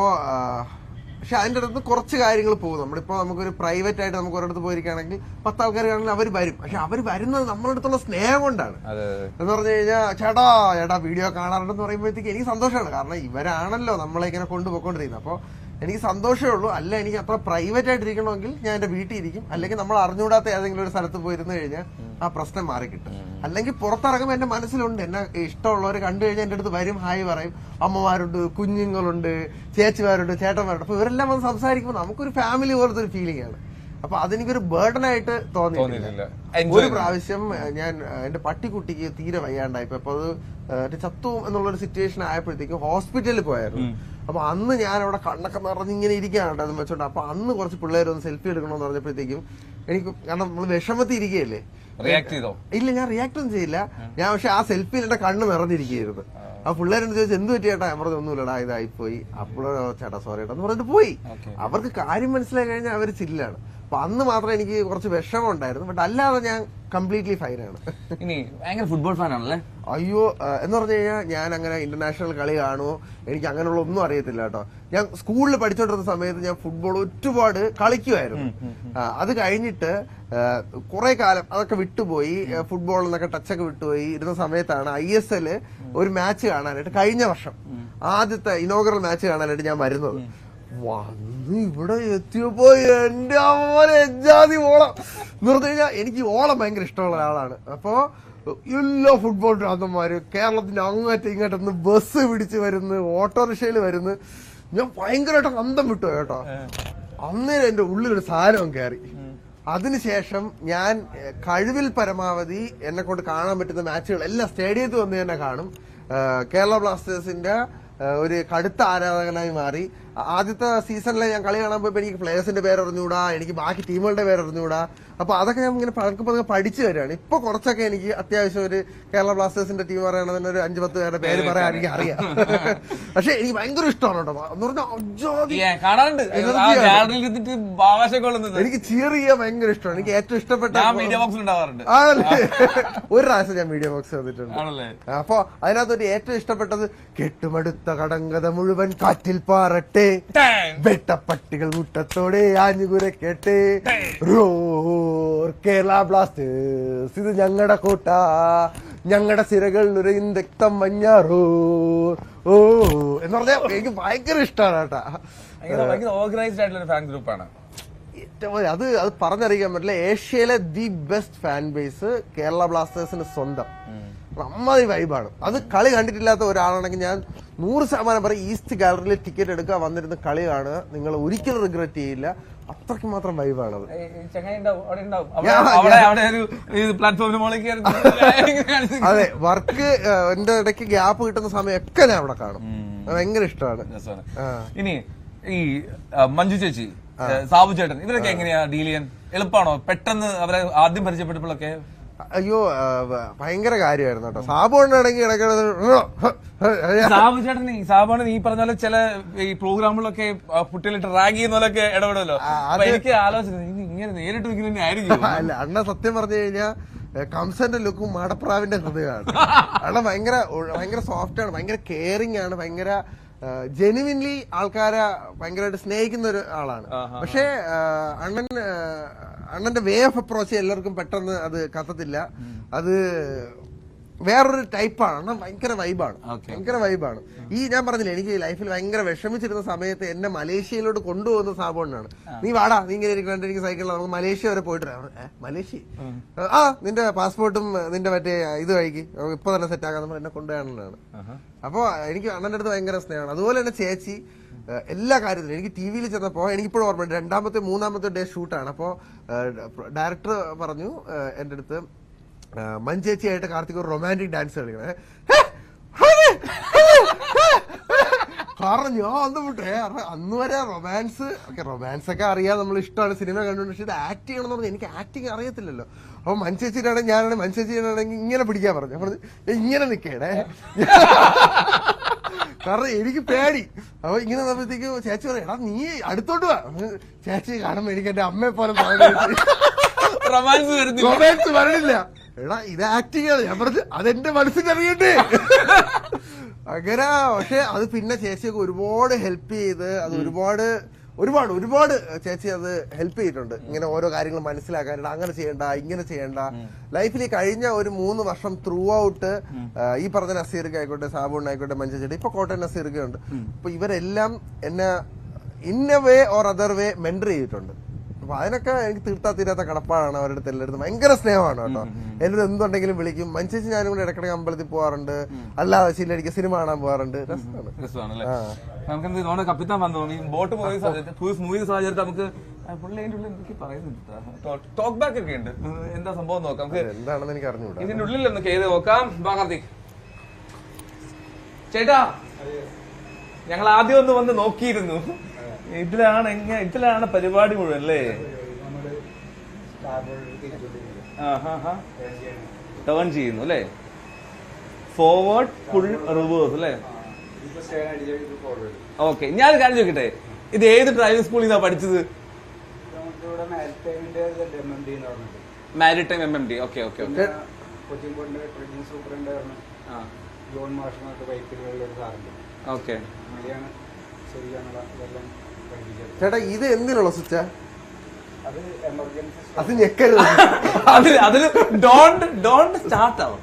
പക്ഷെ അതിൻ്റെ അടുത്ത് കുറച്ച് കാര്യങ്ങൾ പോകും. നമ്മളിപ്പോൾ നമുക്കൊരു പ്രൈവറ്റ് ആയിട്ട് നമുക്ക് ഒരിടത്ത് പോയിരിക്കുകയാണെങ്കിൽ 10 ആൾക്കാർ കാണണമെങ്കിൽ അവർ വരും. പക്ഷെ അവർ വരുന്നത് നമ്മുടെ അടുത്തുള്ള സ്നേഹം കൊണ്ടാണ്. എന്ന് പറഞ്ഞു കഴിഞ്ഞാൽ ചേട്ടാ വീഡിയോ കാണാറുണ്ടെന്ന് പറയുമ്പോഴത്തേക്ക് എനിക്ക് സന്തോഷമാണ്. കാരണം ഇവരാണല്ലോ നമ്മളെ ഇങ്ങനെ കൊണ്ടുപോയിക്കൊണ്ടിരിക്കുന്നത്. അപ്പോൾ എനിക്ക് സന്തോഷമേ ഉള്ളൂ. അല്ല, എനിക്ക് അത്ര പ്രൈവറ്റ് ആയിട്ടിരിക്കണമെങ്കിൽ ഞാൻ എൻ്റെ വീട്ടിൽ ഇരിക്കും. അല്ലെങ്കിൽ നമ്മൾ അറിഞ്ഞുകൂടാത്ത ഏതെങ്കിലും ഒരു സ്ഥലത്ത് പോയിരുന്നു കഴിഞ്ഞാൽ ആ പ്രശ്നം മാറി കിട്ടും. അല്ലെങ്കിൽ പുറത്തിറങ്ങുമ്പോൾ എൻ്റെ മനസ്സിലുണ്ട്, എന്നെ ഇഷ്ടമുള്ളവർ കണ്ടു കഴിഞ്ഞാൽ എൻ്റെ അടുത്ത് വരും, ഹായ് പറയും. അമ്മമാരുണ്ട്, കുഞ്ഞുങ്ങളുണ്ട്, ചേച്ചിമാരുണ്ട്, ചേട്ടന്മാരുണ്ട്. അപ്പൊ ഇവരെല്ലാം വന്ന് സംസാരിക്കുമ്പോൾ നമുക്കൊരു ഫാമിലി പോലത്തെ ഒരു ഫീലിംഗ് ആണ്. അപ്പൊ അതെനിക്കൊരു ബേർഡനായിട്ട് തോന്നിയിട്ടില്ല. ഒരു പ്രാവശ്യം ഞാൻ എന്റെ പട്ടിക്കുട്ടിക്ക് തീരെ വയ്യാണ്ടായിപ്പോ, അപ്പൊ അത് ചത്തു എന്നുള്ളൊരു സിറ്റുവേഷൻ ആയപ്പോഴത്തേക്കും ഹോസ്പിറ്റലിൽ പോയായിരുന്നു. അപ്പൊ അന്ന് ഞാൻ അവിടെ കണ്ണൊക്കെ നിറഞ്ഞിങ്ങനെ ഇരിക്കുകയാണ് അത് വെച്ചോണ്ട്. അപ്പൊ അന്ന് കുറച്ച് പിള്ളേരൊന്ന് സെൽഫി എടുക്കണമെന്ന് പറഞ്ഞപ്പോഴത്തേക്കും എനിക്ക്, കാരണം നമ്മൾ വിഷമത്തിൽ ഇരിക്കുകയല്ലേ, ഇല്ല ഞാൻ റിയാക്ട് ഒന്നും ചെയ്യില്ല. ഞാൻ പക്ഷെ ആ സെൽഫിയിൽ എന്റെ കണ്ണ് നിറഞ്ഞിരിക്കുകയായിരുന്നു. ആ പിള്ളേരെന്ന് ചോദിച്ചു എന്ത് പറ്റി ചേട്ടാ? ഞാൻ പറഞ്ഞു ഒന്നുമില്ലടാ, ഇതായിപ്പോയി. അപ്പോഴോ ചേട്ടാ സോറി ചേട്ടാ എന്ന് പറഞ്ഞിട്ട് പോയി. അവർക്ക് കാര്യം മനസ്സിലായി കഴിഞ്ഞാൽ അവർ ചില്ലാണ്. അപ്പൊ അന്ന് മാത്രം എനിക്ക് കുറച്ച് വിഷമം ഉണ്ടായിരുന്നു. ബട്ട് അല്ലാതെ ഞാൻ കംപ്ലീറ്റ്ലി ഫൈനാണ്. ഇനി ഭയങ്കര ഫുട്ബോൾ ഫാനാണല്ലേ? അയ്യോ, എന്ന് പറഞ്ഞു കഴിഞ്ഞാൽ ഞാൻ അങ്ങനെ ഇന്റർനാഷണൽ കളി കാണുമോ എനിക്ക് അങ്ങനെയുള്ള ഒന്നും അറിയത്തില്ല കേട്ടോ. ഞാൻ സ്കൂളിൽ പഠിച്ചോണ്ടിരുന്ന സമയത്ത് ഞാൻ ഫുട്ബോൾ ഒരുപാട് കളിക്കുമായിരുന്നു. അത് കഴിഞ്ഞിട്ട് കുറെ കാലം അതൊക്കെ വിട്ടുപോയി, ഫുട്ബോൾ എന്നൊക്കെ ടച്ചൊക്കെ വിട്ടുപോയി ഇരുന്ന സമയത്താണ് ISL ഒരു മാച്ച് കാണാനായിട്ട് കഴിഞ്ഞ വർഷം ആദ്യത്തെ ഇനോഗ്രൽ മാച്ച് കാണാനായിട്ട് ഞാൻ വരുന്നത്. വന്ന് ഇവിടെ എത്തിയപ്പോ എന്റെ അമ്മ എജാതി ഓളം എന്ന് പറഞ്ഞു കഴിഞ്ഞാൽ എനിക്ക് ഓളം ഭയങ്കര ഇഷ്ടമുള്ള ഒരാളാണ്. അപ്പോ എല്ലാ ഫുട്ബോൾ ഭ്രാന്തന്മാര് കേരളത്തിന്റെ അങ്ങോട്ടും ഇങ്ങോട്ടൊന്ന് ബസ് പിടിച്ച് വരുന്നു, ഓട്ടോറിക്ഷയിൽ വരുന്നു. ഞാൻ ഭയങ്കരമായിട്ട് അന്തം വിട്ടു കേട്ടോ. അന്നേരം എന്റെ ഉള്ളിലൊരു സാധനം കയറി. അതിനുശേഷം ഞാൻ കഴിവിൽ പരമാവധി എന്നെ കൊണ്ട് കാണാൻ പറ്റുന്ന മാച്ചുകൾ എല്ലാം സ്റ്റേഡിയത്തിൽ വന്ന് തന്നെ കാണും. കേരള ബ്ലാസ്റ്റേഴ്സിന്റെ ഒരു കടുത്ത ആരാധകനായി മാറി. ആദ്യത്തെ സീസണിലെ ഞാൻ കളി കാണാൻ പോയപ്പോൾ എനിക്ക് പ്ലേയേഴ്സിന്റെ പേര് അറിഞ്ഞുകൂടാ, എനിക്ക് ബാക്കി ടീമുകളുടെ പേര് അറിഞ്ഞുകൂടാ. അപ്പൊ അതൊക്കെ ഞാൻ ഇങ്ങനെ പതുക്കെ പഠിച്ചു വരികയാണ്. ഇപ്പൊ കുറച്ചൊക്കെ എനിക്ക് അത്യാവശ്യം ഒരു കേരള ബ്ലാസ്റ്റേഴ്സിന്റെ ടീം പറയുകയാണെങ്കിൽ ഒരു 5-10 പേരുടെ പേര് പറയാൻ എനിക്ക് അറിയാം. പക്ഷെ എനിക്ക് ഭയങ്കര ഇഷ്ടമാണ് കേട്ടോ. എന്ന് പറഞ്ഞാൽ എനിക്ക് ചിയർ ചെയ്യാൻ ഭയങ്കര ഇഷ്ടമാണ്. എനിക്ക് ഏറ്റവും ഇഷ്ടപ്പെട്ട ഒരു പ്രാവശ്യം ഞാൻ മീഡിയ ബോക്സ് വന്നിട്ടുണ്ട്. അപ്പൊ അതിനകത്തൊരു ഏറ്റവും ഇഷ്ടപ്പെട്ടത് കെട്ടുമടുത്ത കടങ്കഥ മുഴുവൻ കാറ്റിൽ പാറട്ടെ, വെട്ടപ്പട്ടികൾ മുട്ടത്തോടെ ആഞ്ഞുകുരക്കട്ടെ, റോർ കേരള ബ്ലാസ്റ്റേഴ്സ് ഇത് ഞങ്ങളുടെ കോട്ട, ഞങ്ങളുടെ സിരകൾ നിറയും രക്തം മഞ്ഞാറോ ഓ എന്ന് പറഞ്ഞാൽ എനിക്ക് ഭയങ്കര ഇഷ്ടമാണ് കേട്ടാ. ഓർഗനൈസ്ഡ് ആയിട്ടുള്ള ഫാൻ ഗ്രൂപ്പാണ്. അത് പറഞ്ഞറിയിക്കാൻ പറ്റില്ല. ഏഷ്യയിലെ the best fan base Kerala ബ്ലാസ്റ്റേഴ്സിന് സ്വന്തം. അമ്മാതിരി വൈബാണ്. അത് കളി കണ്ടിട്ടില്ലാത്ത ഒരാളാണെങ്കിൽ ഞാൻ 100% പറയും ഈസ്റ്റ് ഗാലറിയിൽ ടിക്കറ്റ് എടുക്കുക, വന്നിരുന്ന് കളി കാണുക, നിങ്ങൾ ഒരിക്കലും റിഗ്രറ്റ് ചെയ്യില്ല. അത്രയ്ക്ക് മാത്രം വൈബാണത്. അതെ, വർക്ക് എന്റെ ഇടയ്ക്ക് ഗ്യാപ്പ് കിട്ടുന്ന സമയമൊക്കെ ഞാൻ അവിടെ കാണും. ഭയങ്കര ഇഷ്ടമാണ്. ഇനി ഈ മഞ്ജു ചേച്ചി, സാബു ചേട്ടൻ, ഇവരൊക്കെ എങ്ങനെയാ ഡീൽ ചെയ്യാൻ? എളുപ്പമാണോ? പെട്ടെന്ന് അവരെ ആദ്യം പരിചയപ്പെട്ടപ്പോഴൊക്കെ അയ്യോ ഭയങ്കര കാര്യമായിരുന്നു കേട്ടോ. സാബുണ്ടാണെങ്കിൽ സാബാണ് ഈ പറഞ്ഞ പോലെ ചില ഈ പ്രോഗ്രാമുകളൊക്കെ കുട്ടികളിട്ട് റാഗ് ചെയ്യുന്ന പോലൊക്കെ ഇടപെടുമല്ലോ. എനിക്ക് ആലോചന ഇങ്ങനെ നേരിട്ട് ഇങ്ങനെ ആയിരിക്കും. അല്ല, അണ്ണ സത്യം പറഞ്ഞു കഴിഞ്ഞാൽ കംസന്റെ ലുക്കും മാടപ്രാവിന്റെ ഹൃദയമാണ്. അണ്ണ ഭയങ്കര സോഫ്റ്റ് ആണ്, ഭയങ്കര കെയറിംഗ് ആണ്, ഭയങ്കര ജെനുവിൻലി ആൾക്കാരെ ഭയങ്കരമായിട്ട് സ്നേഹിക്കുന്ന ഒരു ആളാണ്. പക്ഷേ അണ്ണന്റെ വേ ഓഫ് അപ്രോച്ച് എല്ലാവർക്കും പെട്ടെന്ന് അത് കത്തത്തില്ല. അത് വേറൊരു ടൈപ്പാണ്. അണ്ണൻ ഭയങ്കര വൈബാണ്. ഈ ഞാൻ പറഞ്ഞില്ലേ, എനിക്ക് ലൈഫിൽ ഭയങ്കര വിഷമിച്ചിരുന്ന സമയത്ത് എന്നെ മലേഷ്യയിലോട്ട് കൊണ്ടുപോകുന്ന സാബുണ്ണാണ്. നീ വാടാ, നീ ഇങ്ങനെ ഇരിക്കണ്ട, എനിക്ക് സൈക്കിളിൽ നമുക്ക് മലേഷ്യ വരെ പോയിട്ട് മലേഷ്യ നിന്റെ പാസ്പോർട്ടും നിന്റെ മറ്റേ ഇത് കഴിക്ക്, ഇപ്പൊ തന്നെ സെറ്റ് ആക്കാൻ നമ്മൾ എന്നെ കൊണ്ടുപോകാനുള്ളതാണ്. അപ്പൊ എനിക്ക് അണ്ണന്റെ അടുത്ത് ഭയങ്കര സ്നേഹമാണ്. അതുപോലെ തന്നെ ചേച്ചി എല്ലാ കാര്യത്തിലും എനിക്ക് TV-യിൽ ചെന്നപ്പോ എനിക്കിപ്പോഴും ഓർമ്മയുണ്ട്, 2ാമത്തെ 3ാമത്തെ ഡേ ഷൂട്ടാണ്. അപ്പോ ഡയറക്ടർ പറഞ്ഞു എന്റെ അടുത്ത്, മഞ്ചേച്ചിയായിട്ട് കാർത്തിക് ഒരു റൊമാൻറ്റിക് ഡാൻസ് കളിക്കണേ. കാരണം ഞാൻ അന്ന് വിട്ടേ, അന്ന് വരെ റൊമാൻസ് ഒക്കെ അറിയാം, നമ്മൾ ഇഷ്ടമാണ്, സിനിമ കണ്ടുകൊണ്ട്. പക്ഷെ ഇത് ആക്ട് ചെയ്യണമെന്ന് പറഞ്ഞാൽ എനിക്ക് ആക്ടിങ് അറിയത്തില്ലല്ലോ. അപ്പൊ മഞ്ചേച്ചിയിലാണെങ്കിൽ ഞാനാണെങ്കിൽ മഞ്ചേച്ചിയിലാണെങ്കിൽ ഇങ്ങനെ പിടിക്കാൻ പറഞ്ഞു. ഞാൻ പറഞ്ഞു ഇങ്ങനെ നിൽക്കേടേ, കാരണം എനിക്ക് പേടി. അപ്പൊ ഇങ്ങനെ വന്നപ്പോഴത്തേക്ക് ചേച്ചി പറയാം, എടാ നീ അടുത്തോട്ട് വാ. ചേച്ചി കാണുമ്പോ എനിക്ക് എന്റെ അമ്മയെ പോലെ റൊമാൻസ് വരണില്ല. എടാ ഇത് ആക്ടിങ് ആണ്. ഞാൻ പറഞ്ഞു അതെന്റെ മനസ്സിനറിയണ്ടേ അങ്ങനെ. പക്ഷെ അത് പിന്നെ ചേച്ചിയൊക്കെ ഒരുപാട് ഹെൽപ്പ് ചെയ്ത്, അത് ഒരുപാട് ചേച്ചി അത് ഹെൽപ്പ് ചെയ്തിട്ടുണ്ട്. ഇങ്ങനെ ഓരോ കാര്യങ്ങൾ മനസ്സിലാക്കാൻ, അങ്ങനെ ചെയ്യണ്ട, ഇങ്ങനെ ചെയ്യണ്ട. ലൈഫിൽ കഴിഞ്ഞ ഒരു 3 വർഷം ത്രൂ ഔട്ട് ഈ പറഞ്ഞ നസീർക്ക് ആയിക്കോട്ടെ, സാബുണ്ണായിക്കോട്ടെ, മഞ്ചേച്ചി, ഇപ്പൊ കോട്ടയം നസീർക്ക് ഉണ്ട്. അപ്പൊ ഇവരെല്ലാം എന്നെ in a way or other way mentor ചെയ്തിട്ടുണ്ട്. അപ്പൊ അതിനൊക്കെ എനിക്ക് തീർത്താ കടപ്പാടാണ് അവരുടെ അടുത്ത്. എല്ലായിടത്തും ഭയങ്കര സ്നേഹമാണ് കേട്ടോ. എല്ലാവരും എന്തുണ്ടെങ്കിലും വിളിക്കും. മനുഷ്യച്ച് ഞാനും കൂടെ ഇടയ്ക്കിടയ്ക്ക് അമ്പലത്തിൽ പോകാറുണ്ട്, അല്ലാതെ ശീലടിക്ക് സിനിമ കാണാൻ പോകാറുണ്ട്. രസമാണ്. നമുക്ക് കപ്പിത്താൻ വന്നു ബോട്ട് പോയി സാഹചര്യത്തിൽ നമുക്ക് ടോക്ക് ബാക്ക് ഒക്കെ ഉണ്ട്. എന്താ സംഭവം നോക്കാം, എന്താണെന്ന് എനിക്ക് അറിഞ്ഞൂടാ. ഇതിന്റെ ഉള്ളിൽ ഒന്ന് കേത് നോക്കാം. കാർത്തിക് ചേട്ടാ, ഞങ്ങൾ ആദ്യം ഒന്ന് വന്ന് നോക്കിയിരുന്നു. ഇതിലാണ് പരിപാടി മുഴുവൻ അല്ലേ? ടേൺ ചെയ്യുന്നു അല്ലേ? ഫോർവേഡ്, ഫുൾ റിവേഴ്സ് അല്ലേ? ഓക്കെ, ഞാൻ കാര്യം ചോദിക്കട്ടെ, ഇത് ഏത് ഡ്രൈവിംഗ് സ്കൂളിൽ നിന്നാ പഠിച്ചത്? Maritime MMD. Okay okay okay. Cochin point training സൂപ്പറിന്റെ ജോൺ മാഷ് ബൈക്കിലുള്ള ഒരു സാറുണ്ട്. ഓക്കെ. അങ്ങനെയാണ് ശരിയാണുള്ള ഇതെല്ലാം പഠിപ്പിച്ചത്. ചേട്ടാ ഇത് എന്തിനുള്ള സ്വിച്ചാ? അത് എമർജൻസി അത് ഞെക്കരുത്. അതില് ഡോണ്ട് സ്റ്റാർട്ട് ആവും.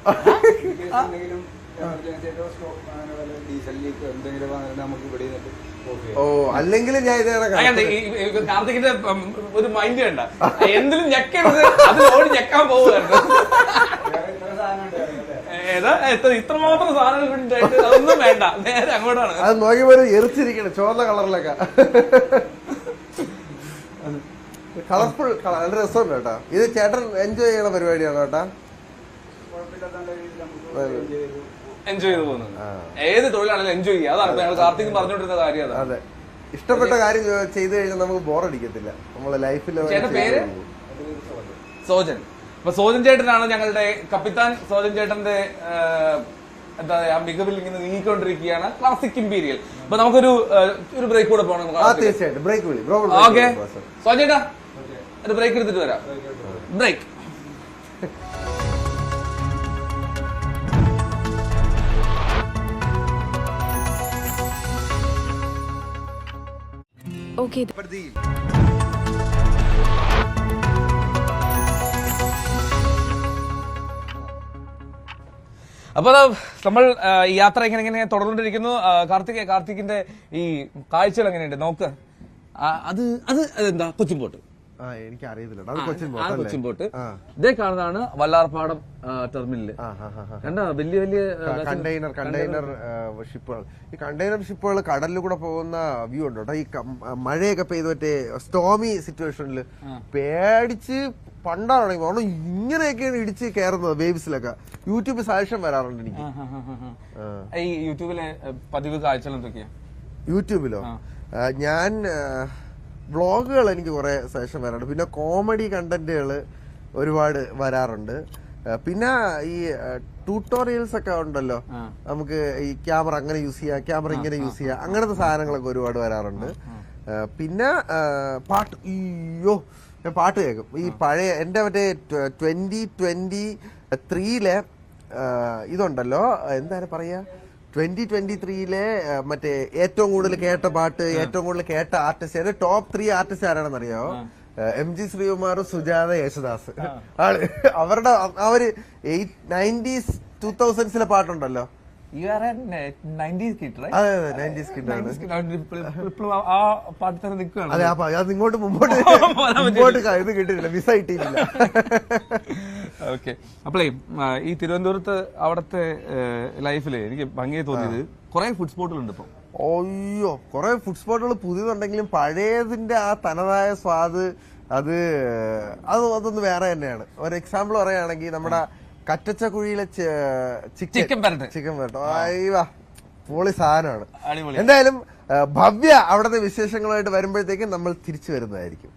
എന്തെങ്കിലും എമർജൻസി ആയിട്ടോ അങ്ങനെ വല്ല ഡീസൽ ലീക്ക് എന്തെങ്കിലും വന്നിട്ട് നമുക്ക് ഇവിടെ നിന്നിട്ട് ഓ അല്ലെങ്കിൽ ഞാൻ കാർത്തികിന്റെ ഒരു മൈൻഡ് വേണ്ട, എന്തിലും ഞെക്കരുത്, അത് ഓടി ഞെക്കാൻ പോവുകയായിരുന്നു. ഏതാ ഇത്രമാത്രം സാധനങ്ങൾ ഉണ്ടായിട്ട് അതൊന്നും വേണ്ട, നേരെ അങ്ങോട്ടാണ്. അത് നോക്കിയപ്പോ എറിച്ചിരിക്കണം ചുവന്ന കളറിലൊക്കെ. കളർഫുൾ, നല്ല രസമുണ്ട് കേട്ടോ. ഇത് ചേട്ടൻ എൻജോയ് ചെയ്യണ പരിപാടിയാണ് കേട്ടാ. എൻജോയ് ചെയ്ത് പോകുന്നത് ഏത് തൊഴിലാണെങ്കിലും എൻജോയ് ചെയ്യുക. അതാണ് ഞങ്ങൾ കാർത്തിക് പറഞ്ഞുകൊണ്ടിരുന്ന കാര്യം. അതെ, ഇഷ്ടപ്പെട്ട കാര്യം ചെയ്തു കഴിഞ്ഞാൽ നമുക്ക് ബോറടിക്കത്തില്ല നമ്മളെ ലൈഫിൽ. ചേട്ടന്റെ പേര് സോജൻ. അപ്പൊ സോജൻ ചേട്ടനാണ് ഞങ്ങളുടെ കപ്പിത്താൻ. സോജൻ ചേട്ടന്റെ എന്താ പറയാ മികവിൽ ഇങ്ങനെ നീങ്ങിക്കൊണ്ടിരിക്കുകയാണ് ക്ലാസിക് ഇമ്പീരിയൽ. അപ്പൊ നമുക്കൊരു ബ്രേക്ക് കൂടെ പോകണം. തീർച്ചയായിട്ടും ബ്രേക്ക് വിളി. ഓക്കെ സോജൻ ചേട്ടാ, ഒരു ബ്രേക്ക് എടുത്തിട്ട് വരാം. ബ്രേക്ക്. ഓക്കെ. അപ്പൊ നമ്മൾ ഈ യാത്ര ഇങ്ങനെ തുടർന്നുകൊണ്ടിരിക്കുന്നു. കാർത്തികിന്റെ ഈ കാഴ്ചകൾ എങ്ങനെയുണ്ട് നോക്ക്. അത് എന്താ കൊച്ചിൻ പോട്ട്. എനിക്ക് അറിയത്തില്ല. കൊച്ചിൻ പോട്ട്. ഇതേ കാണുന്നതാണ് വല്ലാർപാടം ടെർമിനല്. കണ്ട വലിയ വലിയ കണ്ടെയ്നർ ഷിപ്പുകൾ. ഈ കണ്ടെയ്നർ ഷിപ്പുകൾ കടലിൽ കൂടെ പോകുന്ന വ്യൂ ഉണ്ട് കേട്ടോ. ഈ മഴയൊക്കെ പെയ്ത് മറ്റേ സ്റ്റോമി സിറ്റുവേഷനിൽ പേടിച്ച് പണ്ടാണെങ്കിൽ അവിടെ ഇങ്ങനെയൊക്കെയാണ് ഇടിച്ച് കയറുന്നത് വേവ്സിലൊക്കെ. യൂട്യൂബിൽ സജഷൻ വരാറുണ്ട് എനിക്ക്. ഈ യൂട്യൂബിലെ പതിവ് കാഴ്ചകൾ എന്തൊക്കെയാ? യൂട്യൂബിലോ ഞാൻ വ്ളോഗുകൾ എനിക്ക് കുറെ സജഷൻ വരാറുണ്ട്. പിന്നെ കോമഡി കണ്ടന്റുകൾ ഒരുപാട് വരാറുണ്ട്. പിന്നെ ഈ ട്യൂട്ടോറിയൽസ് ഒക്കെ ഉണ്ടല്ലോ, നമുക്ക് ഈ ക്യാമറ അങ്ങനെ യൂസ് ചെയ്യാം, ക്യാമറ ഇങ്ങനെ യൂസ് ചെയ്യാം, അങ്ങനത്തെ സാധനങ്ങളൊക്കെ ഒരുപാട് വരാറുണ്ട്. പിന്നെ പാട്ട്, അയ്യോ ഞാൻ പാട്ട് കേൾക്കും. ഈ പഴയ എൻ്റെ മറ്റേ 2023 ഇതുണ്ടല്ലോ, എന്താണ് പറയാ, 2023 മറ്റേ ഏറ്റവും കൂടുതൽ കേട്ട പാട്ട്, ഏറ്റവും കൂടുതൽ കേട്ട ആർട്ടിസ്റ്റ്, ടോപ്പ് 3 ആർട്ടിസ്റ്റ് ആരാണെന്ന് അറിയാമോ? MG ശ്രീകുമാർ, സുജാത, യേശുദാസ്. അവരുടെ അവര് 90s 2000s പാട്ടുണ്ടല്ലോ. അതെ 90s കിഡ് ആണ്. ആ പാട്ട് തന്നെ നിൽക്കുകയാണ്. അതെ, അത് ഇങ്ങോട്ട് മുമ്പോട്ട് ഇത് കിട്ടിയില്ല, മിസ്സായിട്ടില്ല. ഓക്കെ. അപ്പോഴേ ഈ തിരുവനന്തപുരത്ത് അവിടുത്തെ ലൈഫില് എനിക്ക് ഭംഗിയായി തോന്നിയത് കുറെ ഫുഡ് സ്പോട്ടുകളുണ്ട് ഇപ്പൊ. അയ്യോ, കുറെ ഫുഡ് സ്പോട്ടുകൾ പുതിയതുണ്ടെങ്കിലും പഴയതിന്റെ ആ തനതായ സ്വാദ് അതൊന്ന് വേറെ തന്നെയാണ്. ഒരു എക്സാമ്പിൾ പറയുകയാണെങ്കിൽ നമ്മുടെ കറ്റച്ചക്കുഴിയിലെ ചിക്കൻ വരട്ടോ, അയ്യോ പൊളി സാധനമാണ്. എന്തായാലും ഭവ്യ അവിടുത്തെ വിശേഷങ്ങളുമായിട്ട് വരുമ്പോഴത്തേക്കും നമ്മൾ തിരിച്ചു വരുന്നതായിരിക്കും.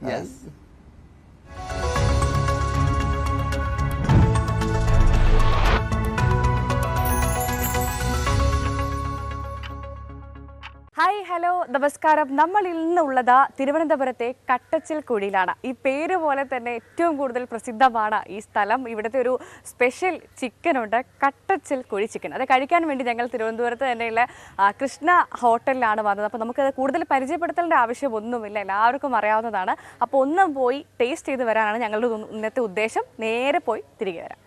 ഹായ്, ഹലോ, നമസ്കാരം. നമ്മൾ ഇന്നുള്ളത് തിരുവനന്തപുരത്തെ കട്ടച്ചിൽ കുഴിയിലാണ്. ഈ പേര് പോലെ തന്നെ ഏറ്റവും കൂടുതൽ പ്രസിദ്ധമാണ് ഈ സ്ഥലം. ഇവിടുത്തെ ഒരു സ്പെഷ്യൽ ചിക്കനുണ്ട്, കട്ടച്ചിൽ കുഴി ചിക്കൻ. അത് കഴിക്കാൻ വേണ്ടി ഞങ്ങൾ തിരുവനന്തപുരത്ത് തന്നെയുള്ള കൃഷ്ണ ഹോട്ടലിലാണ് വന്നത്. അപ്പോൾ നമുക്കത് കൂടുതൽ പരിചയപ്പെടുത്തേണ്ട ആവശ്യമൊന്നുമില്ല, എല്ലാവർക്കും അറിയാവുന്നതാണ്. അപ്പോൾ ഒന്നും പോയി ടേസ്റ്റ് ചെയ്ത് വരാനാണ് ഞങ്ങളുടെ ഇന്നത്തെ ഉദ്ദേശം. നേരെ പോയി തിരികെ വരാം.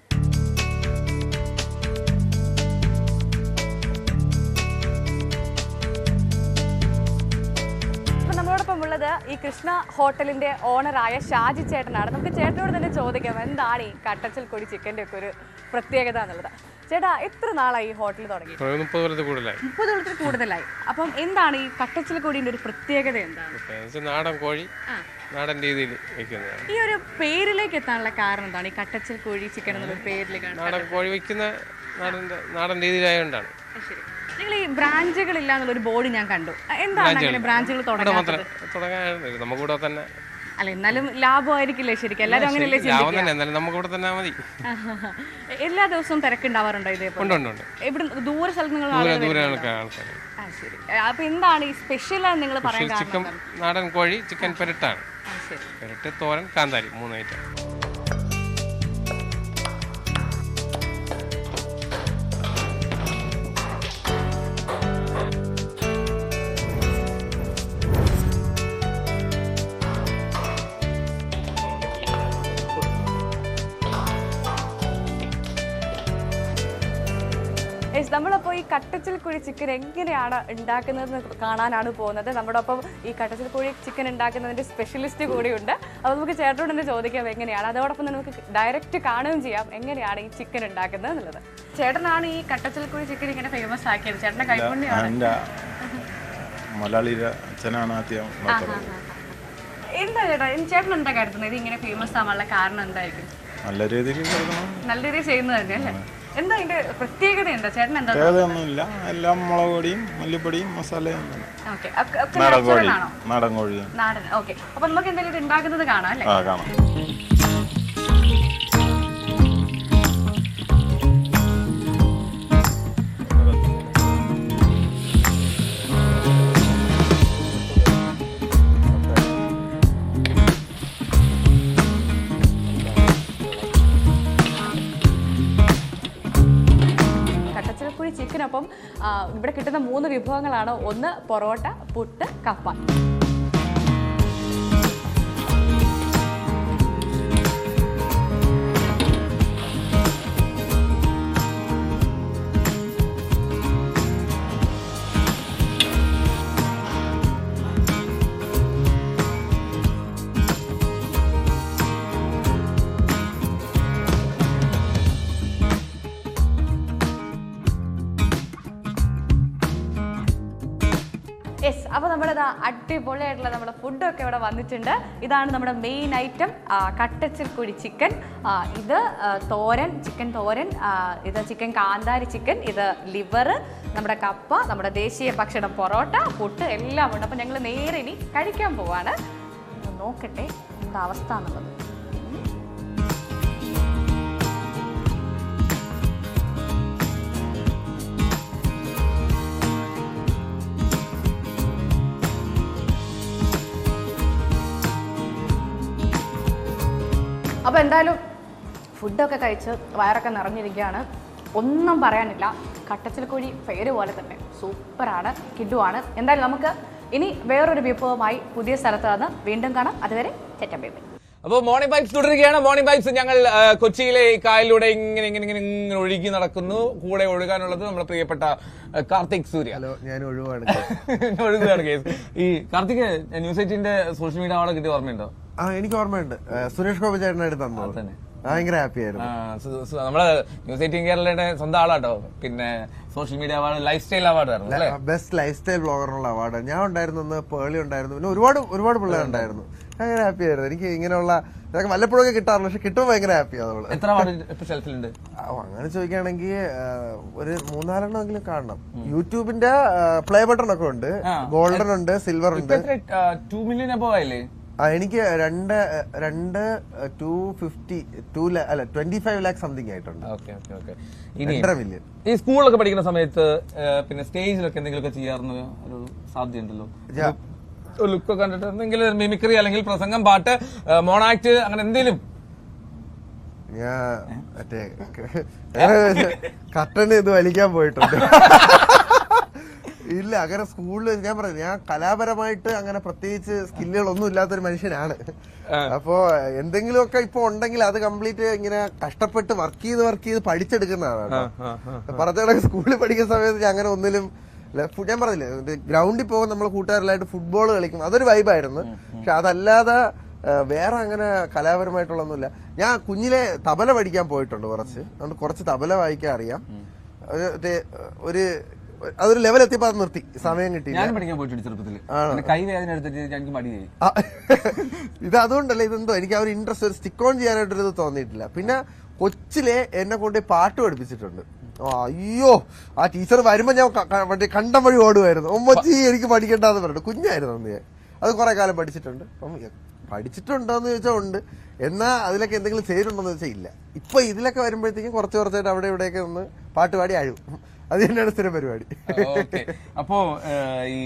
നമ്മളോടൊപ്പം ഉള്ളത് ഈ കൃഷ്ണ ഹോട്ടലിന്റെ ഓണറായ ഷാജി ചേട്ടനാണ്. നമുക്ക് ചേട്ടനോട് തന്നെ ചോദിക്കാം, എന്താണ് ഈ കട്ടച്ചിൽ കുഴി ചിക്കൻ്റെ ഒക്കെ ഒരു പ്രത്യേകത എന്നുള്ളത്. ചേട്ടാ, എത്ര നാളായി ഈ ഹോട്ടൽ തുടങ്ങി? 30 കൊല്ലത്തിൽ കൂടുതലായി. അപ്പം എന്താണ് ഈ കട്ടച്ചിൽ കുഴിന്റെ ഒരു പ്രത്യേകത? എന്താണ്? നാടൻ കോഴി നാടൻ രീതിയിൽ വെക്കുന്നതാണ്. ഈ ഒരു പേരിലേക്ക് എത്താനുള്ള കാരണം എന്താണ്? ഈ കട്ടച്ചിൽ കുഴി ചിക്കൻ എന്നുള്ള പേരിലേക്ക് നാടൻ കോഴി വെക്കുന്ന നാടൻ രീതിയിലായതുകൊണ്ടാണ്. ശരി. നിങ്ങൾ ഈ ബ്രാഞ്ചുകൾ ഇല്ല എന്നുള്ള ഒരു ബോർഡ് ഞാൻ കണ്ടു. എന്താണ് അങ്ങനെ ബ്രാഞ്ചുകൾ തുടങ്ങാൻ? നമുക്കിവിടെ തന്നെ അല്ല, എന്നാലും ലാഭമായിരിക്കില്ലേ ശരിക്കും? എല്ലാവരും അങ്ങനെയല്ലേ നമുക്കിവിടെ തന്നെ മതി. എല്ലാ ദിവസവും തിരക്കുണ്ടാവാറുണ്ടോ ഇതേപോലെ? ഇവിടെ ദൂര സ്ഥലത്ത് നിങ്ങൾ? ആൾക്കാർ. ശരി. അപ്പൊ എന്താണ് ഈ സ്പെഷ്യൽ നിങ്ങൾ പറയാൻ? ചിക്കൻ നാടൻ കോഴി ചിക്കൻ പെരട്ടാണ്. പെരട്ട്, തോരൻ, കാന്താരി 3 ഐറ്റം. നമ്മളപ്പോൾ ഈ കട്ടച്ചിൽ കുഴി ചിക്കൻ എങ്ങനെയാണ് ഉണ്ടാക്കുന്നതെന്ന് കാണാനാണ് പോകുന്നത്. നമ്മുടെ ഒപ്പം ഈ കട്ടച്ചിൽ കുഴി ചിക്കൻ ഉണ്ടാക്കുന്നതിന്റെ സ്പെഷ്യലിസ്റ്റ് കൂടിയുണ്ട്. അപ്പോൾ നമുക്ക് ചേട്ടനോട് തന്നെ ചോദിക്കാം എങ്ങനെയാണ്. അതോടൊപ്പം നമുക്ക് ഡയറക്റ്റ് കാണുകയും ചെയ്യാം എങ്ങനെയാണ് ഈ ചിക്കൻ ഉണ്ടാക്കുന്നത് എന്നുള്ളത്. ചേട്ടനാണ് ഈ കട്ടച്ചിൽ കുഴി ചിക്കൻ ഇങ്ങനെ ഫേമസ് ആക്കിയത്. ചേട്ടന്റെ കൈപ്പുണ്യാണ്. മലയാളിയുടെ അച്ഛനാണ് ആദ്യം. എന്താ ചേട്ടാ ചേട്ടൻ എന്താ കരുതുന്നത് ഇത് ഇങ്ങനെ ഫേമസ് ആവാനുള്ള കാരണം എന്തായിരിക്കും? നല്ല രീതിയിൽ ചെയ്യുന്നത് തന്നെ അല്ലേ? എന്താ അതിന്റെ പ്രത്യേകത? എന്താ ചേട്ടൻ എന്താ? ഒന്നുമില്ല, എല്ലാം മുളക് പൊടിയും മല്ലിപ്പൊടിയും മസാലയും. നാടൻ കോഴി. നാടൻ. ഓക്കെ, അപ്പൊ നമുക്ക് എന്തെങ്കിലും ഇത് ഉണ്ടാക്കുന്നത് കാണാം അല്ലേ? കാണാം. ചിക്കനൊപ്പം ഇവിടെ കിട്ടുന്ന 3 വിഭവങ്ങളാണ്. ഒന്ന് പൊറോട്ട, പുട്ട്, കപ്പ. യെസ്, അപ്പോൾ നമ്മുടെ അടിപൊളിയായിട്ടുള്ള നമ്മുടെ ഫുഡൊക്കെ ഇവിടെ വന്നിട്ടുണ്ട്. ഇതാണ് നമ്മുടെ മെയിൻ ഐറ്റം, കട്ടച്ചിൽ കുഴി ചിക്കൻ. ഇത് തോരൻ, ചിക്കൻ തോരൻ. ഇത് ചിക്കൻ കാന്താരി ചിക്കൻ. ഇത് ലിവർ, നമ്മുടെ കപ്പ, നമ്മുടെ ദേശീയ ഭക്ഷണം പൊറോട്ട, പുട്ട് എല്ലാം ഉണ്ട്. അപ്പോൾ ഞങ്ങൾ നേരെ ഇനി കഴിക്കാൻ പോവാണ്. നോക്കട്ടെ എന്താ അവസ്ഥ എന്നുള്ളത്. അപ്പോൾ എന്തായാലും ഫുഡൊക്കെ കഴിച്ച് വയറൊക്കെ നിറഞ്ഞിരിക്കുകയാണ്. ഒന്നും പറയാനില്ല. കട്ടച്ചിൽ കോഴി പേര് പോലെ തന്നെ സൂപ്പറാണ്, കിഡുവാണ്. എന്തായാലും നമുക്ക് ഇനി വേറൊരു വിഭവമായി പുതിയ സ്ഥലത്ത് വന്ന് വീണ്ടും കാണാം. അതുവരെ ചേട്ടൻ ബൈ. അപ്പോൾ മോർണിംഗ് വൈബ്സ് തുടരുകയാണ്. മോർണിംഗ് വൈബ്സ് ഞങ്ങൾ കൊച്ചിയിലെ കായലിലൂടെ ഇങ്ങനെ ഒഴുകി നടക്കുന്നു. കൂടെ ഒഴുകാനുള്ളത് നമ്മുടെ പ്രിയപ്പെട്ട കാർത്തിക് സൂര്യ. ഹലോ, ഞാൻ ഒഴുകുകയാണ്. കേസ്. ഈ കാർത്തിക് ന്യൂസ് 18ന്റെ സോഷ്യൽ മീഡിയ അവാർഡ് കിട്ടിയ ഓർമ്മയുണ്ടോ? എനിക്ക് ഓർമ്മയുണ്ട്. സുരേഷ് ഗോപി ചേട്ടനായിട്ട് തന്നത് തന്നെ. ഭയങ്കര ഹാപ്പി ആയിരുന്നു. നമ്മള് ന്യൂസ് 18 കേരളയുടെ സ്വന്തം ആളാട്ടോ. പിന്നെ social media award life style award ആയിരുന്നു, ബെസ്റ്റ് ലൈഫ് സ്റ്റൈൽ ബ്ലോഗറിനുള്ള അവാർഡ്. ഞാൻ ഉണ്ടായിരുന്നു, പേളി ഉണ്ടായിരുന്നു, പിന്നെ ഒരുപാട് പിള്ളേരുണ്ടായിരുന്നു. ഭയങ്കര ഹാപ്പി ആയിരുന്നു. എനിക്ക് ഇങ്ങനെയുള്ള ഇതൊക്കെ വല്ലപ്പോഴൊക്കെ കിട്ടാറുള്ളൂ, പക്ഷെ കിട്ടുമ്പോൾ ഭയങ്കര ഹാപ്പിയാണ് നമ്മള്. എത്ര അവാർഡ് ഷെൽഫിലുണ്ട്? അങ്ങനെ ചോദിക്കുകയാണെങ്കിൽ ഒരു 3-4 കാണണം. യൂട്യൂബിന്റെ പ്ലേ ബട്ടൺ ഒക്കെ ഉണ്ട്. ഗോൾഡൻ ഉണ്ട്, സിൽവർ ഉണ്ട്. 2 മില്യൺ അബോവ് ആയില്ലേ? എനിക്ക് 25 lakh സംതിങ് ആയിട്ടുണ്ട്. 2.5 million. ഈ സ്കൂളിലൊക്കെ പഠിക്കുന്ന സമയത്ത് പിന്നെ സ്റ്റേജിലൊക്കെ എന്തെങ്കിലുമൊക്കെ ചെയ്യാറുന്ന ഒരു സാധ്യതയുണ്ടല്ലോ. ലുക്ക് കണ്ടിട്ട് എന്തെങ്കിലും മിമിക്രി അല്ലെങ്കിൽ പ്രസംഗം, പാട്ട്, മോണാക്ട്, അങ്ങനെ എന്തെങ്കിലും? ഞാൻ മറ്റേ കട്ടന് ഇത് വലിക്കാൻ പോയിട്ടുണ്ട്. ഇല്ല, അങ്ങനെ സ്കൂളിൽ ഞാൻ പറഞ്ഞു, ഞാൻ കലാപരമായിട്ട് അങ്ങനെ പ്രത്യേകിച്ച് സ്കില്ലുകളൊന്നും ഇല്ലാത്തൊരു മനുഷ്യനാണ്. അപ്പോ എന്തെങ്കിലുമൊക്കെ ഇപ്പൊ ഉണ്ടെങ്കിൽ അത് കംപ്ലീറ്റ് ഇങ്ങനെ കഷ്ടപ്പെട്ട് വർക്ക് ചെയ്ത് പഠിച്ചെടുക്കുന്നതാണ്. പറഞ്ഞ സ്കൂളിൽ പഠിക്കുന്ന സമയത്ത് ഞാൻ അങ്ങനെ ഒന്നിലും ഞാൻ പറഞ്ഞില്ലേ, ഗ്രൗണ്ടിൽ പോകുമ്പോൾ നമ്മൾ കൂട്ടുകാരെല്ലായിട്ട് ഫുട്ബോൾ കളിക്കും, അതൊരു വൈബായിരുന്നു. പക്ഷെ അതല്ലാതെ വേറെ അങ്ങനെ കലാപരമായിട്ടുള്ളൊന്നുമില്ല. ഞാൻ കുഞ്ഞിലെ തബല പഠിക്കാൻ പോയിട്ടുണ്ട് അതുകൊണ്ട് കുറച്ച് തബല വായിക്കാൻ അറിയാം. അതൊരു ലെവൽ എത്തിയപ്പോ അത് നിർത്തി, സമയം കിട്ടി. ഞാൻ പഠിക്കാൻ പോയിട്ടുണ്ട് ചെറുപ്പത്തിൽ. കൈ വേദന എടുത്തിട്ട് എനിക്ക് മടിയായി. ഇത് അതുകൊണ്ടല്ലേ, ഇതെന്തോ എനിക്ക് ആ ഒരു ഇൻട്രസ്റ്റ്, ഒരു സ്റ്റിക്ക് ഓൺ ചെയ്യാനായിട്ടൊരു ഇത് തോന്നിയിട്ടില്ല. പിന്നെ കൊച്ചിലെ എന്നെ കൊണ്ട് പാട്ട് പഠിപ്പിച്ചിട്ടുണ്ട്. അയ്യോ, ആ ടീച്ചർ വരുമ്പോ ഞാൻ മറ്റേ കണ്ടം വഴി ഓടുമായിരുന്നു. ഒമ്മച്ചി എനിക്ക് പഠിക്കണ്ടെന്ന് പറഞ്ഞിട്ട്. കുഞ്ഞായിരുന്നു അന്ന് ഞാൻ. അത് കുറെ കാലം പഠിച്ചിട്ടുണ്ട്. അപ്പം പഠിച്ചിട്ടുണ്ടോന്ന് ചോദിച്ചാൽ ഉണ്ട്, എന്നാ അതിലൊക്കെ എന്തെങ്കിലും ചെയ്തിട്ടുണ്ടോന്ന് ചോദിച്ചാൽ ഇല്ല. ഇപ്പൊ ഇതിലൊക്കെ വരുമ്പോഴത്തേക്കും കുറച്ചായിട്ട് അവിടെ ഇവിടെയൊക്കെ ഒന്ന് പാട്ട് പാടി അഴും. അത് തന്നെയാണ് സ്ഥിരം പരിപാടി. ഓക്കെ. അപ്പോ ഈ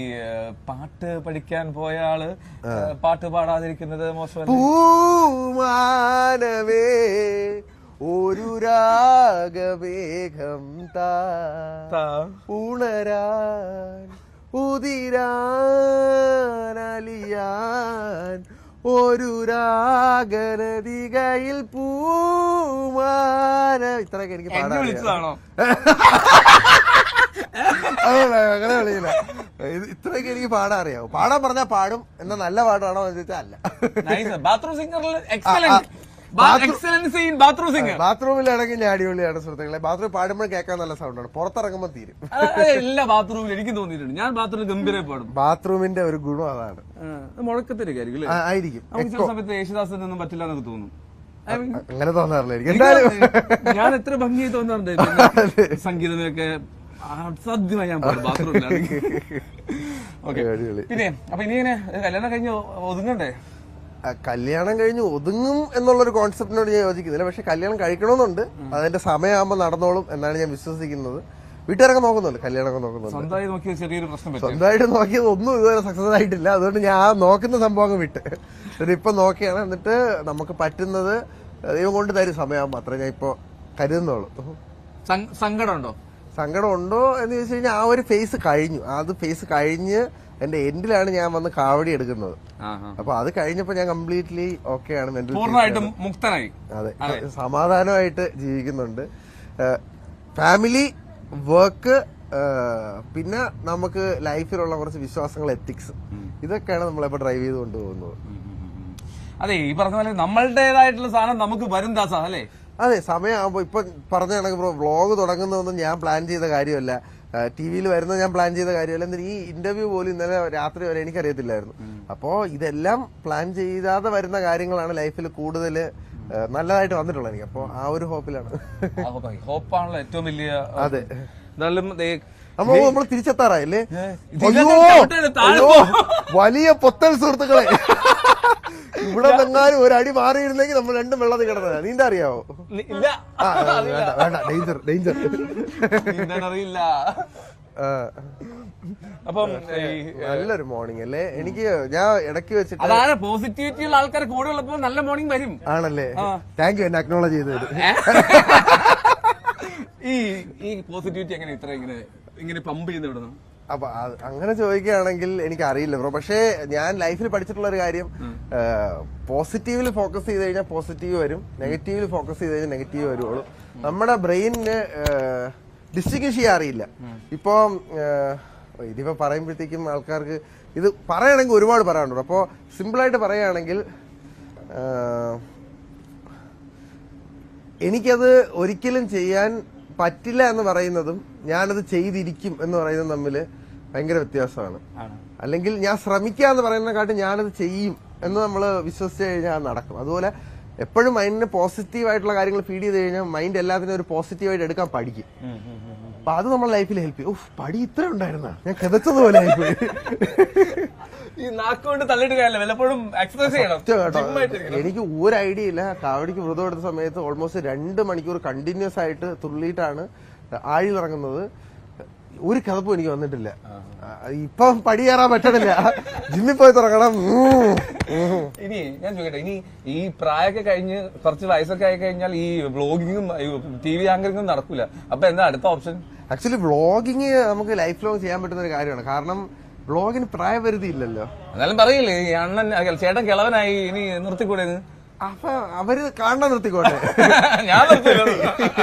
പാട്ട് പഠിക്കാൻ പോയ ആള് പാട്ട് പാടാതിരിക്കുന്നത് മോശമല്ല. പൂമാനവേ ഒരു രാഗവേഗം താ ഉണരാൻ ഉതിരാൻ അലിയാൻ ഒരു രാഗനദികയിൽ പൂമാന. ഇത്രയൊക്കെ എനിക്ക് പാടാൻ വിളിച്ചതാണോ? അങ്ങനെ വിളിയില്ല. ഇത്രയൊക്കെ എനിക്ക് പാടാൻ അറിയാവും. പാടാൻ പറഞ്ഞാൽ പാടും, എന്നാ നല്ല പാടാണോ എന്ന് ചോദിച്ചാൽ അല്ല. ബാത്റൂം സിംഗറിൽ എക്സലൻസ് ഇൻ ബാത്റൂം സിംഗർ. ബാത്റൂമിലാണെങ്കിൽ ഞാൻ അടിപൊളിയാണ് സുഹൃത്തുക്കളെ. ബാത്റൂം പാടുമ്പോൾ കേൾക്കാൻ നല്ല സൗണ്ടാണ്, പുറത്തിറങ്ങുമ്പോൾ തീരും. എല്ലാ ബാത്റൂമിലും എനിക്ക് തോന്നിയിട്ടുണ്ട്. ഞാൻ ബാത്റൂമിൽ ഗംഭീരമായി പാടും. ബാത്റൂമിന്റെ ഒരു ഗുണം അതാണ്. മുഴക്കത്തിലേക്കായിരിക്കും ആയിരിക്കും. ചില സമയത്ത് യേശുദാസിനൊന്നും പറ്റില്ല എന്നൊക്കെ തോന്നും. അങ്ങനെ തോന്നാറില്ല എനിക്ക്. എന്തായാലും ഞാൻ എത്ര ഭംഗിയായി തോന്നാറുണ്ട് സംഗീതമൊക്കെ അസാധ്യമായി ഞാൻ പാടും ബാത്റൂമിലാണ്. ഓക്കെ. പിന്നെ അപ്പൊ ഇനി ഇങ്ങനെ കല്യാണം കഴിഞ്ഞ് ഒതുങ്ങണ്ടേ? കല്യാണം കഴിഞ്ഞ് ഒതുങ്ങും എന്നുള്ളൊരു കോൺസെപ്റ്റിനോട് ഞാൻ യോജിക്കുന്നില്ല. പക്ഷെ കല്യാണം കഴിക്കണമെന്നുണ്ട്. അതിന്റെ സമയമാകുമ്പോൾ നടന്നോളും എന്നാണ് ഞാൻ വിശ്വസിക്കുന്നത്. വീട്ടുകാരൊക്കെ നോക്കുന്നുണ്ട്, കല്യാണമൊക്കെ നോക്കുന്നുണ്ട്. സ്വന്തമായി നോക്കിയ ചെറിയൊരു പ്രശ്നം. സ്വന്തമായിട്ട് നോക്കിയത് ഒന്നും ഇതുവരെ സക്സസ് ആയിട്ടില്ല. അതുകൊണ്ട് ഞാൻ ആ നോക്കുന്ന സംഭവം അങ്ങ് വിട്ട് ഇപ്പൊ നോക്കിയാണ്. എന്നിട്ട് നമുക്ക് പറ്റുന്നത് ദൈവം കൊണ്ട് തരും സമയമാകുമ്പോൾ, അത്ര ഞാൻ ഇപ്പൊ കരുതുന്നുള്ളൂ. സങ്കടമുണ്ടോ? സങ്കടം ഉണ്ടോ എന്ന് ചോദിച്ചു കഴിഞ്ഞാൽ ആ ഒരു ഫേസ് കഴിഞ്ഞു. അത് ഫേസ് കഴിഞ്ഞ് എന്റെ എൻഡിലാണ് ഞാൻ വന്ന് കാവടി എടുക്കുന്നത്. അപ്പൊ അത് കഴിഞ്ഞപ്പോ ഞാൻ കംപ്ലീറ്റ്ലി ഓക്കെയാണ്, പൂർണ്ണമായിട്ടും മുക്തനായി. അതെ, സമാധാനമായിട്ട് ജീവിക്കുന്നുണ്ട്. ഫാമിലി, വർക്ക്, പിന്നെ നമുക്ക് ലൈഫിലുള്ള കുറച്ച് വിശ്വാസങ്ങൾ, എത്തിക്സ്, ഇതൊക്കെയാണ് നമ്മളിപ്പോ ഡ്രൈവ് ചെയ്ത് കൊണ്ടുപോകുന്നത്. അതെ, ഈ പറഞ്ഞ പോലെ നമ്മളുടേതായിട്ടുള്ള സാധനം നമുക്ക് വരും ദാസ അല്ലേ? അതെ, സമയമാകുമ്പോ ഇപ്പൊ പറഞ്ഞ കണക്ക് വ്ളോഗ് തുടങ്ങുന്നതൊന്നും ഞാൻ പ്ലാൻ ചെയ്ത കാര്യമല്ല. TV-യിൽ വരുന്നത് ഞാൻ പ്ലാൻ ചെയ്ത കാര്യമല്ല. എന്നിട്ട് ഈ ഇന്റർവ്യൂ പോലും ഇന്നലെ രാത്രി വരെ എനിക്കറിയത്തില്ലായിരുന്നു. അപ്പോ ഇതെല്ലാം പ്ലാൻ ചെയ്യാതെ വരുന്ന കാര്യങ്ങളാണ് ലൈഫിൽ കൂടുതൽ നല്ലതായിട്ട് വന്നിട്ടുള്ളത് എനിക്ക്. അപ്പൊ ആ ഒരു ഹോപ്പിലാണ്. ഹോപ്പാണല്ലോ ഏറ്റവും വലിയ. അതെ, നമ്മൾ തിരിച്ചെത്താറായില്ലേ? വലിയ പൊത്തൽ സുഹൃത്തുക്കളെ. ഇവിടെ നിന്നാലും ഒരു അടി മാറിയിരുന്നെങ്കിൽ നമ്മൾ രണ്ടും വെള്ളത്തിൽ കിടന്നത്. നീന്താ അറിയാവോ? വേണ്ട, ഡേഞ്ചർ ഡേഞ്ചർ. അറിയില്ല. അപ്പം നല്ലൊരു മോർണിംഗ് അല്ലേ എനിക്ക്. ഞാൻ ഇടയ്ക്ക് വെച്ചിട്ട് അതാണ് പോസിറ്റിവിറ്റി ഉള്ള ആൾക്കാർ കൂടെ ഉള്ളപ്പോ നല്ല മോർണിംഗ് വരും. ആണല്ലേ? താങ്ക് യു എന്നെ അക്നോളജ് ചെയ്തത്. ഈ പോസിറ്റിവിറ്റി എങ്ങനെ ഇത്ര ഇങ്ങനെ പമ്പ് ചെയ്ത് വിടണം? അപ്പൊ അങ്ങനെ ചോദിക്കുകയാണെങ്കിൽ എനിക്ക് അറിയില്ല ബ്രോ. പക്ഷേ ഞാൻ ലൈഫിൽ പഠിച്ചിട്ടുള്ള ഒരു കാര്യം, പോസിറ്റീവിൽ ഫോക്കസ് ചെയ്ത് കഴിഞ്ഞാൽ പോസിറ്റീവ് വരും, നെഗറ്റീവിൽ ഫോക്കസ് ചെയ്ത് കഴിഞ്ഞാൽ നെഗറ്റീവ് വരുള്ളൂ. നമ്മുടെ ബ്രെയിനിന് ഡിസ്റ്റിങ്വിഷ് ചെയ്യാൻ അറിയില്ല. ഇപ്പൊ ഇതിപ്പോ പറയുമ്പോഴത്തേക്കും ആൾക്കാർക്ക് ഇത് പറയുകയാണെങ്കിൽ ഒരുപാട് പറയാനുണ്ട്. അപ്പോൾ സിമ്പിളായിട്ട് പറയുകയാണെങ്കിൽ എനിക്കത് ഒരിക്കലും ചെയ്യാൻ പറ്റില്ല എന്ന് പറയുന്നതും ഞാനത് ചെയ്തിരിക്കും എന്ന് പറയുന്നതും തമ്മിൽ ഭയങ്കര വ്യത്യാസമാണ്. അല്ലെങ്കിൽ ഞാൻ ശ്രമിക്കുക എന്ന് പറയുന്നതിനെക്കാട്ടും ഞാനത് ചെയ്യും എന്ന് നമ്മൾ വിശ്വസിച്ച് കഴിഞ്ഞാൽ അത് നടക്കും. അതുപോലെ എപ്പോഴും മൈൻഡിന് പോസിറ്റീവായിട്ടുള്ള കാര്യങ്ങൾ ഫീഡ് ചെയ്ത് കഴിഞ്ഞാൽ മൈൻഡ് എല്ലാത്തിനും ഒരു പോസിറ്റീവായിട്ട് എടുക്കാൻ പഠിക്കും. അപ്പൊ അത് നമ്മുടെ ലൈഫിൽ ഹെൽപ്പ് ചെയ്യും. പഠി ഇത്ര ഉണ്ടായിരുന്ന ഞാൻ കിതച്ചതുപോലെ ആയിപ്പോയി. ഈ നാക്കുകൊണ്ട് തള്ളിയിട്ട് കാര്യമില്ല, വല്ലപ്പോഴും എക്സർസൈസ് ചെയ്യണം. എനിക്ക് ഒരു ഐഡിയ ഇല്ല. കാവടിക്ക് വ്രതം എടുത്ത സമയത്ത് ഓൾമോസ്റ്റ് 2 മണിക്കൂർ കണ്ടിന്യൂസ് ആയിട്ട് തുള്ളിയിട്ടാണ് ആഴിലിറങ്ങുന്നത്. ഒരു കിതപ്പും എനിക്ക് വന്നിട്ടില്ല. ഇപ്പൊ പടി കയറാൻ പറ്റണില്ല, ജിമ്മിൽ പോയി തുടങ്ങണം. ഇനി ഞാൻ ചോദിക്കട്ടെ, ഇനി ഈ പ്രായമൊക്കെ കഴിഞ്ഞ് കുറച്ച് വയസ്സൊക്കെ ആയി കഴിഞ്ഞാൽ ഈ വ്ളോഗിങ്ങും TV ആങ്കറിങ്ങും നടക്കൂല. അപ്പൊ എന്താ അടുത്ത ഓപ്ഷൻ? ആക്ച്വലി വ്ളോഗിങ് നമുക്ക് ലൈഫ് ലോങ് ചെയ്യാൻ പറ്റുന്ന ഒരു കാര്യമാണ്. കാരണം വ്ളോഗിന് പ്രായപരിധി ഇല്ലല്ലോ. എന്നാലും പറയില്ലേ ഈ അണ്ണൻ ചേട്ടൻ കിളവനായി, ഇനി നിർത്തിക്കൂടെ? അപ്പൊ അവര് കാണാൻ നിർത്തിക്കോട്ടെ. ഞാൻ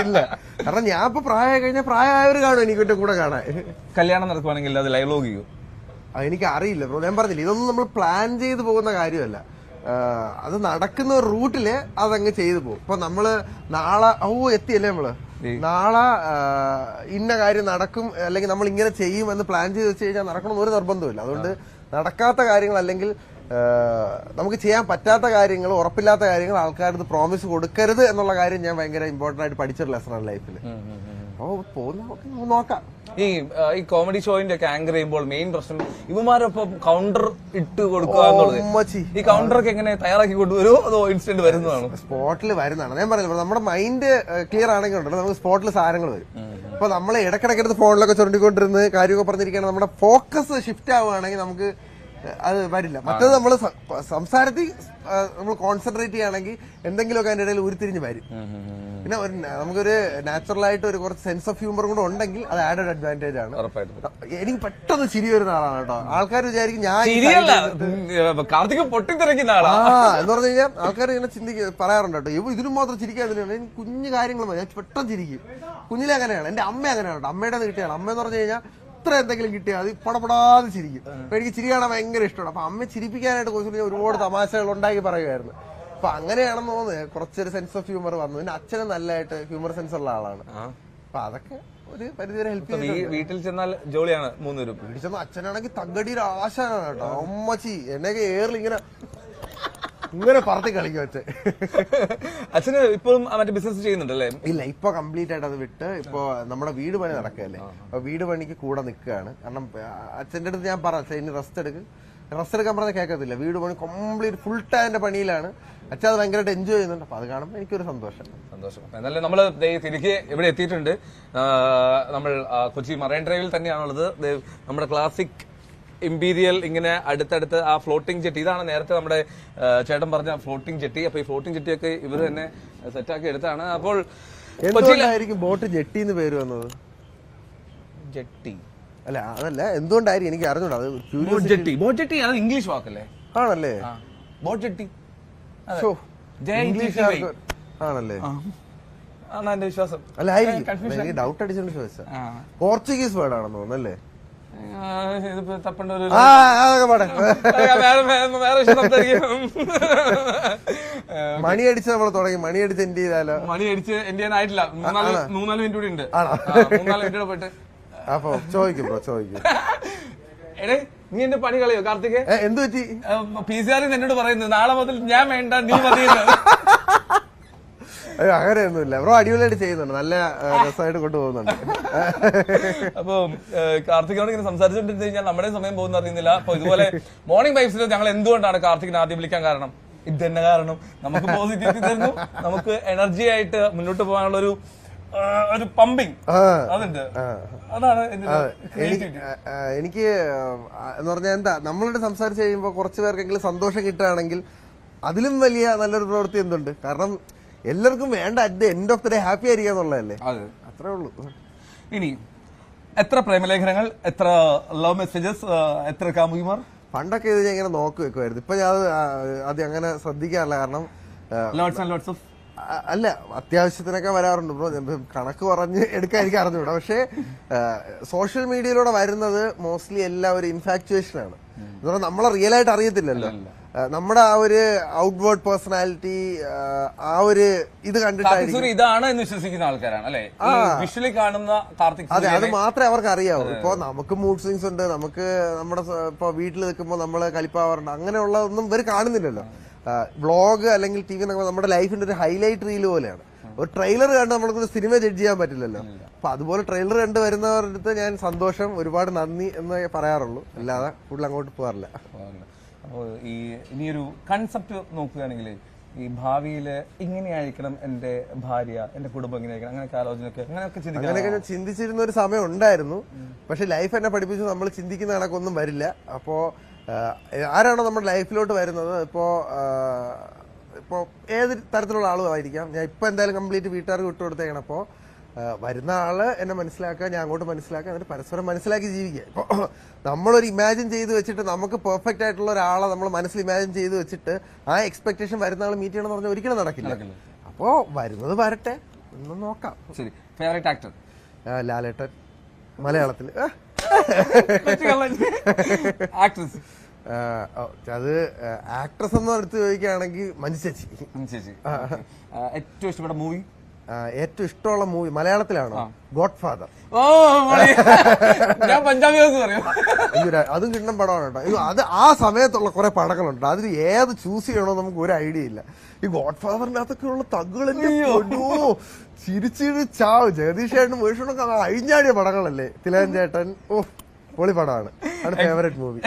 ഇല്ല, കാരണം ഞാൻ ഇപ്പൊ പ്രായം കഴിഞ്ഞാൽ പ്രായമായവര് കാണും എനിക്ക് കൂടെ കാണാൻ. കല്യാണം നടക്കുവാണെങ്കിൽ അത് ലൈവ് വ്ളോഗ് ചെയ്യും? എനിക്ക് അറിയില്ല ബ്രോ. ഞാൻ പറഞ്ഞില്ല, ഇതൊന്നും നമ്മൾ പ്ലാൻ ചെയ്ത് പോകുന്ന കാര്യമല്ല. അത് നടക്കുന്ന ഒരു റൂട്ടില് അതങ്ങ് ചെയ്തു പോകും. ഇപ്പൊ നമ്മള് നാളെ എത്തിയല്ലേ നമ്മള് നാളെ ഇന്ന കാര്യം നടക്കും അല്ലെങ്കിൽ നമ്മൾ ഇങ്ങനെ ചെയ്യും എന്ന് പ്ലാൻ ചെയ്ത് വെച്ച് കഴിഞ്ഞാൽ നടക്കണമെന്ന് ഒരു നിർബന്ധമില്ല. അതുകൊണ്ട് നടക്കാത്ത കാര്യങ്ങൾ അല്ലെങ്കിൽ നമുക്ക് ചെയ്യാൻ പറ്റാത്ത കാര്യങ്ങൾ, ഉറപ്പില്ലാത്ത കാര്യങ്ങൾ ആൾക്കാർക്ക് പ്രോമിസ് കൊടുക്കരുത് എന്നുള്ള കാര്യം ഞാൻ ഭയങ്കര ഇമ്പോർട്ടന്റ് ആയിട്ട് പഠിച്ചൊരു ലെസണാണ് ലൈഫിൽ. അപ്പോൾ പോകുന്ന നോക്കാം. ഈ കോമഡി ഷോയിന്റെ ഒക്കെ ആങ്കർ ചെയ്യുമ്പോൾ മെയിൻ പ്രശ്നം ഇവന്മാരൊപ്പം കൗണ്ടർ ഇട്ട് കൊടുക്കുക എന്നുള്ളത്. ഈ കൗണ്ടർ ഒക്കെ എങ്ങനെ തയ്യാറാക്കി കൊണ്ടുവരുമോ അതോ ഇൻസ്റ്റന്റ് വരുന്നതാണ്? സ്പോട്ടിൽ വരുന്നതാണ്. ഞാൻ പറഞ്ഞില്ല, നമ്മുടെ മൈൻഡ് ക്ലിയർ ആണെങ്കിൽ ഉണ്ടല്ലോ നമുക്ക് സ്പോട്ടിൽ സാധനങ്ങൾ വരും. അപ്പൊ നമ്മൾ ഇടക്കിടക്കെടുത്ത് ഫോണിലൊക്കെ ചുരുണ്ടിക്കൊണ്ടിരുന്ന് കാര്യമൊക്കെ പറഞ്ഞിരിക്കുകയാണ്, നമ്മുടെ ഫോക്കസ് ഷിഫ്റ്റ് ആവുകയാണെങ്കിൽ നമുക്ക് അത് വരില്ല. മറ്റേത് നമ്മൾ സംസാരത്തിൽ നമ്മൾ കോൺസെൻട്രേറ്റ് ചെയ്യുകയാണെങ്കിൽ എന്തെങ്കിലുമൊക്കെ അതിന്റെ ഇടയിൽ ഉരുത്തിരിഞ്ഞ് വരും. പിന്നെ നമുക്കൊരു നാച്ചുറൽ ആയിട്ട് ഒരു കുറച്ച് സെൻസ് ഓഫ് ഹ്യൂമർ കൂടെ ഉണ്ടെങ്കിൽ അത് ആഡഡ് അഡ്വാൻറ്റേജ് ആണ്. എനിക്ക് പെട്ടെന്ന് ചിരി വരുന്ന ആളാണ് കേട്ടോ. ആൾക്കാർ വിചാരിക്കും ഞാൻ പൊട്ടിത്തെറിക്കുന്ന ആളാ എന്ന് പറഞ്ഞു കഴിഞ്ഞാൽ ആൾക്കാർ ഇങ്ങനെ പറയാറുണ്ട് കേട്ടോ, ഇതിനും മാത്രം ചിരിക്കാൻ തന്നെയാണ്. എനിക്ക് കുഞ്ഞു കാര്യങ്ങൾ ഞാൻ പെട്ടെന്ന് ചിരിക്കും. കുഞ്ഞിലെ അങ്ങനെയാണ്. എന്റെ അമ്മ അങ്ങനെയാണ് കേട്ടോ. അമ്മയുടെ കിട്ടിയാണ്. അമ്മ എന്ന് പറഞ്ഞു കഴിഞ്ഞാൽ ഇത്ര എന്തെങ്കിലും കിട്ടിയാൽ അത് പടപടാതെ ചിരിക്കും. അപ്പൊ എനിക്ക് ചിരി കാണാൻ ഭയങ്കര ഇഷ്ടമാണ്. അപ്പൊ അമ്മ ചിരിപ്പിക്കാനായിട്ട് കുറച്ച് ഒരുപാട് തമാശകൾ ഉണ്ടാക്കി പറയുമായിരുന്നു. അപ്പൊ അങ്ങനെയാണെന്ന് തോന്നുന്നത് കുറച്ചൊരു സെൻസ് ഓഫ് ഹ്യൂമർ വന്നു. പിന്നെ അച്ഛനും നല്ലതായിട്ട് ഹ്യൂമർ സെൻസ് ഉള്ള ആളാണ്. അപ്പൊ അതൊക്കെ ഒരു പരിധിവരെ ഹെൽപ്പ് ചെയ്യും. വീട്ടിൽ ചെന്നാൽ ജോളിയാണ് മൂന്നുപേരും. വീട്ടിൽ ചെന്ന അച്ഛനാണെങ്കിൽ തగ్గടിയുടെ ആശാനാണ് കേട്ടോ. അമ്മച്ചി എന്നെയൊക്കെ ഏറിൽ ഇങ്ങനെ പറത്തി കളിക്കും അച്ഛൻ. അച്ഛന് ഇപ്പോഴും മറ്റേ ബിസിനസ് ചെയ്യുന്നുണ്ടല്ലേ? ഇല്ല, ഇപ്പൊ കംപ്ലീറ്റ് ആയിട്ട് അത് വിട്ട് ഇപ്പൊ നമ്മുടെ വീട് പണി നടക്കുകയല്ലേ. അപ്പൊ വീട് പണിക്ക് കൂടെ നിൽക്കുകയാണ്. കാരണം അച്ഛൻ്റെ അടുത്ത് ഞാൻ പറഞ്ഞു ഇനി റെസ്റ്റ് എടുക്കാൻ പറഞ്ഞാൽ കേൾക്കത്തില്ല. വീട് പണി കംപ്ലീറ്റ് ഫുൾ ടൈമിന്റെ പണിയിലാണ്. അച്ഛൻ അത് ഭയങ്കരമായിട്ട് എൻജോയ് ചെയ്യുന്നുണ്ട്. അപ്പൊ അത് കാണുമ്പോൾ എനിക്കൊരു സന്തോഷം. എന്നാലും നമ്മൾ തിരികെ ഇവിടെ എത്തിയിട്ടുണ്ട്. നമ്മൾ കൊച്ചി മറൈൻ ഡ്രൈവിൽ തന്നെയാണുള്ളത്. നമ്മുടെ ക്ലാസിക് ഇമ്പീരിയൽ ഇങ്ങനെ അടുത്തടുത്ത് ആ ഫ്ലോട്ടിംഗ് ജെട്ടി, ഇതാണ് നേരത്തെ നമ്മുടെ ചേട്ടൻ പറഞ്ഞ ഫ്ലോട്ടിംഗ് ജെട്ടി. അപ്പൊ ഈ ഫ്ലോട്ടിംഗ് ജെട്ടിയൊക്കെ ഇവർ തന്നെ സെറ്റാക്കി എടുത്താണ്. അപ്പോൾ എന്തുകൊണ്ടായിരിക്കും ബോട്ട് ജെട്ടി എന്ന് പേര് വന്നത്? ജെട്ടി അല്ല അതല്ല, എന്തുകൊണ്ടായിരിക്കും എനിക്ക് അറിഞ്ഞൂടാ. ബോട്ട് ജെട്ടി അത് ഇംഗ്ലീഷ് വാക്കല്ലേ? ആണല്ലേ? ബോട്ട് ജെട്ടി ആണല്ലേ? ആണ് എന്റെ വിശ്വാസം. അല്ല ആയിരിക്കും, എനിക്ക് ഡൗട്ട് അടിച്ചോണ്ട് ചോദിച്ചാ. പോർച്ചുഗീസ് വേർഡ് ആണെന്ന് തോന്നുന്നല്ലേ? മണി അടിച്ച് നമ്മൾ തുടങ്ങി. മണി അടിച്ച് എൻഡ് ചെയ്താലോ? മണി അടിച്ച് എൻഡ് ചെയ്യാനായിട്ടില്ല. 3-4 മിനിറ്റ് കൂടി ഉണ്ട്. 3-4 മിനിറ്റ് പോയിട്ട് അപ്പൊ ചോദിക്കും ബ്രോ, ചോദിക്കും. എടേ നീ എന്റെ പണി കളയോ കാർത്തിക്? എന്ത് പറ്റി? PCR എന്നോട് പറയുന്നത് നാളെ മുതൽ ഞാൻ വേണ്ട നീ മതി. അങ്ങനെയൊന്നുമില്ല ബ്രോ, അടിപൊളിയായിട്ട് ചെയ്യുന്നുണ്ട്. നല്ല രസമായിട്ട് കൊണ്ടുപോകുന്നുണ്ട്. അപ്പൊ കാർത്തികോട് ഇങ്ങനെ സംസാരിച്ചോണ്ടിരുന്നു കഴിഞ്ഞാൽ നമ്മുടെ സമയം പോകുന്ന അറിയുന്നില്ല. അപ്പൊ ഇതുപോലെ മോർണിംഗ് വൈബ്സിൽ ഞങ്ങൾ എന്തുകൊണ്ടാണ് കാർത്തികിനെ ആദ്യം വിളിക്കാൻ കാരണം? ഇത് തന്നെ കാരണം. നമുക്ക് പോസിറ്റിവിറ്റി തരുന്നു, നമുക്ക് എനർജി ആയിട്ട് മുന്നോട്ട് പോകാനുള്ള ഒരു പമ്പിങ് അതുണ്ട്. അതാണ് എനിക്ക് എന്ന് പറഞ്ഞാൽ എന്താ, നമ്മളോട് സംസാരിച്ച് കഴിയുമ്പോൾ കുറച്ച് പേർക്കെങ്കിലും സന്തോഷം കിട്ടുകയാണെങ്കിൽ അതിലും വലിയ നല്ലൊരു പ്രവൃത്തി എന്തുണ്ട്? കാരണം എല്ലാവർക്കും വേണ്ട at the end of the day happy ആയിരിക്കുക എന്നുള്ളതല്ലേ. അത്രേ ഉള്ളൂ. ഇനി എത്ര പ്രേമലേഖനങ്ങൾ, എത്ര ലവ് മെസ്സേജസ്, എത്ര കാമുകിമാർ? പണ്ടൊക്കെ ഇത് ഞാൻ ഇങ്ങനെ നോക്കി വെക്കുമായിരുന്നു. ഇപ്പൊ ഞാൻ അത് അങ്ങനെ ശ്രദ്ധിക്കാറില്ല. കാരണം അല്ല, അത്യാവശ്യത്തിനൊക്കെ വരാറുണ്ട് ബ്രോ. കണക്ക് പറഞ്ഞ് എടുക്കാൻ എനിക്ക് അറിഞ്ഞൂടാ. പക്ഷെ സോഷ്യൽ മീഡിയയിലൂടെ വരുന്നത് മോസ്റ്റ്ലി എല്ലാം ഒരു ഇൻഫാക്ച്വേഷൻ ആണ്. എന്ന് പറഞ്ഞാൽ നമ്മളെ റിയൽ ആയിട്ട് അറിയത്തില്ലല്ലോ. നമ്മുടെ ആ ഒരു ഔട്ട്വേർഡ് പേഴ്സണാലിറ്റി, ആ ഒരു ഇത് കണ്ടിട്ടായിരിക്കും ഇതാണ് എന്ന് വിശ്വസിക്കുന്ന ആൾക്കാരാണ് അല്ലെ വിഷ്വലി കാണുന്ന കാർത്തിക്. അതെ, അത് മാത്രമേ അവർക്ക് അറിയാവൂ. ഇപ്പൊ നമുക്ക് മൂഡ് സ്വിങ്സ് ഉണ്ട്, നമുക്ക് നമ്മുടെ ഇപ്പൊ വീട്ടിൽ നിൽക്കുമ്പോൾ നമ്മള് കലിപ്പാവാറുണ്ട്. അങ്ങനെയുള്ള ഒന്നും ഇവർ കാണുന്നില്ലല്ലോ. വ്ളോഗ് അല്ലെങ്കിൽ TV നമ്മുടെ ലൈഫിന്റെ ഒരു ഹൈലൈറ്റ് റീൽ പോലെയാണ്. ഒരു ട്രെയിലർ കണ്ട് നമ്മൾക്ക് സിനിമ ജഡ്ജ് ചെയ്യാൻ പറ്റില്ലല്ലോ. അപ്പൊ അതുപോലെ ട്രെയിലർ കണ്ട് വരുന്നവരുടെ അടുത്ത് ഞാൻ സന്തോഷം, ഒരുപാട് നന്ദി എന്ന് പറയാറുള്ളൂ. അല്ലാതെ കൂടുതൽ അങ്ങോട്ട് പോകാറില്ല. അപ്പോൾ ഈ ഇനിയൊരു കൺസെപ്റ്റ് നോക്കുകയാണെങ്കിൽ ഈ ഭാവിയിൽ ഇങ്ങനെയായിരിക്കണം എന്റെ ഭാര്യ, എന്റെ കുടുംബം ഇങ്ങനെയായിരിക്കണം, അങ്ങനെയൊക്കെ ആലോചനയൊക്കെ അങ്ങനെയൊക്കെ ഞാൻ ചിന്തിച്ചിരുന്ന ഒരു സമയം ഉണ്ടായിരുന്നു. പക്ഷെ ലൈഫ് എന്നെ പഠിപ്പിച്ചു നമ്മൾ ചിന്തിക്കുന്ന കണക്കൊന്നും വരില്ല. അപ്പോ ആരാണോ നമ്മുടെ ലൈഫിലോട്ട് വരുന്നത്, ഇപ്പോ ഏത് തരത്തിലുള്ള ആളും ആയിരിക്കാം. ഞാൻ ഇപ്പൊ എന്തായാലും കംപ്ലീറ്റ് വീട്ടുകാർക്ക് വിട്ടുകൊടുത്തേക്കണം. അപ്പോൾ വരുന്ന ആള് എന്നെ മനസ്സിലാക്കുക, ഞാൻ അങ്ങോട്ട് മനസ്സിലാക്കുക, എന്നിട്ട് പരസ്പരം മനസ്സിലാക്കി ജീവിക്കുക. ഇപ്പോൾ നമ്മളൊരു ഇമാജിൻ ചെയ്ത് വെച്ചിട്ട് നമുക്ക് പെർഫെക്റ്റ് ആയിട്ടുള്ള ഒരാളെ നമ്മൾ മനസ്സിൽ ഇമാജിൻ ചെയ്ത് വെച്ചിട്ട് ആ എക്സ്പെക്ടേഷൻ വരുന്ന ആൾ മീറ്റ് ചെയ്യണമെന്ന് പറഞ്ഞാൽ ഒരിക്കലും നടക്കില്ല. അപ്പോ വരുന്നത് വരട്ടെ, ഒന്ന് നോക്കാം. ശരി, ഫേവറേറ്റ് ആക്ടർ? ലാലേട്ടൻ, മലയാളത്തിൽ. ആക്ട്രസ്? അത് ആക്ട്രസ് എന്ന് എടുത്ത് ചോദിക്കുകയാണെങ്കിൽ മഞ്ജു ചേച്ചി. ഏറ്റവും ഇഷ്ടപ്പെട്ട മൂവി? ഏറ്റവും ഇഷ്ടമുള്ള മൂവി മലയാളത്തിലാണോ? Godfather. ഓ ഞാൻ പഞ്ചാബി ഹൗസ് പറയും. അതും കിട്ടുന്ന പടമാണ് കേട്ടോ. അത് ആ സമയത്തുള്ള കുറെ പടങ്ങളുണ്ട്, അതിൽ ഏത് ചൂസ് ചെയ്യണോ നമുക്ക് ഒരു ഐഡിയ ഇല്ല. ഈ ഗോഡ് ഫാദറിനകത്തൊക്കെ ഉള്ള തഗ്കളെന്റെ ചിരിച്ചിരി ചാവ്. ജഗദീഷ് ചേട്ടൻ വേഷണൊക്കെ അഴിഞ്ഞാടിയ പടങ്ങളല്ലേ. തിലകൻ ചേട്ടൻ പൊളി പടമാണ്, ഫേവറേറ്റ് മൂവി.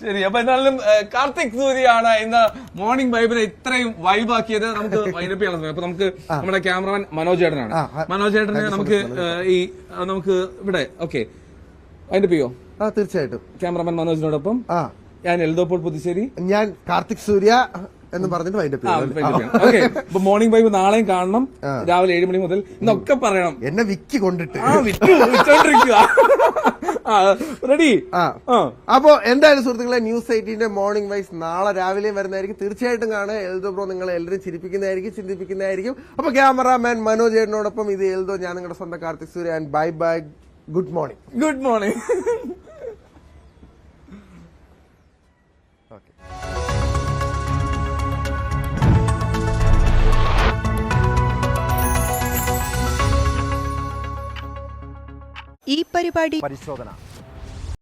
ശരി, അപ്പൊ എന്നാലും കാർത്തിക് സൂര്യയാണ് ഇന്ന് മോർണിംഗ് വൈബിനെ ഇത്രയും വൈബാക്കിയത്. നമുക്ക് വൈൻഡപ്പ് ചെയ്യാൻ സമയം. അപ്പൊ നമുക്ക് നമ്മുടെ ക്യാമറമാൻ മനോജ് ചേട്ടനാണ്. മനോജ് ചേട്ടന് നമുക്ക് ഇവിടെ ഓക്കെ വൈൻഡപ്പ് ചെയ്യോ? തീർച്ചയായിട്ടും. ക്യാമറമാൻ മനോജിനോടൊപ്പം ഞാൻ എൽദോപോൾ പുതുശ്ശേരി, ഞാൻ കാർത്തിക് സൂര്യ എന്ന് പറഞ്ഞിട്ട് വൈൻഡപ്പ് ചെയ്യാം. ഓക്കെ. അപ്പൊ മോർണിംഗ് വൈബ് നാളെയും കാണണം രാവിലെ 7 മണി മുതൽ എന്നൊക്കെ പറയണം. എന്നെ വിക്കി കൊണ്ടിട്ട് റെഡി. അപ്പോ എന്തായാലും സുഹൃത്തുക്കളെ, ന്യൂസ് 18ന്റെ മോർണിംഗ് വൈസ് നാളെ രാവിലെയും വരുന്നതായിരിക്കും. തീർച്ചയായിട്ടും കാണുക. എൽദോ ബ്രോ നിങ്ങളെ എല്ലാവരും ചിരിപ്പിക്കുന്നതായിരിക്കും, ചിന്തിപ്പിക്കുന്നതായിരിക്കും. അപ്പൊ ക്യാമറാമാൻ മനോജ് ചേട്ടനോടൊപ്പം ഇത് എൽദോ, ഞാൻ നിങ്ങളുടെ സ്വന്തം Karthik Surya. And bye bye, good morning. Good morning. ഈ പരിപാടി പരിശോധന